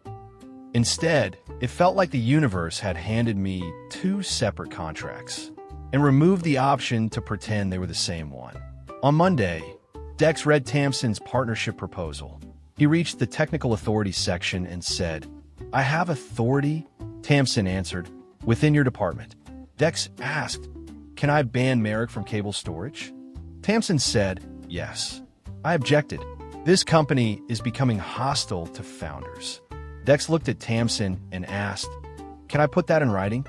Instead, it felt like the universe had handed me two separate contracts and removed the option to pretend they were the same one. On Monday, Dex read Tamsin's partnership proposal. He reached the technical authority section and said, "I have authority," Tamsin answered, "within your department." Dex asked, "Can I ban Merrick from cable storage?" Tamsin said, "Yes." I objected. "This company is becoming hostile to founders." Dex looked at Tamsin and asked, "Can I put that in writing?"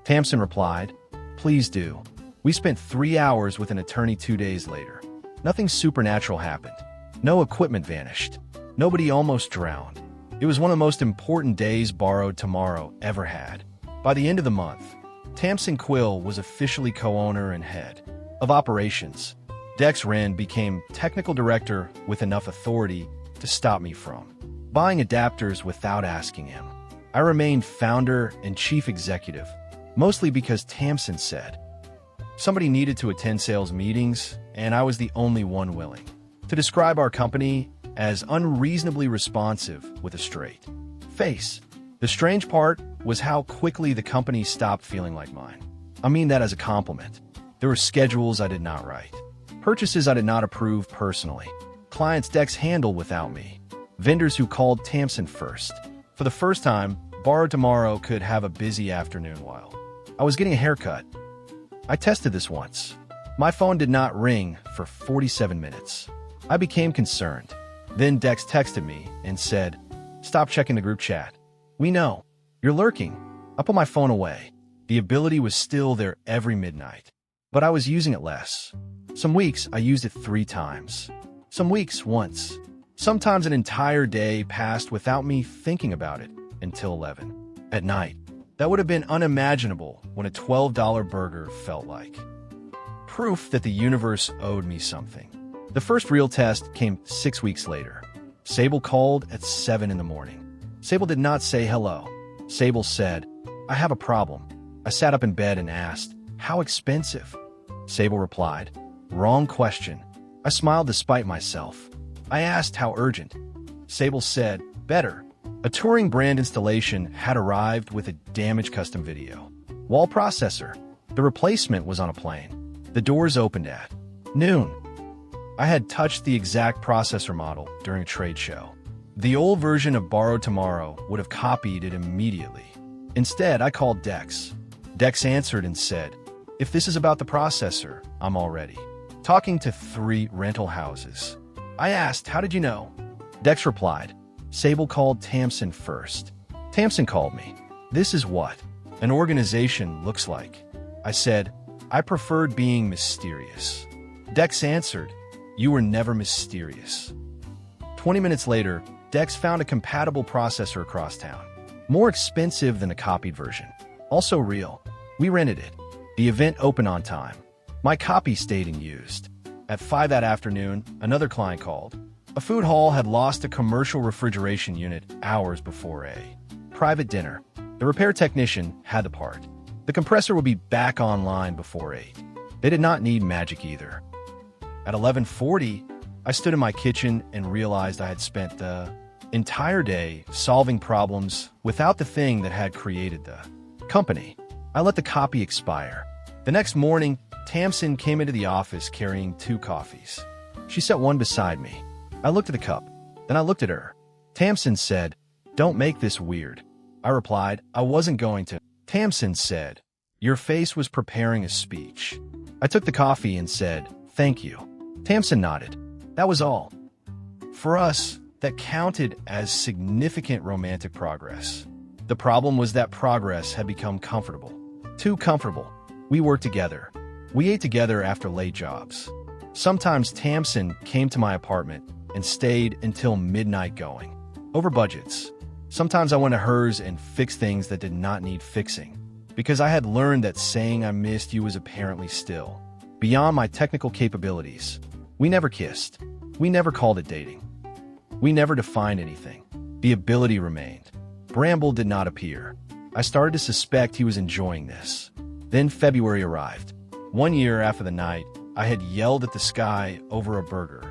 Tamsin replied, "Please do." We spent 3 hours with an attorney 2 days later. Nothing supernatural happened. No equipment vanished. Nobody almost drowned. It was one of the most important days Borrowed Tomorrow ever had. By the end of the month, Tamsin Quill was officially co-owner and head of operations. Dex Wren became technical director with enough authority to stop me from buying adapters without asking him. I remained founder and chief executive, mostly because Tamsin said. Somebody needed to attend sales meetings, and I was the only one willing to describe our company as unreasonably responsive with a straight face. The strange part was how quickly the company stopped feeling like mine. I mean that as a compliment. There were schedules I did not write, purchases I did not approve personally, clients Dex handled without me, vendors who called Tamsin first. For the first time, Borrowed Tomorrow could have a busy afternoon while I was getting a haircut. I tested this once. My phone did not ring for 47 minutes. I became concerned. Then Dex texted me and said, "Stop checking the group chat. We know. You're lurking." I put my phone away. The ability was still there every midnight, but I was using it less. Some weeks I used it 3 times. Some weeks once. Sometimes an entire day passed without me thinking about it until 11 at night. That would have been unimaginable when a $12 burger felt like proof that the universe owed me something. The first real test came 6 weeks later. Sable called at 7 in the morning. Sable did not say hello. Sable said, "I have a problem." I sat up in bed and asked, "How expensive?" Sable replied, "Wrong question." I smiled despite myself. I asked how urgent. Sable said, "Better." A touring brand installation had arrived with a damaged custom video wall processor. The replacement was on a plane. The doors opened at noon. I had touched the exact processor model during a trade show. The old version of Borrowed Tomorrow would have copied it immediately. Instead, I called Dex. Dex answered and said, "If this is about the processor, I'm already talking to 3 rental houses." I asked, "How did you know?" Dex replied, "Sable called Tamsin first. Tamsin called me. This is what an organization looks like." I said, "I preferred being mysterious." Dex answered, "You were never mysterious." 20 minutes later, Dex found a compatible processor across town. More expensive than the copied version. Also real. We rented it. The event opened on time. My copy stayed unused. At 5 that afternoon, another client called. A food hall had lost a commercial refrigeration unit hours before a private dinner. The repair technician had the part. The compressor would be back online before 8. They did not need magic either. At 11:40, I stood in my kitchen and realized I had spent the entire day solving problems without the thing that had created the company. I let the copy expire. The next morning, Tamsin came into the office carrying 2 coffees. She set one beside me. I looked at the cup. Then I looked at her. Tamsin said, "Don't make this weird." I replied, "I wasn't going to." Tamsin said, "Your face was preparing a speech." I took the coffee and said, "Thank you." Tamsin nodded. That was all. For us, that counted as significant romantic progress. The problem was that progress had become comfortable. Too comfortable. We worked together. We ate together after late jobs. Sometimes Tamsin came to my apartment and stayed until midnight going over budgets. Sometimes I went to hers and fixed things that did not need fixing, because I had learned that saying I missed you was apparently still beyond my technical capabilities. We never kissed. We never called it dating. We never defined anything. The ability remained. Bramble did not appear. I started to suspect he was enjoying this. Then February arrived. 1 year after the night I had yelled at the sky over a burger.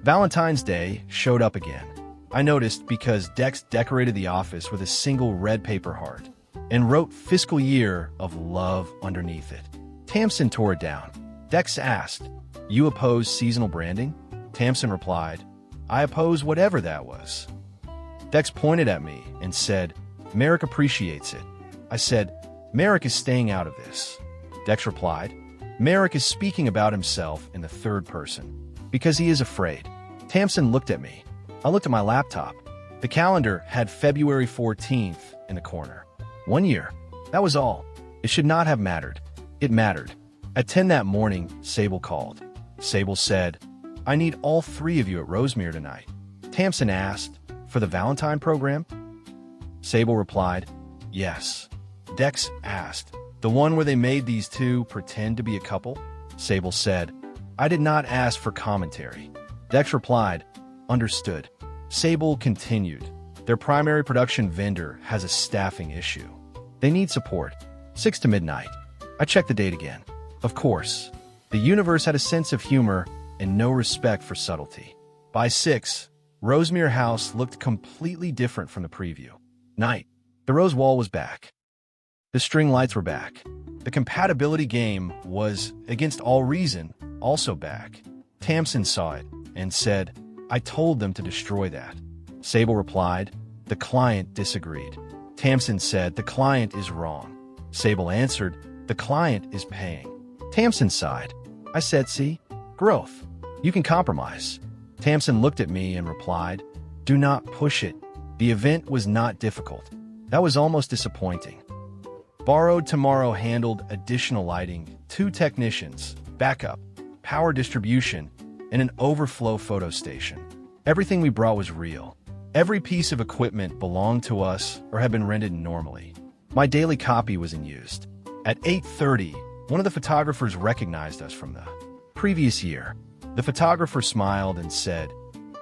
Valentine's Day showed up again. I noticed because Dex decorated the office with a single red paper heart and wrote fiscal year of love underneath it. Tamsin tore it down. Dex asked, "You oppose seasonal branding?" Tamsin replied, "I oppose whatever that was." Dex pointed at me and said, "Merrick appreciates it." I said, "Merrick is staying out of this." Dex replied, "Merrick is speaking about himself in the third person because he is afraid." Tamsin looked at me. I looked at my laptop. The calendar had February 14th in the corner. 1 year. That was all. It should not have mattered. It mattered. At 10 that morning, Sable called. Sable said, "I need all three of you at Rosemere tonight." Tamsin asked, "For the Valentine program?" Sable replied, "Yes." Dex asked, "The one where they made these two pretend to be a couple?" Sable said, "I did not ask for commentary." Dex replied, "Understood." Sable continued, "Their primary production vendor has a staffing issue. They need support. 6 to midnight. I checked the date again. Of course, the universe had a sense of humor and no respect for subtlety. By 6, Rosemere House looked completely different from the preview. Night. The rose wall was back. The string lights were back. The compatibility game was, against all reason, also back. Tamsin saw it and said, "I told them to destroy that." Sable replied, "The client disagreed." Tamsin said, "The client is wrong." Sable answered, "The client is paying." Tamsin sighed. I said, "See? Growth. You can compromise." Tamsin looked at me and replied, "Do not push it. The event was not difficult. That was almost disappointing." Borrowed Tomorrow handled additional lighting, 2 technicians, backup, power distribution, and an overflow photo station. Everything we brought was real. Every piece of equipment belonged to us or had been rented normally. My daily copy was in use. At 8:30, one of the photographers recognized us from the previous year. The photographer smiled and said,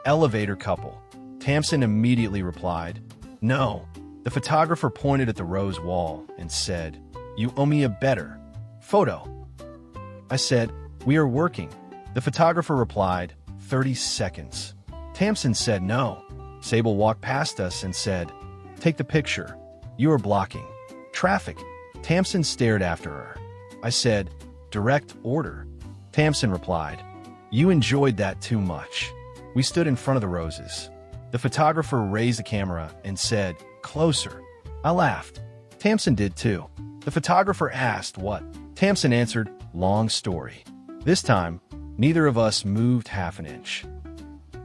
"Elevator couple." Tamsin immediately replied, "No." The photographer pointed at the rose wall and said, "You owe me a better photo." I said, "We are working." The photographer replied, 30 seconds. Tamsin said no. Sable walked past us and said, "Take the picture. You are blocking traffic." Tamsin stared after her. I said, "Direct order." Tamsin replied, "You enjoyed that too much." We stood in front of the roses. The photographer raised the camera and said, "Closer." I laughed. Tamsin did too. The photographer asked what. Tamsin answered, "Long story." This time, neither of us moved half an inch.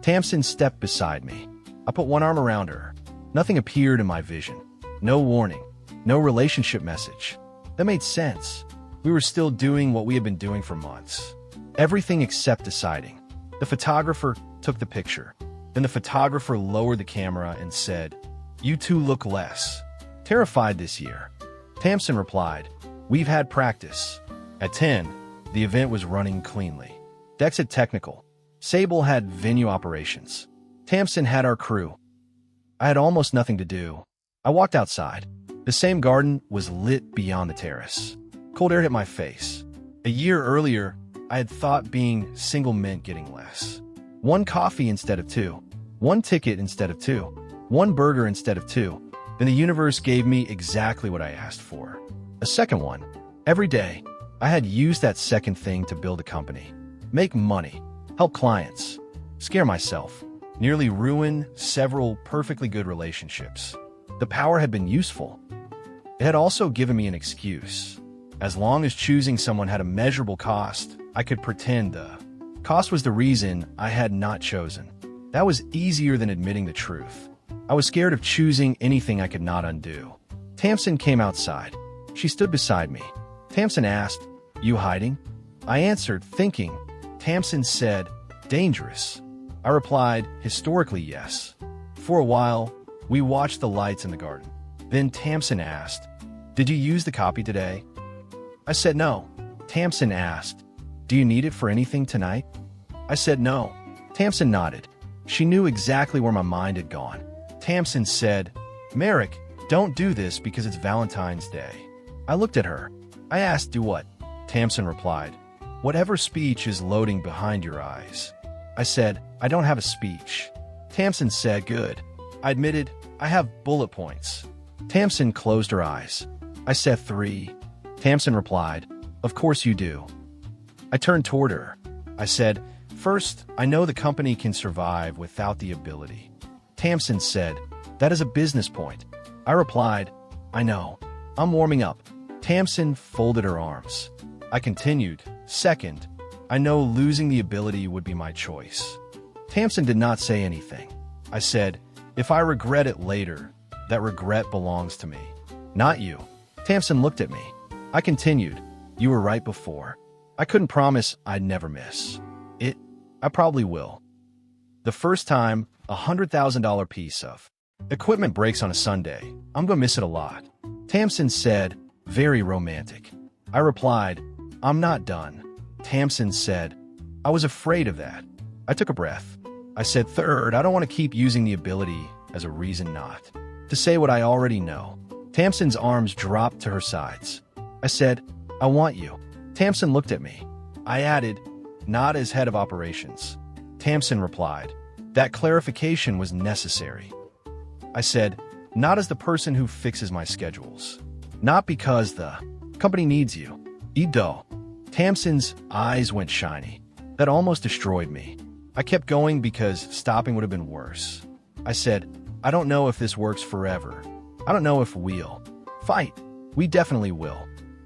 Tamsin stepped beside me. I put one arm around her. Nothing appeared in my vision. No warning. No relationship message. That made sense. We were still doing what we had been doing for months. Everything except deciding. The photographer took the picture. Then the photographer lowered the camera and said, "You two look less terrified this year." Tamsin replied, "We've had practice." At 10, the event was running cleanly. Dex had technical. Sable had venue operations. Tamsin had our crew. I had almost nothing to do. I walked outside. The same garden was lit beyond the terrace. Cold air hit my face. A year earlier, I had thought being single meant getting less. 1 coffee instead of 2. 1 ticket instead of 2. 1 burger instead of 2. Then the universe gave me exactly what I asked for. A second one. Every day, I had used that second thing to build a company. Make money. Help clients. Scare myself. Nearly ruin several perfectly good relationships. The power had been useful. It had also given me an excuse. As long as choosing someone had a measurable cost, I could pretend the cost was the reason I had not chosen. That was easier than admitting the truth. I was scared of choosing anything I could not undo. Tamsin came outside. She stood beside me. Tamsin asked, "You hiding?" I answered, thinking. Tamsin said, "Dangerous." I replied, "Historically, yes." For a while, we watched the lights in the garden. Then Tamsin asked, "Did you use the copy today?" I said no. Tamsin asked, "Do you need it for anything tonight?" I said no. Tamsin nodded. She knew exactly where my mind had gone. Tamsin said, "Merrick, don't do this because it's Valentine's Day." I looked at her. I asked, "Do what?" Tamsin replied, "Whatever speech is loading behind your eyes." I said, "I don't have a speech." Tamsin said, good. I admitted, I have bullet points. Tamsin closed her eyes. I said 3. Tamsin replied, of course you do. I turned toward her. I said, first, I know the company can survive without the ability. Tamsin said, that is a business point. I replied, I know. I'm warming up. Tamsin folded her arms. I continued, second, I know losing the ability would be my choice. Tamsin did not say anything. I said, if I regret it later, that regret belongs to me, not you. Tamsin looked at me. I continued, you were right before. I couldn't promise I'd never miss it. I probably will. The first time a $100,000 piece of equipment breaks on a Sunday, I'm gonna miss it a lot. Tamsin said, very romantic. I replied, I'm not done. Tamsin said, I was afraid of that. I took a breath. I said, third, I don't want to keep using the ability as a reason not to say what I already know. Tamsin's arms dropped to her sides. I said, I want you. Tamsin looked at me. I added, not as head of operations. Tamsin replied, that clarification was necessary. I said, not as the person who fixes my schedules. Not because the company needs you. Ido. Tamsin's eyes went shiny. That almost destroyed me. I kept going because stopping would have been worse. I said, I don't know if this works forever. I don't know if we'll fight. We definitely will.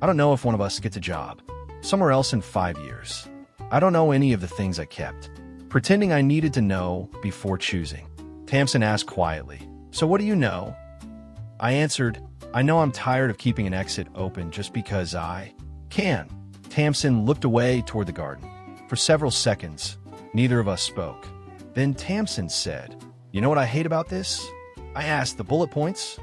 I don't know if one of us gets a job somewhere else in 5 years. I don't know any of the things I kept pretending I needed to know before choosing. Tamsin asked quietly, so what do you know? I answered, I know I'm tired of keeping an exit open just because I can. Tamsin looked away toward the garden. For several seconds, neither of us spoke. Then Tamsin said, you know what I hate about this? I asked, the bullet points?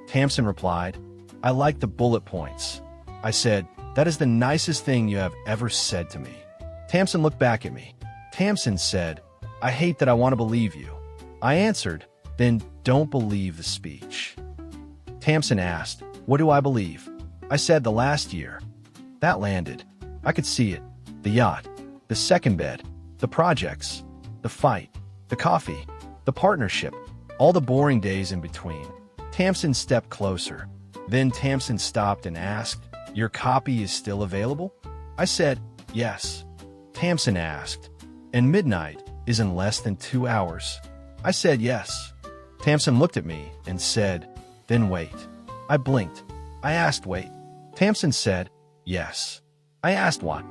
Tamsin replied, I like the bullet points. I said, that is the nicest thing you have ever said to me. Tamsin looked back at me. Tamsin said, I hate that I want to believe you. I answered, then don't believe the speech. Tamsin asked, what do I believe? I said, the last year. That landed. I could see it. The yacht, the second bed, the projects, the fight, the coffee, the partnership, all the boring days in between. Tamsin stepped closer. Then Tamsin stopped and asked, your copy is still available? I said, yes. Tamsin asked, and midnight is in less than 2 hours. I said, yes. Tamsin looked at me and said, then wait. I blinked. I asked, wait. Tamsin said, yes. I asked, what?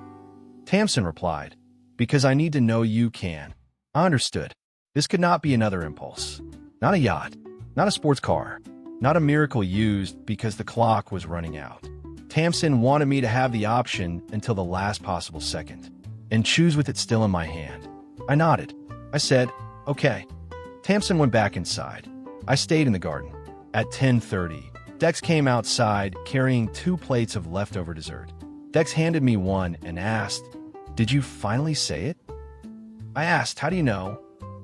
Tamsin replied, because I need to know you can. I understood. This could not be another impulse. Not a yacht. Not a sports car. Not a miracle used because the clock was running out. Tamsin wanted me to have the option until the last possible second, and choose with it still in my hand. I nodded. I said, okay. Tamsin went back inside. I stayed in the garden. At 10:30, Dex came outside carrying 2 plates of leftover dessert. Dex handed me one and asked, did you finally say it? I asked, how do you know?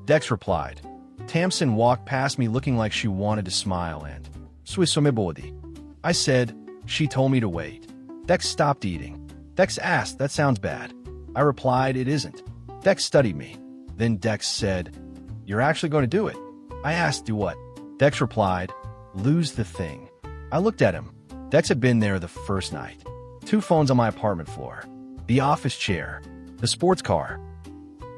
Dex replied. Tamsin walked past me looking like she wanted to smile and Swisomibodi. I said, she told me to wait. Dex stopped eating. Dex asked, that sounds bad. I replied, it isn't. Dex studied me. Then Dex said, you're actually going to do it. I asked, do what? Dex replied, lose the thing. I looked at him. Dex had been there the first night. 2 phones on my apartment floor. The office chair. The sports car.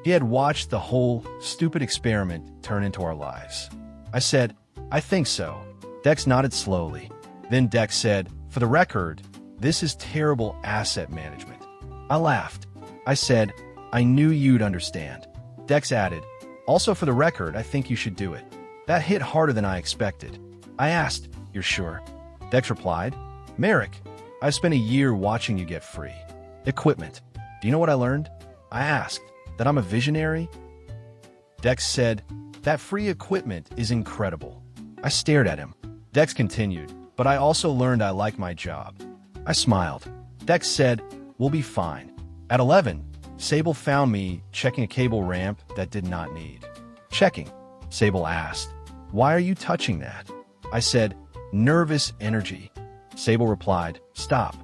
He had watched the whole stupid experiment turn into our lives. I said, I think so. Dex nodded slowly. Then Dex said, for the record, this is terrible asset management. I laughed. I said, I knew you'd understand. Dex added, also for the record, I think you should do it. That hit harder than I expected. I asked, you're sure? Dex replied, Merrick, I spent a year watching you get free equipment. Do you know what I learned? I asked, that I'm a visionary? Dex said, that free equipment is incredible. I stared at him. Dex continued, but I also learned I like my job. I smiled. Dex said, we'll be fine. At 11, Sable found me checking a cable ramp that did not need checking. Sable asked, why are you touching that? I said, nervous energy. Sable replied, stop.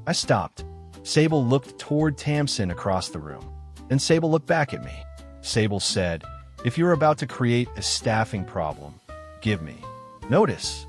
I stopped. Sable looked toward Tamsin across the room. Then Sable looked back at me. Sable said, If you're about to create a staffing problem, give me notice.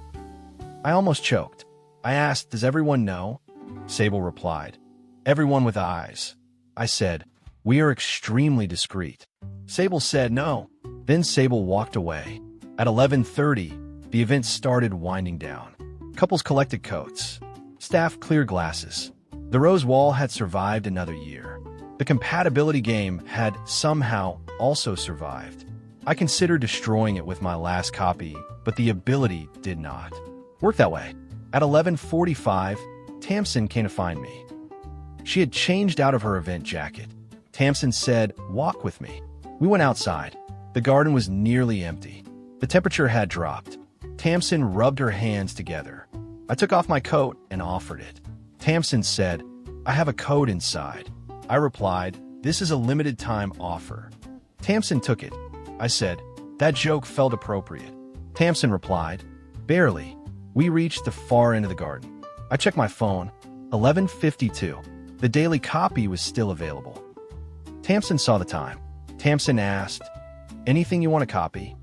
I almost choked. I asked, does everyone know? Sable replied, everyone with eyes. I said, we are extremely discreet. Sable said no. Then Sable walked away. At 11:30, the event started winding down. Couples collected coats. Staff cleared glasses. The rose wall had survived another year. The compatibility game had somehow also survived. I considered destroying it with my last copy, but the ability did not work that way. At 11:45, Tamsin came to find me. She had changed out of her event jacket. Tamsin said, walk with me. We went outside. The garden was nearly empty. The temperature had dropped. Tamsin rubbed her hands together. I took off my coat and offered it. Tamsin said, I have a code inside. I replied, this is a limited time offer. Tamsin took it. I said, that joke felt appropriate. Tamsin replied, barely. We reached the far end of the garden. I checked my phone. 11:52. The daily copy was still available. Tamsin saw the time. Tamsin asked, anything you want to copy?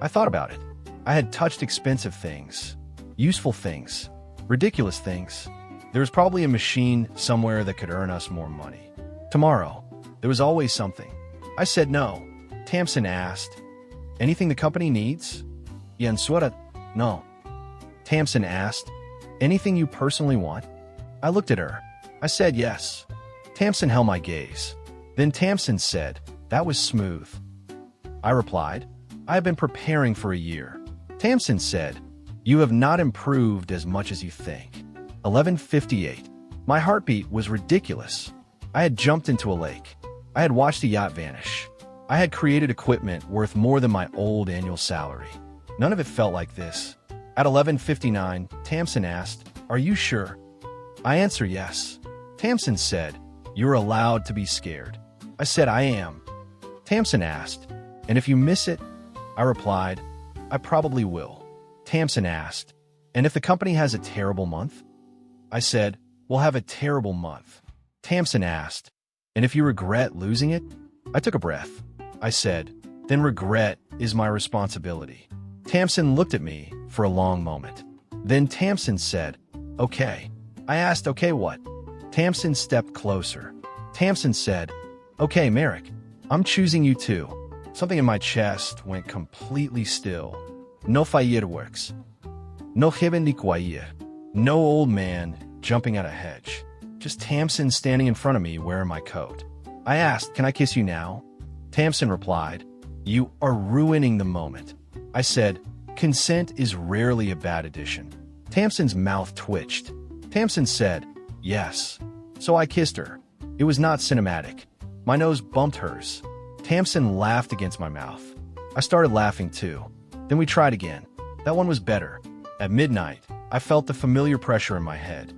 I thought about it. I had touched expensive things, useful things, ridiculous things. There was probably a machine somewhere that could earn us more money. Tomorrow, there was always something. I said no. Tamsin asked, anything the company needs? Yansuara, no. Tamsin asked, anything you personally want? I looked at her. I said yes. Tamsin held my gaze. Then Tamsin said, that was smooth. I replied, I have been preparing for a year. Tamsin said, you have not improved as much as you think. 11:58. My heartbeat was ridiculous. I had jumped into a lake. I had watched a yacht vanish. I had created equipment worth more than my old annual salary. None of it felt like this. At 11:59, Tamsin asked, are you sure? I answered yes. Tamsin said, you're allowed to be scared. I said, I am. Tamsin asked, and if you miss it? I replied, I probably will. Tamsin asked, and if the company has a terrible month? I said, we'll have a terrible month. Tamsin asked, and if you regret losing it? I took a breath. I said, then regret is my responsibility. Tamsin looked at me for a long moment. Then Tamsin said, okay. I asked, okay what? Tamsin stepped closer. Tamsin said, okay, Merrick, I'm choosing you too. Something in my chest went completely still. No fireworks. No heavenly choir. No old man jumping out a hedge. Just Tamsin standing in front of me wearing my coat. I asked, can I kiss you now? Tamsin replied, you are ruining the moment. I said, consent is rarely a bad addition. Tamsin's mouth twitched. Tamsin said, yes. So I kissed her. It was not cinematic. My nose bumped hers. Tamsin laughed against my mouth. I started laughing too. Then we tried again. That one was better. At midnight, I felt the familiar pressure in my head.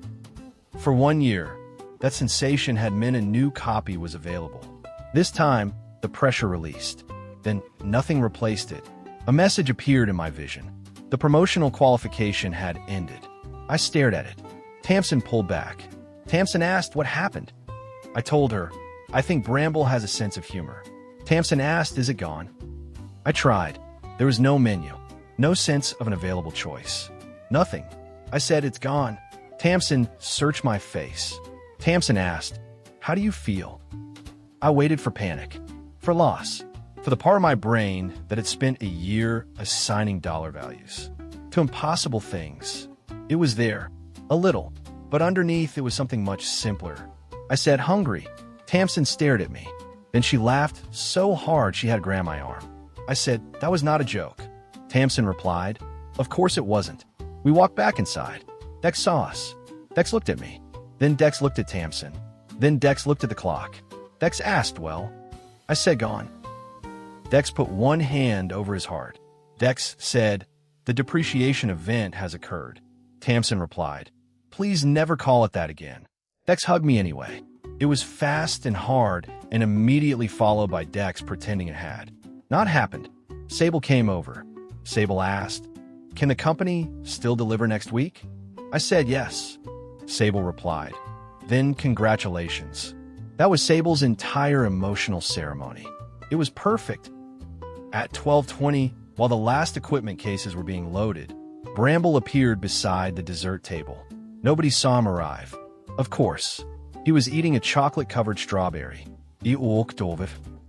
For 1 year, that sensation had meant a new copy was available. This time, the pressure released. Then nothing replaced it. A message appeared in my vision. The promotional qualification had ended. I stared at it. Tamsin pulled back. Tamsin asked what happened. I told her, I think Bramble has a sense of humor. Tamsin asked, is it gone? I tried. There was no menu. No sense of an available choice. Nothing. I said, it's gone. Tamsin searched my face. Tamsin asked, how do you feel? I waited for panic. For loss. For the part of my brain that had spent a year assigning dollar values to impossible things. It was there. A little. But underneath it was something much simpler. I said, hungry. Tamsin stared at me. Then she laughed so hard she had to grab my arm. I said, that was not a joke. Tamsin replied, of course it wasn't. We walked back inside. Dex saw us. Dex looked at me. Then Dex looked at Tamsin. Then Dex looked at the clock. Dex asked, well? I said, gone. Dex put one hand over his heart. Dex said, the depreciation event has occurred. Tamsin replied, please never call it that again. Dex hugged me anyway. It was fast and hard and immediately followed by Dex pretending it had not happened. Sable came over. Sable asked, can the company still deliver next week? I said yes. Sable replied, then congratulations. That was Sable's entire emotional ceremony. It was perfect. At 12:20, while the last equipment cases were being loaded, Bramble appeared beside the dessert table. Nobody saw him arrive. Of course, he was eating a chocolate-covered strawberry.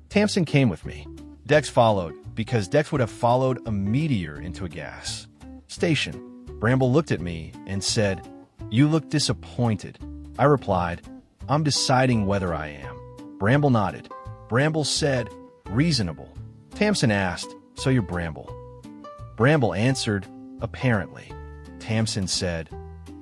Tamsin came with me. Dex followed, because Dex would have followed a meteor into a gas station. Bramble looked at me and said, "You look disappointed." I replied, "I'm deciding whether I am." Bramble nodded. Bramble said, "Reasonable." Tamsin asked, "So you're Bramble?" Bramble answered, "Apparently." Tamsin said,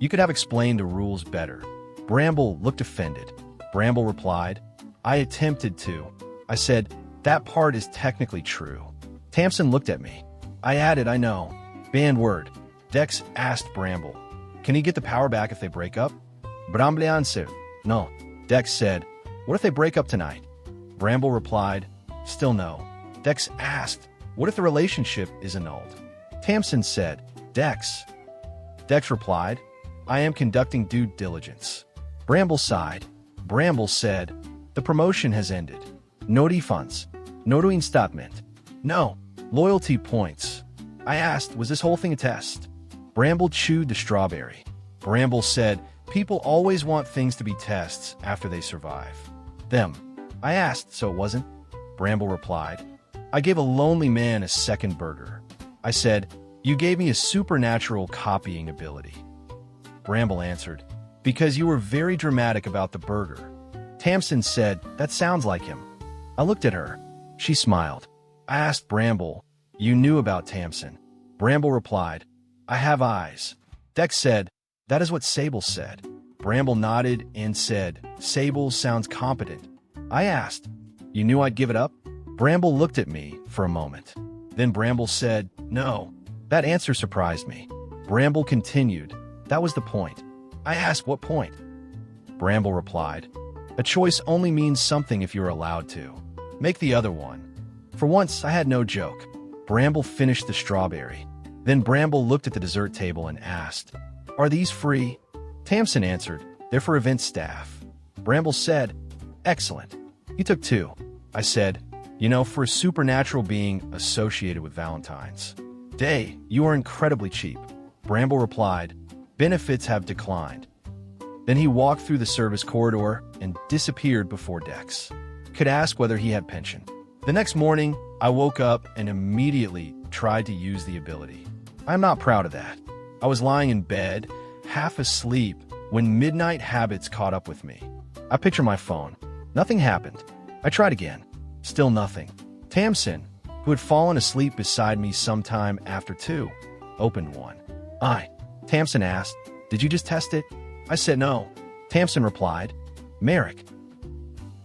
"You could have explained the rules better." Bramble looked offended. Bramble replied, "I attempted to." I said, "That part is technically true." Tamsin looked at me. I added, "I know." Banned word. Dex asked Bramble, "Can he get the power back if they break up?" Bramble answered, "No." Dex said, "What if they break up tonight?" Bramble replied, "Still no." Dex asked, "What if the relationship is annulled?" Tamsin said, "Dex." Dex replied, "I am conducting due diligence." Bramble sighed. Bramble said, "The promotion has ended. No refunds. No reinstatement. No loyalty points." I asked, "Was this whole thing a test?" Bramble chewed the strawberry. Bramble said, "People always want things to be tests after they survive them." I asked, "So it wasn't?" Bramble replied, "I gave a lonely man a second burger." I said, "You gave me a supernatural copying ability." Bramble answered, "Because you were very dramatic about the burger." Tamsin said, "That sounds like him." I looked at her. She smiled. I asked Bramble, "You knew about Tamsin?" Bramble replied, "I have eyes." Dex said, "That is what Sable said." Bramble nodded and said, "Sable sounds competent." I asked, "You knew I'd give it up?" Bramble looked at me for a moment. Then Bramble said, "No." That answer surprised me. Bramble continued, "That was the point." I asked, "What point?" Bramble replied, "A choice only means something if you're allowed to. Make the other one." For once, I had no joke. Bramble finished the strawberry. Then Bramble looked at the dessert table and asked, "Are these free?" Tamsin answered, "They're for event staff." Bramble said, "Excellent. You took two." I said, "You know, for a supernatural being associated with Valentine's Day, you are incredibly cheap." Bramble replied, "Benefits have declined." Then he walked through the service corridor and disappeared before Dex could ask whether he had pension. The next morning, I woke up and immediately tried to use the ability. I'm not proud of that. I was lying in bed, half asleep, when midnight habits caught up with me. I picture my phone. Nothing happened. I tried again. Still nothing. Tamsin, who had fallen asleep beside me sometime after 2, opened one. Tamsin asked, "Did you just test it?" I said no. Tamsin replied, "Merrick."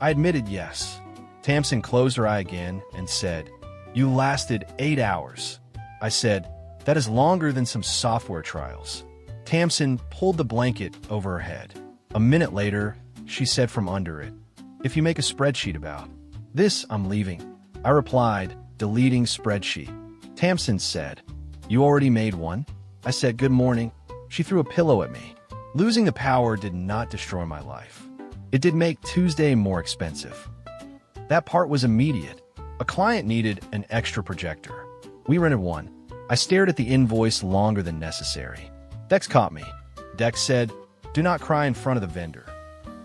I admitted yes. Tamsin closed her eye again and said, "You lasted 8 hours." I said, "That is longer than some software trials." Tamsin pulled the blanket over her head. A minute later, she said from under it, "If you make a spreadsheet about this, I'm leaving." I replied, deleting spreadsheet. Tamsin said, "You already made one?" I said, "Good morning." She threw a pillow at me. Losing the power did not destroy my life. It did make Tuesday more expensive. That part was immediate. A client needed an extra projector. We rented one. I stared at the invoice longer than necessary. Dex caught me. Dex said, "Do not cry in front of the vendor."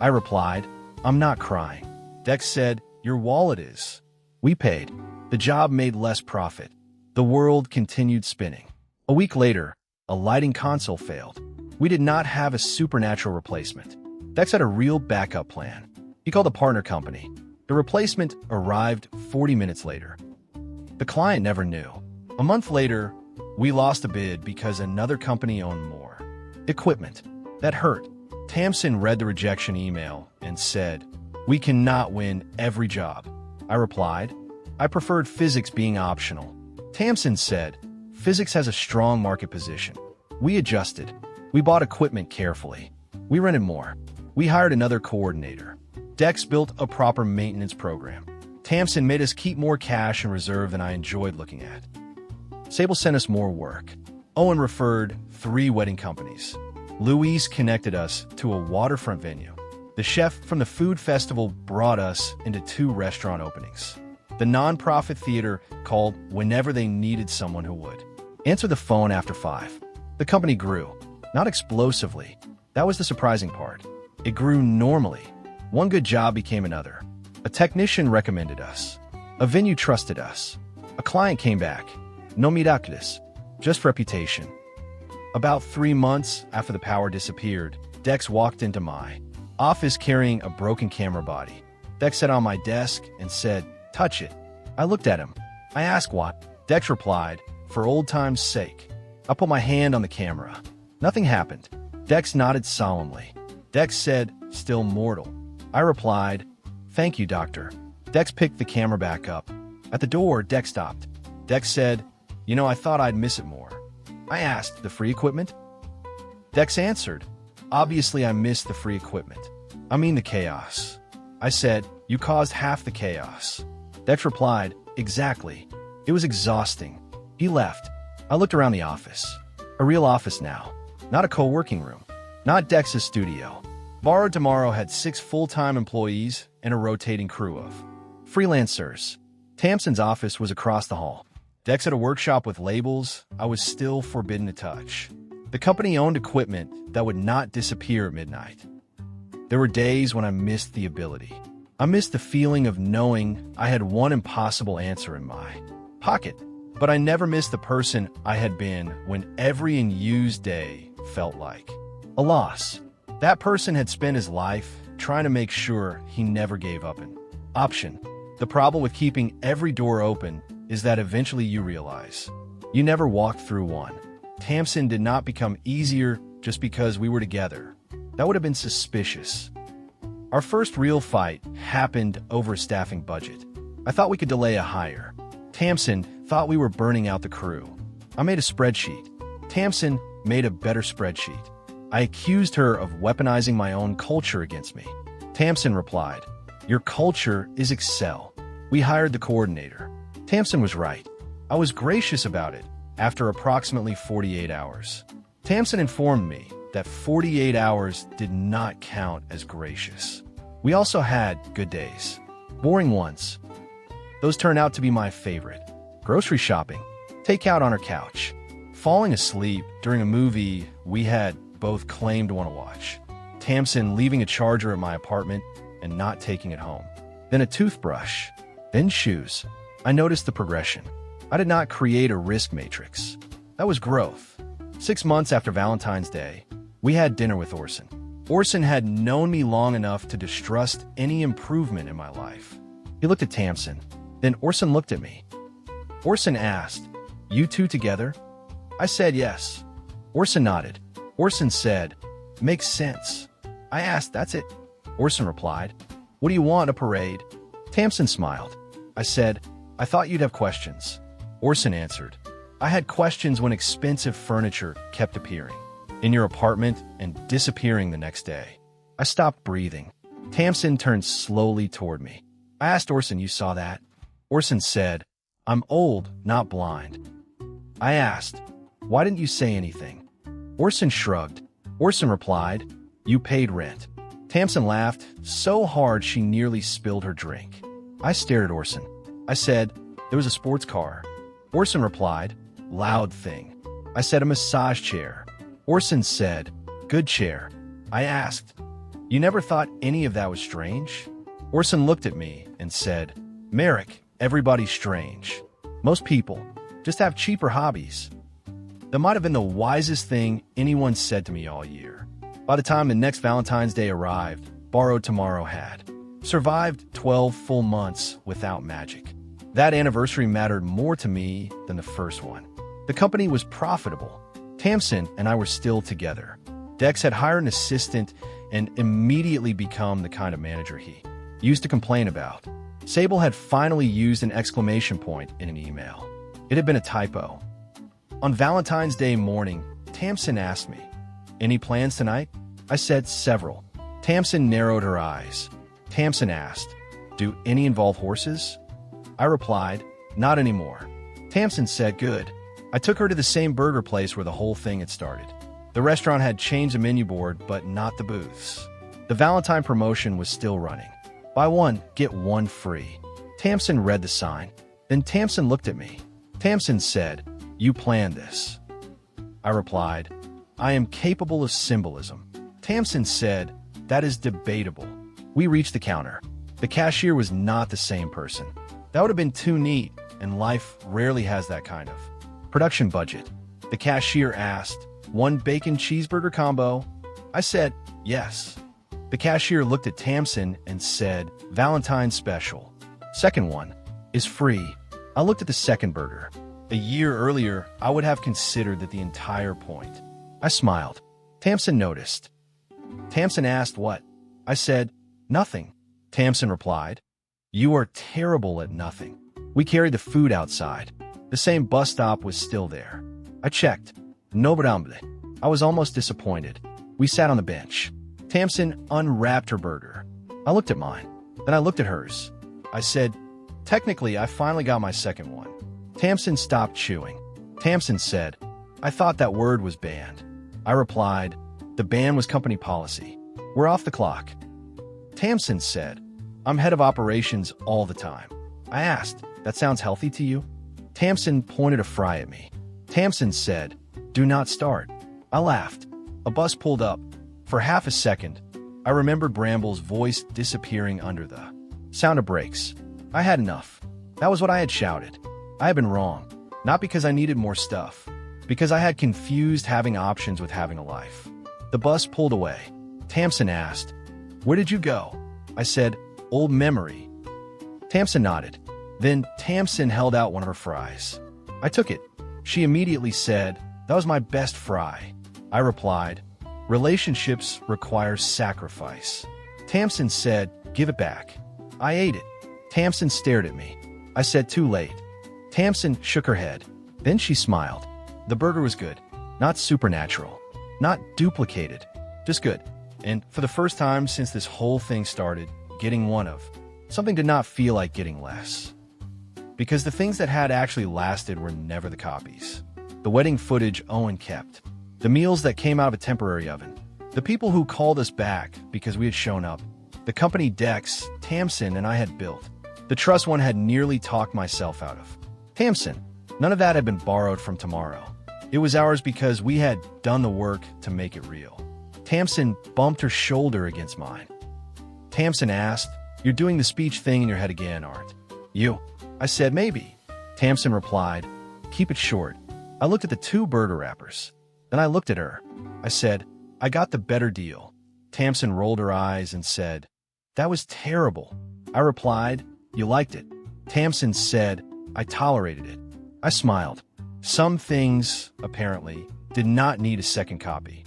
I replied, "I'm not crying." Dex said, "Your wallet is." We paid. The job made less profit. The world continued spinning. A week later, a lighting console failed. We did not have a supernatural replacement. Dex had a real backup plan. He called a partner company. The replacement arrived 40 minutes later. The client never knew. A month later, we lost a bid because another company owned more equipment. That hurt. Tamsin read the rejection email and said, "We cannot win every job." I replied, "I preferred physics being optional." Tamsin said, "Physics has a strong market position." We adjusted. We bought equipment carefully. We rented more. We hired another coordinator. Dex built a proper maintenance program. Tamsin made us keep more cash in reserve than I enjoyed looking at. Sable sent us more work. Owen referred 3 wedding companies. Louise connected us to a waterfront venue. The chef from the food festival brought us into 2 restaurant openings. The nonprofit theater called whenever they needed someone who would answer the phone after 5. The company grew, not explosively. That was the surprising part. It grew normally. One good job became another. A technician recommended us. A venue trusted us. A client came back. No miracles, just reputation. About 3 months after the power disappeared, Dex walked into my office carrying a broken camera body. Dex sat on my desk and said, "Touch it." I looked at him. I asked what. Dex replied, "For old time's sake." I put my hand on the camera. Nothing happened. Dex nodded solemnly. Dex said, "Still mortal." I replied, "Thank you, doctor." Dex picked the camera back up. At the door, Dex stopped. Dex said, I thought I'd miss it more." I asked, "The free equipment?" Dex answered, "Obviously I missed the free equipment. I mean the chaos." I said, "You caused half the chaos." Dex replied, "Exactly. It was exhausting." He left. I looked around the office. A real office now. Not a co-working room. Not Dex's studio. Borrowed Tomorrow had 6 full-time employees and a rotating crew of freelancers. Tamsin's office was across the hall. Dex had a workshop with labels I was still forbidden to touch. The company owned equipment that would not disappear at midnight. There were days when I missed the ability. I missed the feeling of knowing I had one impossible answer in my pocket. But I never missed the person I had been when every unused day felt like a loss. That person had spent his life trying to make sure he never gave up an option. The problem with keeping every door open is that eventually you realize you never walked through one. Tamsin did not become easier just because we were together. That would have been suspicious. Our first real fight happened over a staffing budget. I thought we could delay a hire. Tamsin thought we were burning out the crew. I made a spreadsheet. Tamsin made a better spreadsheet. I accused her of weaponizing my own culture against me. Tamsin replied, "Your culture is Excel. We hired the coordinator." Tamsin was right. I was gracious about it after approximately 48 hours. Tamsin informed me that 48 hours did not count as gracious. We also had good days. Boring ones. Those turned out to be my favorite. Grocery shopping, takeout on our couch, falling asleep during a movie we had both claimed to want to watch, Tamsin leaving a charger at my apartment and not taking it home, then a toothbrush, then shoes. I noticed the progression. I did not create a risk matrix. That was growth. 6 months after Valentine's Day, we had dinner with Orson. Orson had known me long enough to distrust any improvement in my life. He looked at Tamsin. Then Orson looked at me. Orson asked, "You two together?" I said yes. Orson nodded. Orson said, "Makes sense." I asked, "That's it?" Orson replied, "What do you want, a parade?" Tamsin smiled. I said, "I thought you'd have questions." Orson answered, "I had questions when expensive furniture kept appearing in your apartment and disappearing the next day." I stopped breathing. Tamsin turned slowly toward me. I asked Orson, "You saw that?" Orson said, "I'm old, not blind." I asked, "Why didn't you say anything?" Orson shrugged. Orson replied, "You paid rent." Tamsin laughed so hard she nearly spilled her drink. I stared at Orson. I said, "There was a sports car." Orson replied, "Loud thing." I said, "A massage chair." Orson said, "Good chair." I asked, "You never thought any of that was strange?" Orson looked at me and said, "Merrick, everybody's strange. Most people just have cheaper hobbies." That might have been the wisest thing anyone said to me all year. By the time the next Valentine's Day arrived, Borrowed Tomorrow had survived 12 full months without magic. That anniversary mattered more to me than the first one. The company was profitable. Tamsin and I were still together. Dex had hired an assistant and immediately become the kind of manager he used to complain about. Sable had finally used an exclamation point in an email. It had been a typo. On Valentine's Day morning, Tamsin asked me, "Any plans tonight?" I said several. Tamsin narrowed her eyes. Tamsin asked, "Do any involve horses?" I replied, "Not anymore." Tamsin said, "Good." I took her to the same burger place where the whole thing had started. The restaurant had changed the menu board, but not the booths. The Valentine promotion was still running. Buy one, get one free. Tamsin read the sign. Then Tamsin looked at me. Tamsin said, "You planned this." I replied, "I am capable of symbolism." Tamsin said, "That is debatable." We reached the counter. The cashier was not the same person. That would have been too neat, and life rarely has that kind of production budget. The cashier asked, "One bacon cheeseburger combo?" I said, "Yes." The cashier looked at Tamsin and said, "Valentine special. Second one is free." I looked at the second burger. A year earlier, I would have considered that the entire point. I smiled. Tamsin noticed. Tamsin asked what? I said, "Nothing." Tamsin replied, "You are terrible at nothing." We carried the food outside. The same bus stop was still there. I checked. No bramble. I was almost disappointed. We sat on the bench. Tamsin unwrapped her burger. I looked at mine. Then I looked at hers. I said, "Technically, I finally got my second one." Tamsin stopped chewing. Tamsin said, "I thought that word was banned." I replied, "The ban was company policy. We're off the clock." Tamsin said, "I'm head of operations all the time." I asked, "That sounds healthy to you?" Tamsin pointed a fry at me. Tamsin said, "Do not start." I laughed. A bus pulled up. For half a second, I remembered Bramble's voice disappearing under the sound of brakes. I had enough. That was what I had shouted. I had been wrong. Not because I needed more stuff. Because I had confused having options with having a life. The bus pulled away. Tamsin asked, "Where did you go?" I said, "Old memory." Tamsin nodded. Then Tamsin held out one of her fries. I took it. She immediately said, "That was my best fry." I replied, "Relationships require sacrifice." Tamsin said, "Give it back." I ate it. Tamsin stared at me. I said, "Too late." Tamsin shook her head. Then she smiled. The burger was good. Not supernatural. Not duplicated. Just good. And for the first time since this whole thing started, getting one of something did not feel like getting less. Because the things that had actually lasted were never the copies. The wedding footage Owen kept. The meals that came out of a temporary oven. The people who called us back because we had shown up. The company decks Tamsin and I had built. The trust one had nearly talked myself out of. Tamsin, none of that had been borrowed from tomorrow. It was ours because we had done the work to make it real. Tamsin bumped her shoulder against mine. Tamsin asked, "You're doing the speech thing in your head again, aren't you?" I said, "Maybe." Tamsin replied, "Keep it short." I looked at the two burger wrappers. Then I looked at her. I said, "I got the better deal." Tamsin rolled her eyes and said, "That was terrible." I replied, "You liked it." Tamsin said, "I tolerated it." I smiled. Some things, apparently, did not need a second copy.